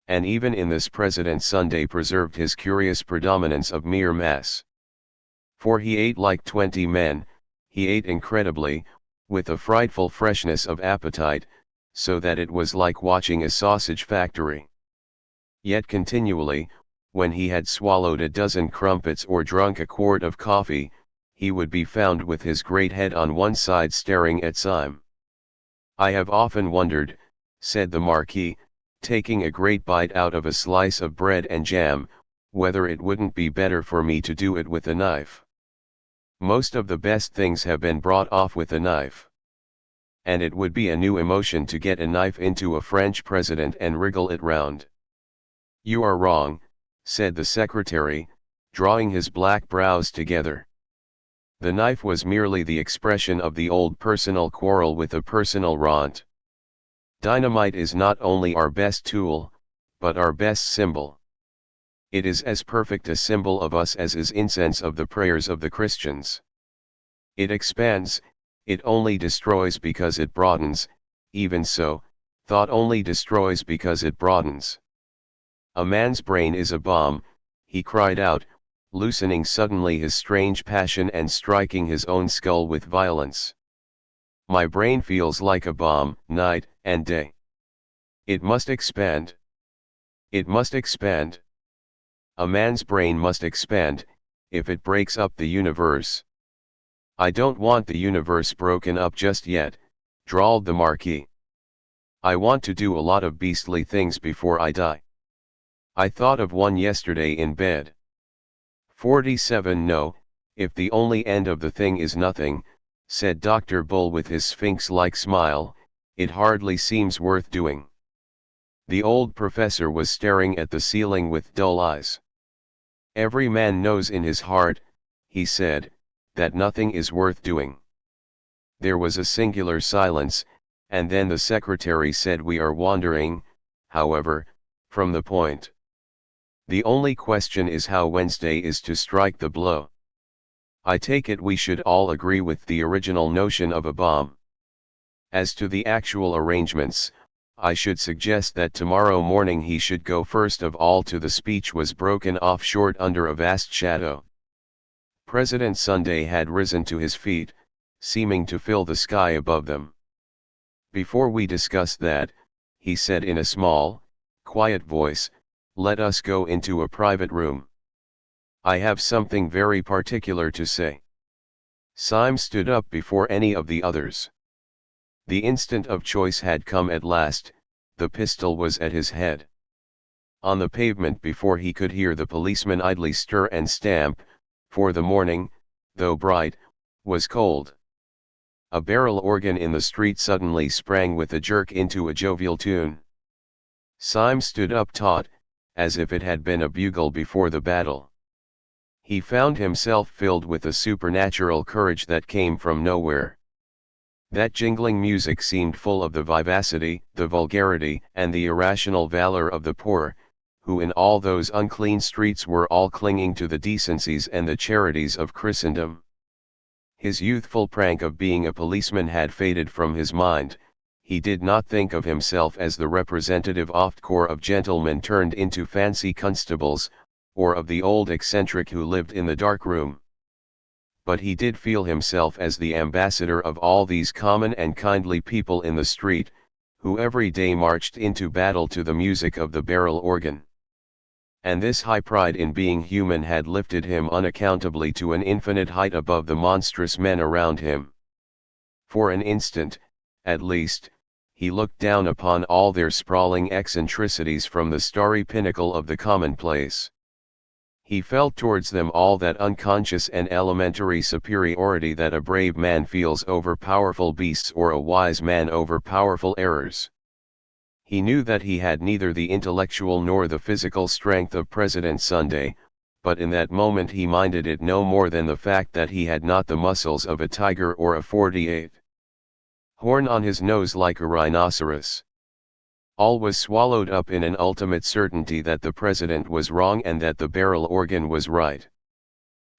And even in this President Sunday preserved his curious predominance of mere mass. For he ate like 20 men, he ate incredibly, with a frightful freshness of appetite, so that it was like watching a sausage factory. Yet continually, when he had swallowed a dozen crumpets or drunk a quart of coffee, he would be found with his great head on one side staring at Syme. "I have often wondered," said the Marquis, taking a great bite out of a slice of bread and jam, "whether it wouldn't be better for me to do it with a knife. Most of the best things have been brought off with a knife. And it would be a new emotion to get a knife into a French president and wriggle it round." "You are wrong," said the secretary, drawing his black brows together. The knife was merely the expression of the old personal quarrel with a personal rant. Dynamite is not only our best tool, but our best symbol. It is as perfect a symbol of us as is incense of the prayers of the Christians. It expands, it only destroys because it broadens, even so, thought only destroys because it broadens. A man's brain is a bomb," he cried out, loosening suddenly his strange passion and striking his own skull with violence. "My brain feels like a bomb, night and day. It must expand. It must expand. A man's brain must expand, if it breaks up the universe." "I don't want the universe broken up just yet," drawled the Marquis. "I want to do a lot of beastly things before I die. I thought of one yesterday in bed. 47 No, if the only end of the thing is nothing," said Dr. Bull with his sphinx-like smile, "it hardly seems worth doing." The old professor was staring at the ceiling with dull eyes. "Every man knows in his heart," he said, "that nothing is worth doing." There was a singular silence, and then the secretary said, "We are wandering, however, from the point. The only question is how Wednesday is to strike the blow. I take it we should all agree with the original notion of a bomb. As to the actual arrangements, I should suggest that tomorrow morning he should go first of all to the speech was broken off short under a vast shadow." President Sunday had risen to his feet, seeming to fill the sky above them. "Before we discuss that," he said in a small, quiet voice, "let us go into a private room. I have something very particular to say." Syme stood up before any of the others. The instant of choice had come at last, the pistol was at his head. On the pavement before he could hear the policeman idly stir and stamp, for the morning, though bright, was cold. A barrel organ in the street suddenly sprang with a jerk into a jovial tune. Syme stood up taut, as if it had been a bugle before the battle. He found himself filled with a supernatural courage that came from nowhere. That jingling music seemed full of the vivacity, the vulgarity, and the irrational valor of the poor, who in all those unclean streets were all clinging to the decencies and the charities of Christendom. His youthful prank of being a policeman had faded from his mind. He did not think of himself as the representative oft corps of gentlemen turned into fancy constables, or of the old eccentric who lived in the dark room. But he did feel himself as the ambassador of all these common and kindly people in the street, who every day marched into battle to the music of the barrel organ. And this high pride in being human had lifted him unaccountably to an infinite height above the monstrous men around him. For an instant, at least, he looked down upon all their sprawling eccentricities from the starry pinnacle of the commonplace. He felt towards them all that unconscious and elementary superiority that a brave man feels over powerful beasts or a wise man over powerful errors. He knew that he had neither the intellectual nor the physical strength of President Sunday, but in that moment he minded it no more than the fact that he had not the muscles of a tiger or a 48 horn on his nose like a rhinoceros. All was swallowed up in an ultimate certainty that the president was wrong and that the barrel organ was right.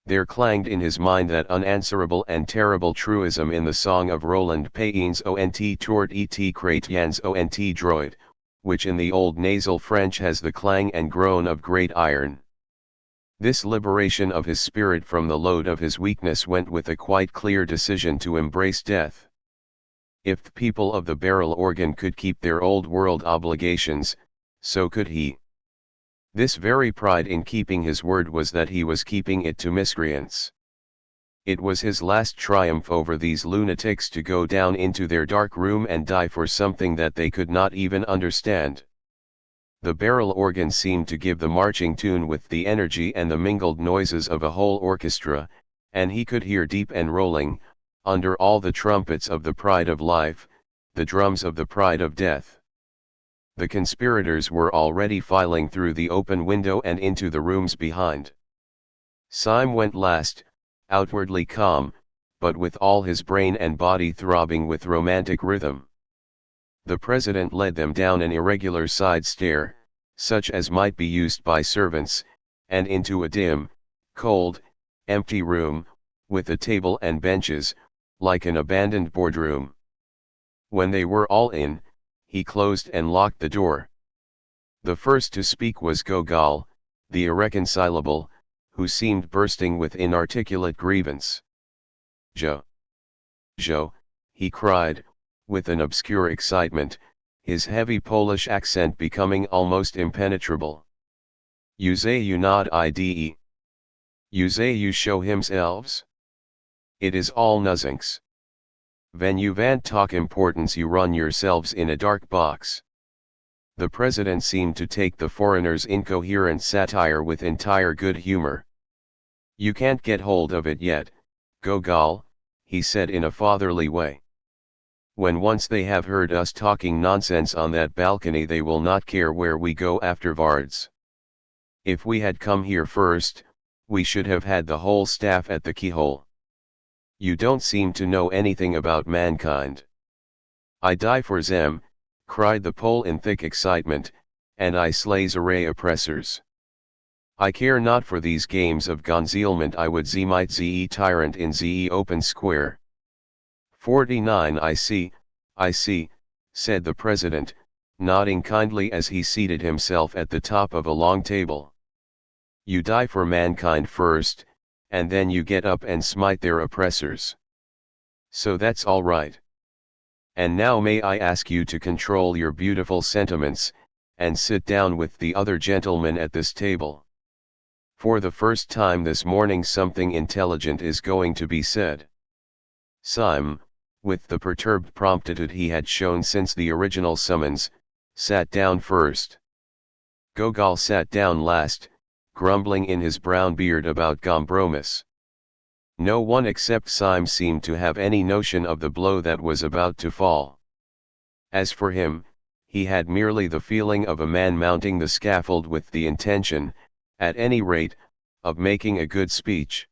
There clanged in his mind that unanswerable and terrible truism in the song of Roland Payens ont tort et chrétiens ont droit, which in the old nasal French has the clang and groan of great iron. This liberation of his spirit from the load of his weakness went with a quite clear decision to embrace death. If the people of the barrel organ could keep their old world obligations, so could he. This very pride in keeping his word was that he was keeping it to miscreants. It was his last triumph over these lunatics to go down into their dark room and die for something that they could not even understand. The barrel organ seemed to give the marching tune with the energy and the mingled noises of a whole orchestra, and he could hear deep and rolling, under all the trumpets of the pride of life, the drums of the pride of death. The conspirators were already filing through the open window and into the rooms behind. Syme went last, outwardly calm, but with all his brain and body throbbing with romantic rhythm. The president led them down an irregular side stair, such as might be used by servants, and into a dim, cold, empty room, with a table and benches, like an abandoned boardroom. When they were all in, he closed and locked the door. The first to speak was Gogol, the irreconcilable, who seemed bursting with inarticulate grievance. "Jo! Jo!" he cried, with an obscure excitement, his heavy Polish accent becoming almost impenetrable. "You say you not ide? You say you show himselves? It is all nothings. When you want talk importance you run yourselves in a dark box." The president seemed to take the foreigner's incoherent satire with entire good humor. "You can't get hold of it yet, Gogol," he said in a fatherly way. "When once they have heard us talking nonsense on that balcony they will not care where we go afterwards. If we had come here first, we should have had the whole staff at the keyhole. You don't seem to know anything about mankind." "I die for them," cried the Pole in thick excitement, "and I slays array oppressors. I care not for these games of concealment, I would ze might ze tyrant in ze open square." 49 I see, said the president, nodding kindly as he seated himself at the top of a long table. "You die for mankind first, and then you get up and smite their oppressors. So that's all right. And now may I ask you to control your beautiful sentiments, and sit down with the other gentlemen at this table. For the first time this morning something intelligent is going to be said." Syme, with the perturbed promptitude he had shown since the original summons, sat down first. Gogol sat down last, grumbling in his brown beard about Gambromus. No one except Syme seemed to have any notion of the blow that was about to fall. As for him, he had merely the feeling of a man mounting the scaffold with the intention, at any rate, of making a good speech.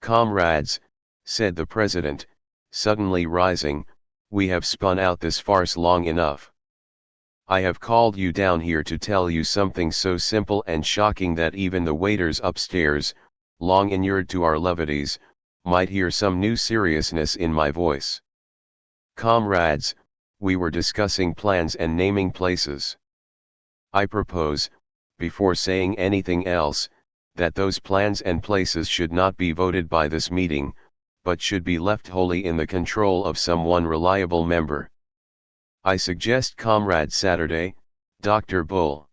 "Comrades," said the president, suddenly rising, "we have spun out this farce long enough. I have called you down here to tell you something so simple and shocking that even the waiters upstairs, long inured to our levities, might hear some new seriousness in my voice. Comrades, we were discussing plans and naming places. I propose, before saying anything else, that those plans and places should not be voted by this meeting, but should be left wholly in the control of some one reliable member. I suggest Comrade Saturday, Dr. Bull."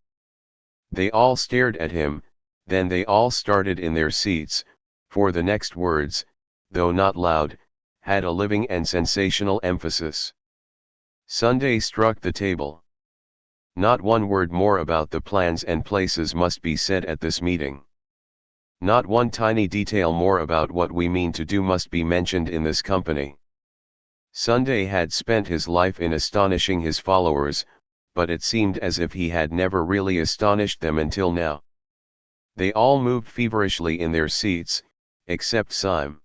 They all stared at him, then they all started in their seats, for the next words, though not loud, had a living and sensational emphasis. Sunday struck the table. Not one word more about the plans and places must be said at this meeting. Not one tiny detail more about what we mean to do must be mentioned in this company. Sunday had spent his life in astonishing his followers, but it seemed as if he had never really astonished them until now. They all moved feverishly in their seats, except Syme.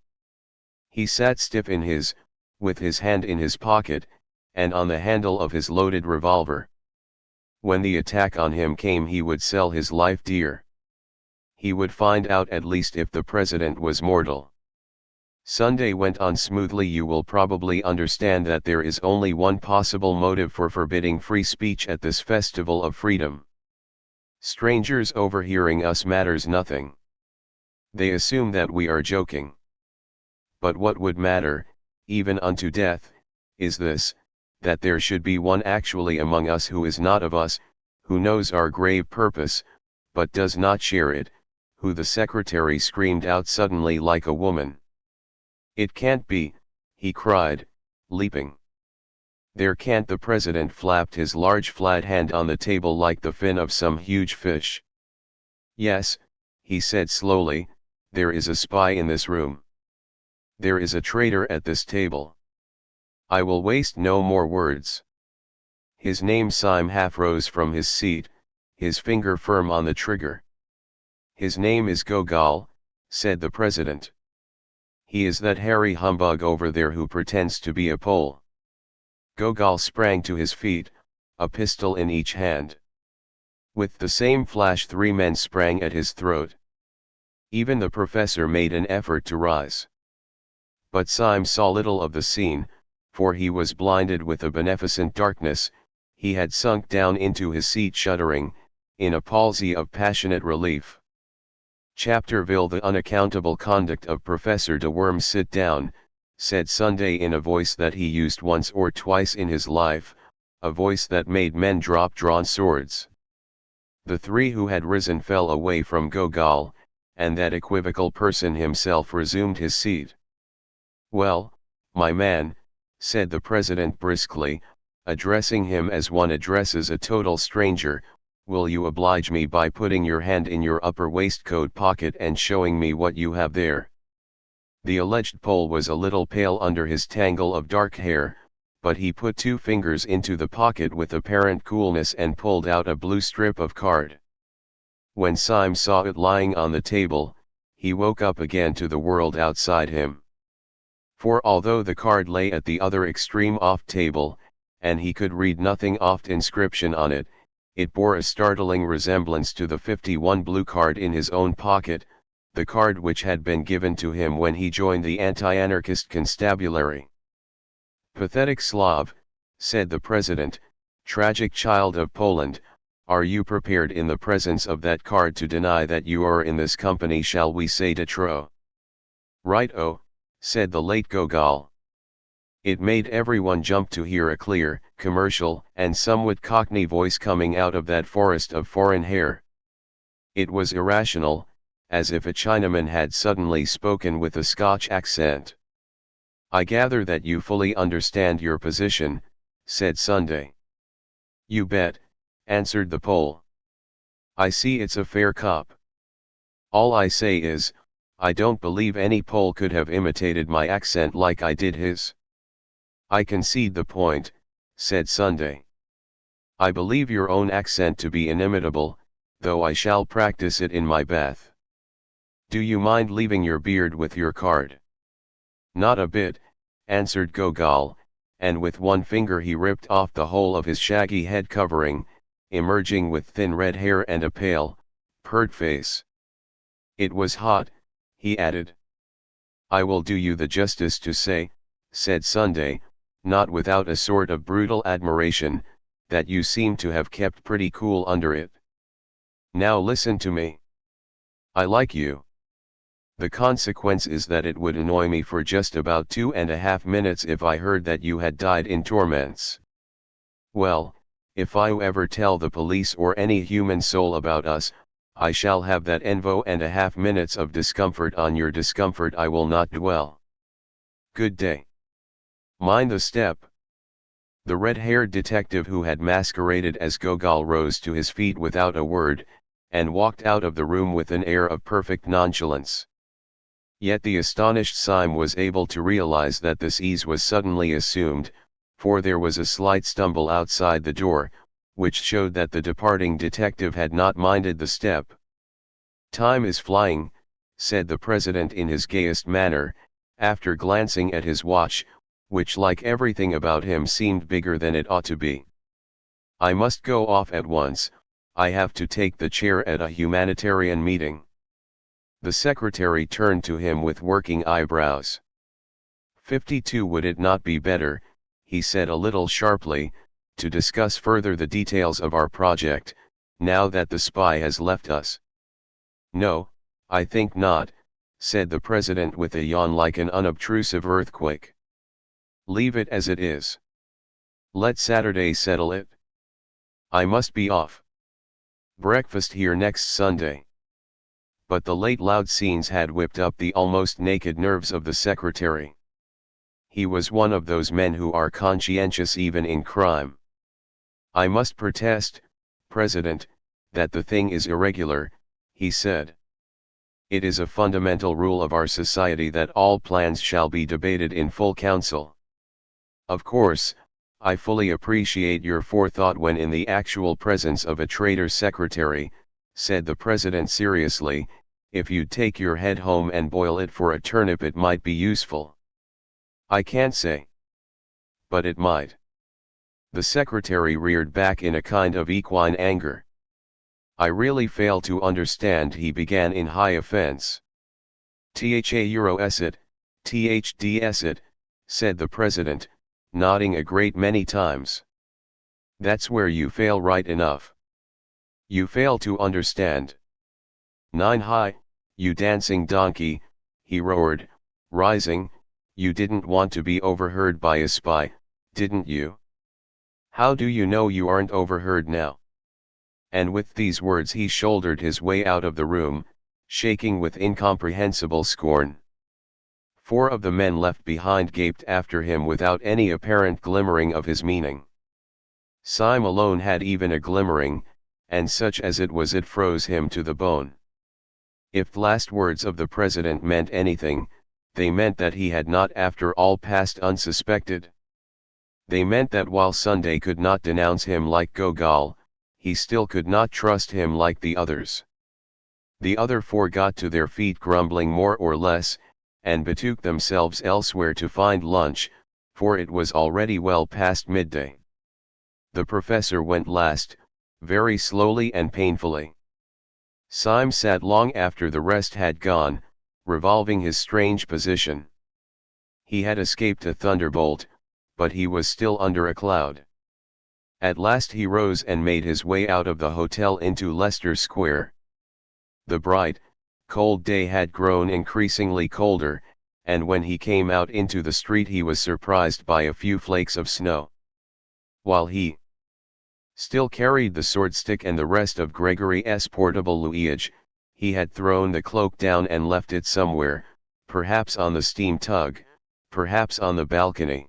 He sat stiff with his hand in his pocket, and on the handle of his loaded revolver. When the attack on him came he would sell his life dear. he would find out at least if the president was mortal. Sunday went on smoothly. You will probably understand that there is only one possible motive for forbidding free speech at this festival of freedom. Strangers overhearing us matters nothing. They assume that we are joking. But what would matter, even unto death, is this, that there should be one actually among us who is not of us, who knows our grave purpose, but does not share it, who the secretary screamed out suddenly like a woman. It can't be, he cried, leaping. There can't. The president flapped his large flat hand on the table like the fin of some huge fish. Yes, he said slowly, there is a spy in this room. There is a traitor at this table. I will waste no more words. His name. Syme half rose from his seat, his finger firm on the trigger. His name is Gogol, said the president. He is that hairy humbug over there who pretends to be a Pole. Gogol sprang to his feet, a pistol in each hand. With the same flash 3 men sprang at his throat. Even the professor made an effort to rise. But Syme saw little of the scene, for he was blinded with a beneficent darkness. He had sunk down into his seat shuddering, in a palsy of passionate relief. Chapterville. The unaccountable conduct of Professor de Worms. Sit down, said Sunday in a voice that he used once or twice in his life, a voice that made men drop drawn swords. The 3 who had risen fell away from Gogol, and that equivocal person himself resumed his seat. Well, my man, said the president briskly, addressing him as one addresses a total stranger, will you oblige me by putting your hand in your upper waistcoat pocket and showing me what you have there? The alleged Pole was a little pale under his tangle of dark hair, but he put 2 fingers into the pocket with apparent coolness and pulled out a blue strip of card. When Syme saw it lying on the table, he woke up again to the world outside him. For although the card lay at the other extreme off table, and he could read nothing oft inscription on it, it bore a startling resemblance to the 51 blue card in his own pocket, the card which had been given to him when he joined the anti-anarchist constabulary. Pathetic Slav, said the president, tragic child of Poland, are you prepared in the presence of that card to deny that you are in this company, shall we say de trop? Right-o, said the late Gogol. It made everyone jump to hear a clear, commercial, and somewhat cockney voice coming out of that forest of foreign hair. It was irrational, as if a Chinaman had suddenly spoken with a Scotch accent. I gather that you fully understand your position, said Sunday. You bet, answered the Pole. I see it's a fair cop. All I say is, I don't believe any Pole could have imitated my accent like I did his. I concede the point, said Sunday. I believe your own accent to be inimitable, though I shall practice it in my bath. Do you mind leaving your beard with your card? Not a bit, answered Gogol, and with one finger he ripped off the whole of his shaggy head covering, emerging with thin red hair and a pale, pert face. It was hot, he added. I will do you the justice to say, said Sunday, not without a sort of brutal admiration, that you seem to have kept pretty cool under it. Now listen to me. I like you. The consequence is that it would annoy me for just about 2.5 minutes if I heard that you had died in torments. Well, if I ever tell the police or any human soul about us, I shall have that envo.5 minutes of discomfort. On your discomfort I will not dwell. Good day. Mind the step. The red-haired detective who had masqueraded as Gogol rose to his feet without a word, and walked out of the room with an air of perfect nonchalance. Yet the astonished Syme was able to realize that this ease was suddenly assumed, for there was a slight stumble outside the door, which showed that the departing detective had not minded the step. Time is flying, said the president in his gayest manner, after glancing at his watch, which like everything about him seemed bigger than it ought to be. I must go off at once, I have to take the chair at a humanitarian meeting. The secretary turned to him with working eyebrows. 52. Would it not be better, he said a little sharply, to discuss further the details of our project, now that the spy has left us? No, I think not, said the president with a yawn like an unobtrusive earthquake. Leave it as it is. Let Saturday settle it. I must be off. Breakfast here next Sunday. But the late loud scenes had whipped up the almost naked nerves of the secretary. He was one of those men who are conscientious even in crime. I must protest, President, that the thing is irregular, he said. It is a fundamental rule of our society that all plans shall be debated in full council. Of course, I fully appreciate your forethought when in the actual presence of a traitor secretary, said the president seriously. If you'd take your head home and boil it for a turnip it might be useful. I can't say. But it might. The secretary reared back in a kind of equine anger. I really fail to understand, he began in high offense. Euro-esit, THD-esit, said the president, nodding a great many times. That's where you fail right enough. You fail to understand. 9 high, you dancing donkey, he roared, rising, you didn't want to be overheard by a spy, didn't you? How do you know you aren't overheard now? And with these words he shouldered his way out of the room, shaking with incomprehensible scorn. 4 of the men left behind gaped after him without any apparent glimmering of his meaning. Syme alone had even a glimmering, and such as it was it froze him to the bone. If the last words of the president meant anything, they meant that he had not after all passed unsuspected. They meant that while Sunday could not denounce him like Gogol, he still could not trust him like the others. The other 4 got to their feet grumbling more or less, and betook themselves elsewhere to find lunch, for it was already well past midday. The professor went last, very slowly and painfully. Syme sat long after the rest had gone, revolving his strange position. He had escaped a thunderbolt, but he was still under a cloud. At last he rose and made his way out of the hotel into Leicester Square. The bright, cold day had grown increasingly colder, and when he came out into the street he was surprised by a few flakes of snow. While he still carried the swordstick and the rest of Gregory's portable luggage, he had thrown the cloak down and left it somewhere, perhaps on the steam tug, perhaps on the balcony.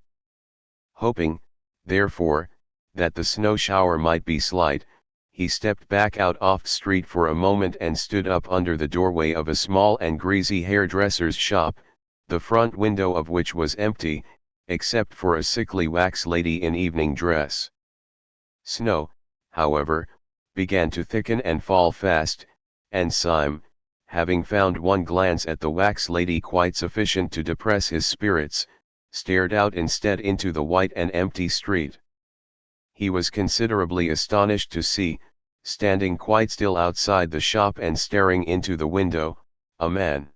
Hoping, therefore, that the snow shower might be slight, he stepped back out off the street for a moment and stood up under the doorway of a small and greasy hairdresser's shop, the front window of which was empty, except for a sickly wax lady in evening dress. Snow, however, began to thicken and fall fast, and Syme, having found one glance at the wax lady quite sufficient to depress his spirits, stared out instead into the white and empty street. He was considerably astonished to see, standing quite still outside the shop and staring into the window, a man.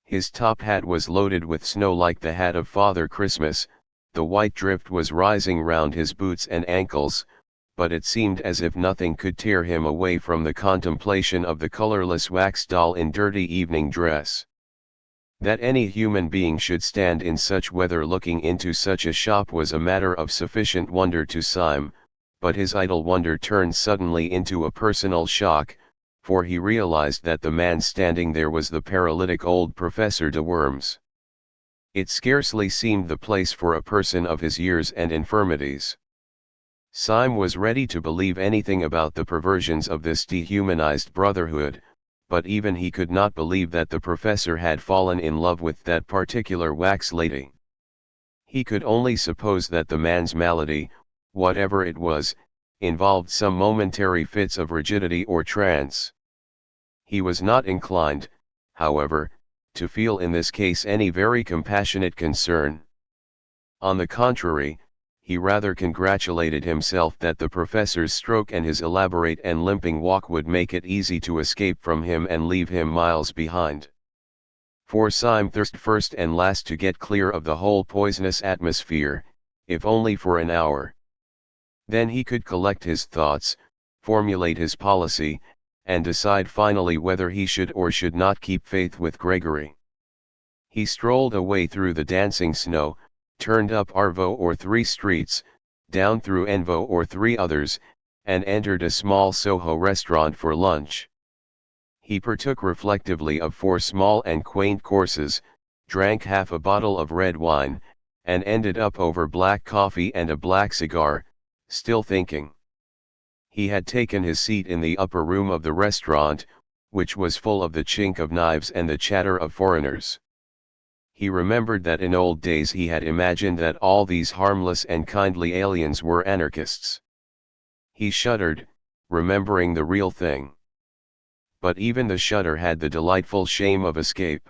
His top hat was loaded with snow like the hat of Father Christmas, the white drift was rising round his boots and ankles, but it seemed as if nothing could tear him away from the contemplation of the colorless wax doll in dirty evening dress. That any human being should stand in such weather looking into such a shop was a matter of sufficient wonder to Syme, but his idle wonder turned suddenly into a personal shock, for he realized that the man standing there was the paralytic old Professor de Worms. It scarcely seemed the place for a person of his years and infirmities. Syme was ready to believe anything about the perversions of this dehumanized brotherhood, but even he could not believe that the professor had fallen in love with that particular wax lady. He could only suppose that the man's malady, whatever it was, involved some momentary fits of rigidity or trance. He was not inclined, however, to feel in this case any very compassionate concern. On the contrary, he rather congratulated himself that the professor's stroke and his elaborate and limping walk would make it easy to escape from him and leave him miles behind. For Syme thirsted first and last to get clear of the whole poisonous atmosphere, if only for an hour. Then he could collect his thoughts, formulate his policy, and decide finally whether he should or should not keep faith with Gregory. He strolled away through the dancing snow, turned up Arvo or 3 streets, down through Envo or 3 others, and entered a small Soho restaurant for lunch. He partook reflectively of 4 small and quaint courses, drank half a bottle of red wine, and ended up over black coffee and a black cigar, still thinking. He had taken his seat in the upper room of the restaurant, which was full of the chink of knives and the chatter of foreigners. He remembered that in old days he had imagined that all these harmless and kindly aliens were anarchists. He shuddered, remembering the real thing. But even the shudder had the delightful shame of escape.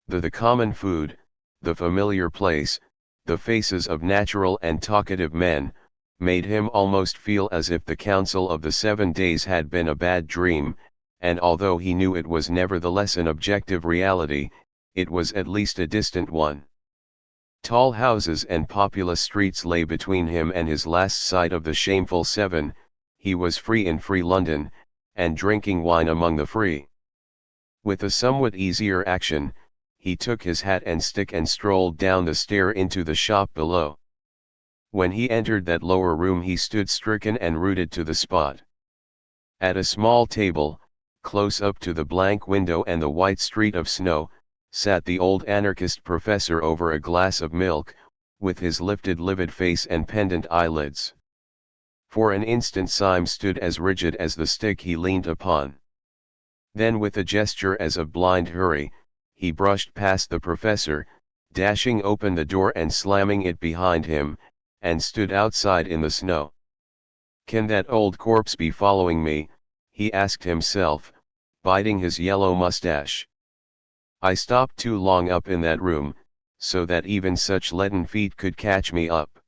The common food, the familiar place, the faces of natural and talkative men, made him almost feel as if the Council of the 7 Days had been a bad dream, and although he knew it was nevertheless an objective reality, it was at least a distant one. Tall houses and populous streets lay between him and his last sight of the shameful 7, he was free in free London, and drinking wine among the free. With a somewhat easier action, he took his hat and stick and strolled down the stair into the shop below. When he entered that lower room he stood stricken and rooted to the spot. At a small table, close up to the blank window and the white street of snow, sat the old anarchist professor over a glass of milk, with his lifted livid face and pendant eyelids. For an instant Syme stood as rigid as the stick he leaned upon. Then with a gesture as of blind hurry, he brushed past the professor, dashing open the door and slamming it behind him, and stood outside in the snow. "Can that old corpse be following me?" he asked himself, biting his yellow mustache. "I stopped too long up in that room, so that even such leaden feet could catch me up.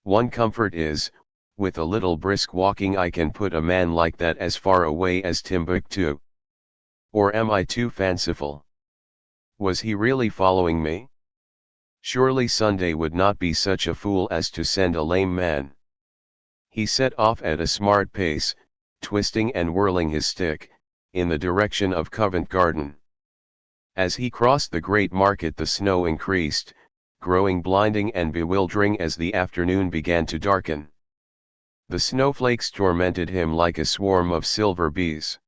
One comfort is, with a little brisk walking I can put a man like that as far away as Timbuktu. Or am I too fanciful? Was he really following me? Surely Sunday would not be such a fool as to send a lame man." He set off at a smart pace, twisting and whirling his stick, in the direction of Covent Garden. As he crossed the great market the snow increased, growing blinding and bewildering as the afternoon began to darken. The snowflakes tormented him like a swarm of silver bees.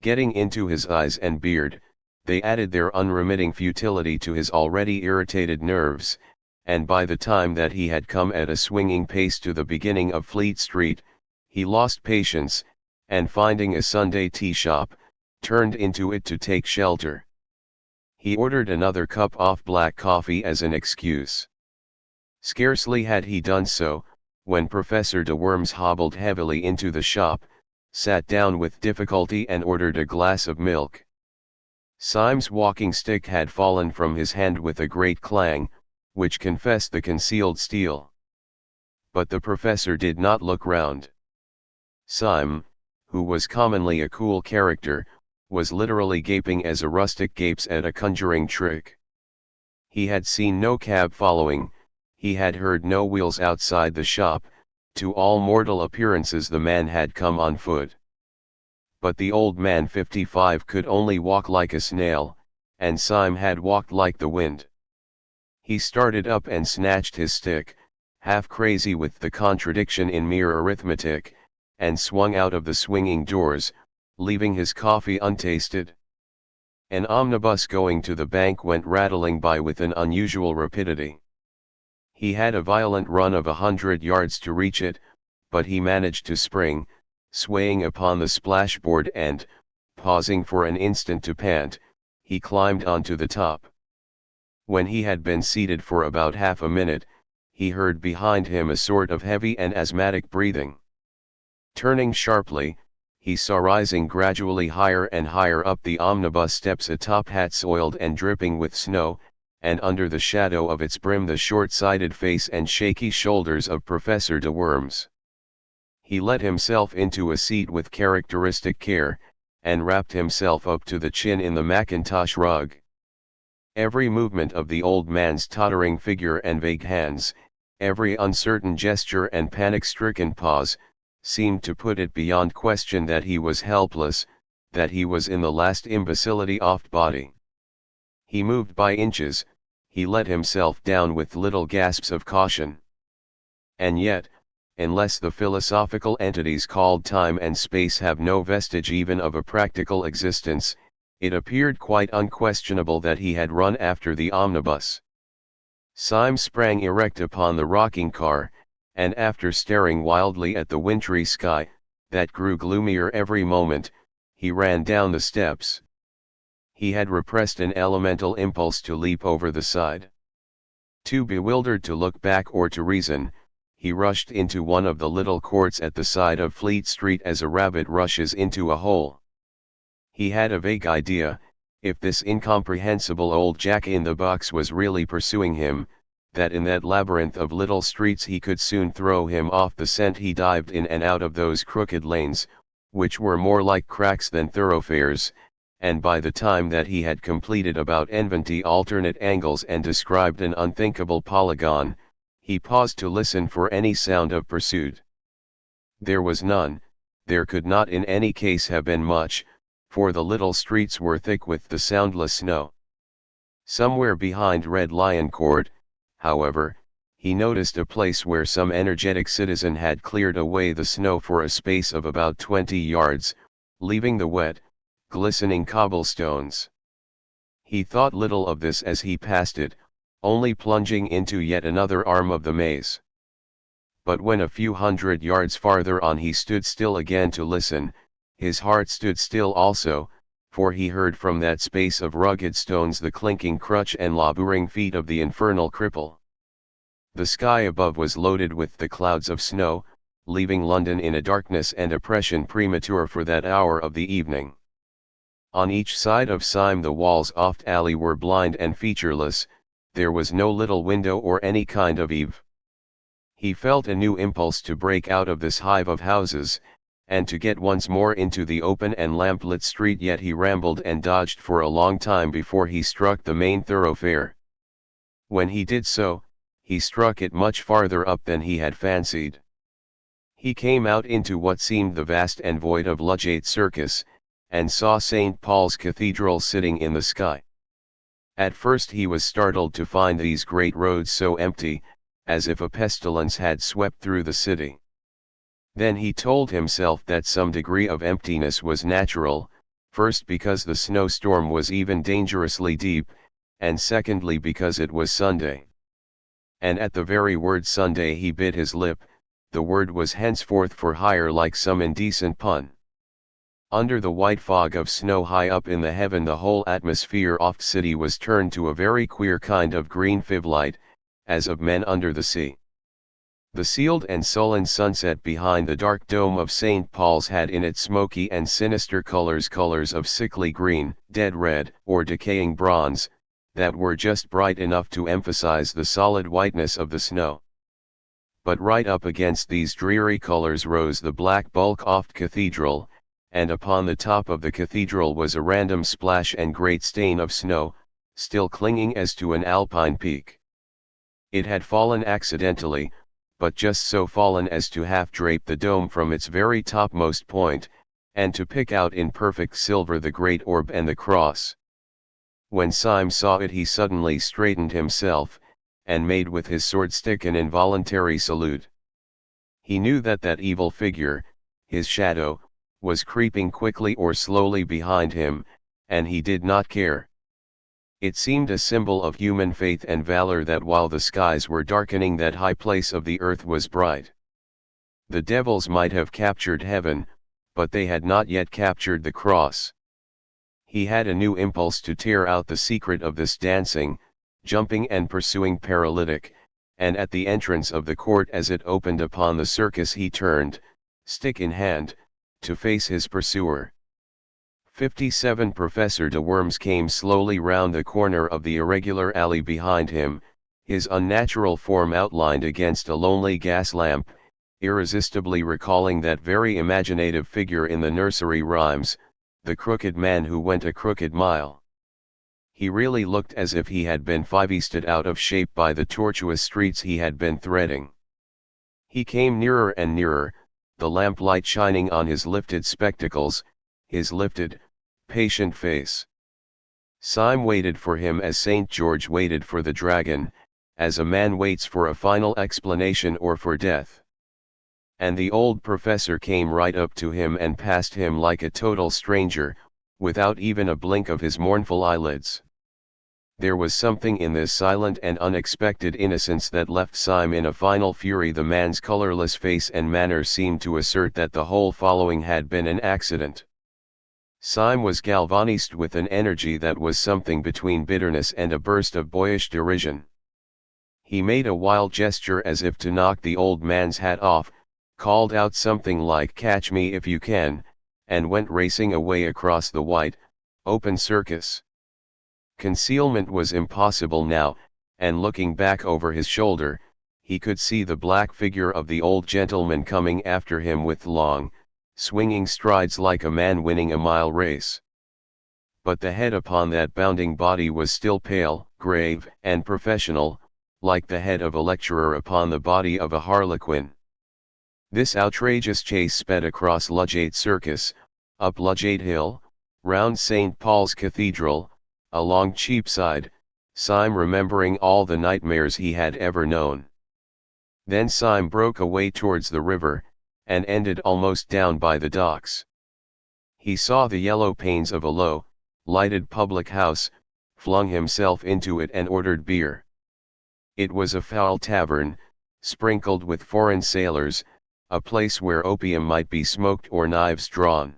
Getting into his eyes and beard, they added their unremitting futility to his already irritated nerves, and by the time that he had come at a swinging pace to the beginning of Fleet Street, he lost patience, and finding a Sunday tea shop, turned into it to take shelter. He ordered another cup of black coffee as an excuse. Scarcely had he done so, when Professor de Worms hobbled heavily into the shop, sat down with difficulty and ordered a glass of milk. Syme's walking stick had fallen from his hand with a great clang, which confessed the concealed steel. But the professor did not look round. Syme, who was commonly a cool character, was literally gaping as a rustic gapes at a conjuring trick. He had seen no cab following, he had heard no wheels outside the shop, to all mortal appearances the man had come on foot. But the old man 55 could only walk like a snail, and Syme had walked like the wind. He started up and snatched his stick, half crazy with the contradiction in mere arithmetic, and swung out of the swinging doors, leaving his coffee untasted. An omnibus going to the bank went rattling by with an unusual rapidity. He had a violent run of 100 yards to reach it, but he managed to spring, swaying upon the splashboard and, pausing for an instant to pant, he climbed onto the top. When he had been seated for about half a minute, he heard behind him a sort of heavy and asthmatic breathing. Turning sharply, he saw rising gradually higher and higher up the omnibus steps a top hat soiled and dripping with snow, and under the shadow of its brim the short-sighted face and shaky shoulders of Professor de Worms. He let himself into a seat with characteristic care, and wrapped himself up to the chin in the mackintosh rug. Every movement of the old man's tottering figure and vague hands, every uncertain gesture and panic-stricken pause, seemed to put it beyond question that he was helpless, that he was in the last imbecility oft body. He moved by inches, he let himself down with little gasps of caution. And yet, unless the philosophical entities called time and space have no vestige even of a practical existence, it appeared quite unquestionable that he had run after the omnibus. Syme sprang erect upon the rocking car, and after staring wildly at the wintry sky, that grew gloomier every moment, he ran down the steps. He had repressed an elemental impulse to leap over the side. Too bewildered to look back or to reason, he rushed into one of the little courts at the side of Fleet Street as a rabbit rushes into a hole. He had a vague idea, if this incomprehensible old jack-in-the-box was really pursuing him, that in that labyrinth of little streets he could soon throw him off the scent. He dived in and out of those crooked lanes, which were more like cracks than thoroughfares, and by the time that he had completed about 20 alternate angles and described an unthinkable polygon, he paused to listen for any sound of pursuit. There was none, there could not in any case have been much, for the little streets were thick with the soundless snow. Somewhere behind Red Lion Court, however, he noticed a place where some energetic citizen had cleared away the snow for a space of about 20 yards, leaving the wet, glistening cobblestones. He thought little of this as he passed it, only plunging into yet another arm of the maze. But when a few hundred yards farther on he stood still again to listen, his heart stood still also, for he heard from that space of rugged stones the clinking crutch and laboring feet of the infernal cripple. The sky above was loaded with the clouds of snow, leaving London in a darkness and oppression premature for that hour of the evening. On each side of Syme the walls oft alley were blind and featureless, there was no little window or any kind of eave. He felt a new impulse to break out of this hive of houses, and to get once more into the open and lamplit street, yet he rambled and dodged for a long time before he struck the main thoroughfare. When he did so, he struck it much farther up than he had fancied. He came out into what seemed the vast and void of Ludgate Circus, and saw St. Paul's Cathedral sitting in the sky. At first he was startled to find these great roads so empty, as if a pestilence had swept through the city. Then he told himself that some degree of emptiness was natural, first because the snowstorm was even dangerously deep, and secondly because it was Sunday. And at the very word Sunday he bit his lip, the word was henceforth for hire like some indecent pun. Under the white fog of snow high up in the heaven the whole atmosphere of the city was turned to a very queer kind of green fiv light, as of men under the sea. The sealed and sullen sunset behind the dark dome of St. Paul's had in its smoky and sinister colors of sickly green, dead red, or decaying bronze, that were just bright enough to emphasize the solid whiteness of the snow. But right up against these dreary colors rose the black bulk of the cathedral, and upon the top of the cathedral was a random splash and great stain of snow, still clinging as to an alpine peak. It had fallen accidentally, but just so fallen as to half drape the dome from its very topmost point, and to pick out in perfect silver the great orb and the cross. When Syme saw it he suddenly straightened himself, and made with his sword stick an involuntary salute. He knew that that evil figure, his shadow, was creeping quickly or slowly behind him, and he did not care. It seemed a symbol of human faith and valor that while the skies were darkening that high place of the earth was bright. The devils might have captured heaven, but they had not yet captured the cross. He had a new impulse to tear out the secret of this dancing, jumping and pursuing paralytic, and at the entrance of the court as it opened upon the circus he turned, stick in hand, to face his pursuer. 57 Professor de Worms came slowly round the corner of the irregular alley behind him, his unnatural form outlined against a lonely gas lamp, irresistibly recalling that very imaginative figure in the nursery rhymes, the crooked man who went a crooked mile. He really looked as if he had been fiveisted out of shape by the tortuous streets he had been threading. He came nearer and nearer, the lamplight shining on his lifted spectacles, his lifted, patient face. Syme waited for him as St. George waited for the dragon, as a man waits for a final explanation or for death. And the old professor came right up to him and passed him like a total stranger, without even a blink of his mournful eyelids. There was something in this silent and unexpected innocence that left Syme in a final fury. The man's colorless face and manner seemed to assert that the whole following had been an accident. Syme was galvanized with an energy that was something between bitterness and a burst of boyish derision. He made a wild gesture as if to knock the old man's hat off, called out something like "Catch me if you can," and went racing away across the white, open circus. Concealment was impossible now, and looking back over his shoulder, he could see the black figure of the old gentleman coming after him with long, swinging strides like a man winning a mile race. But the head upon that bounding body was still pale, grave, and professional, like the head of a lecturer upon the body of a harlequin. This outrageous chase sped across Ludgate Circus, up Ludgate Hill, round St. Paul's Cathedral, along Cheapside, Syme remembering all the nightmares he had ever known. Then Syme broke away towards the river, and ended almost down by the docks. He saw the yellow panes of a low, lighted public house, flung himself into it and ordered beer. It was a foul tavern, sprinkled with foreign sailors, a place where opium might be smoked or knives drawn.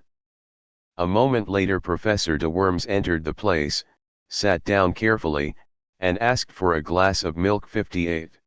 A moment later Professor de Worms entered the place, sat down carefully, and asked for a glass of milk. 58.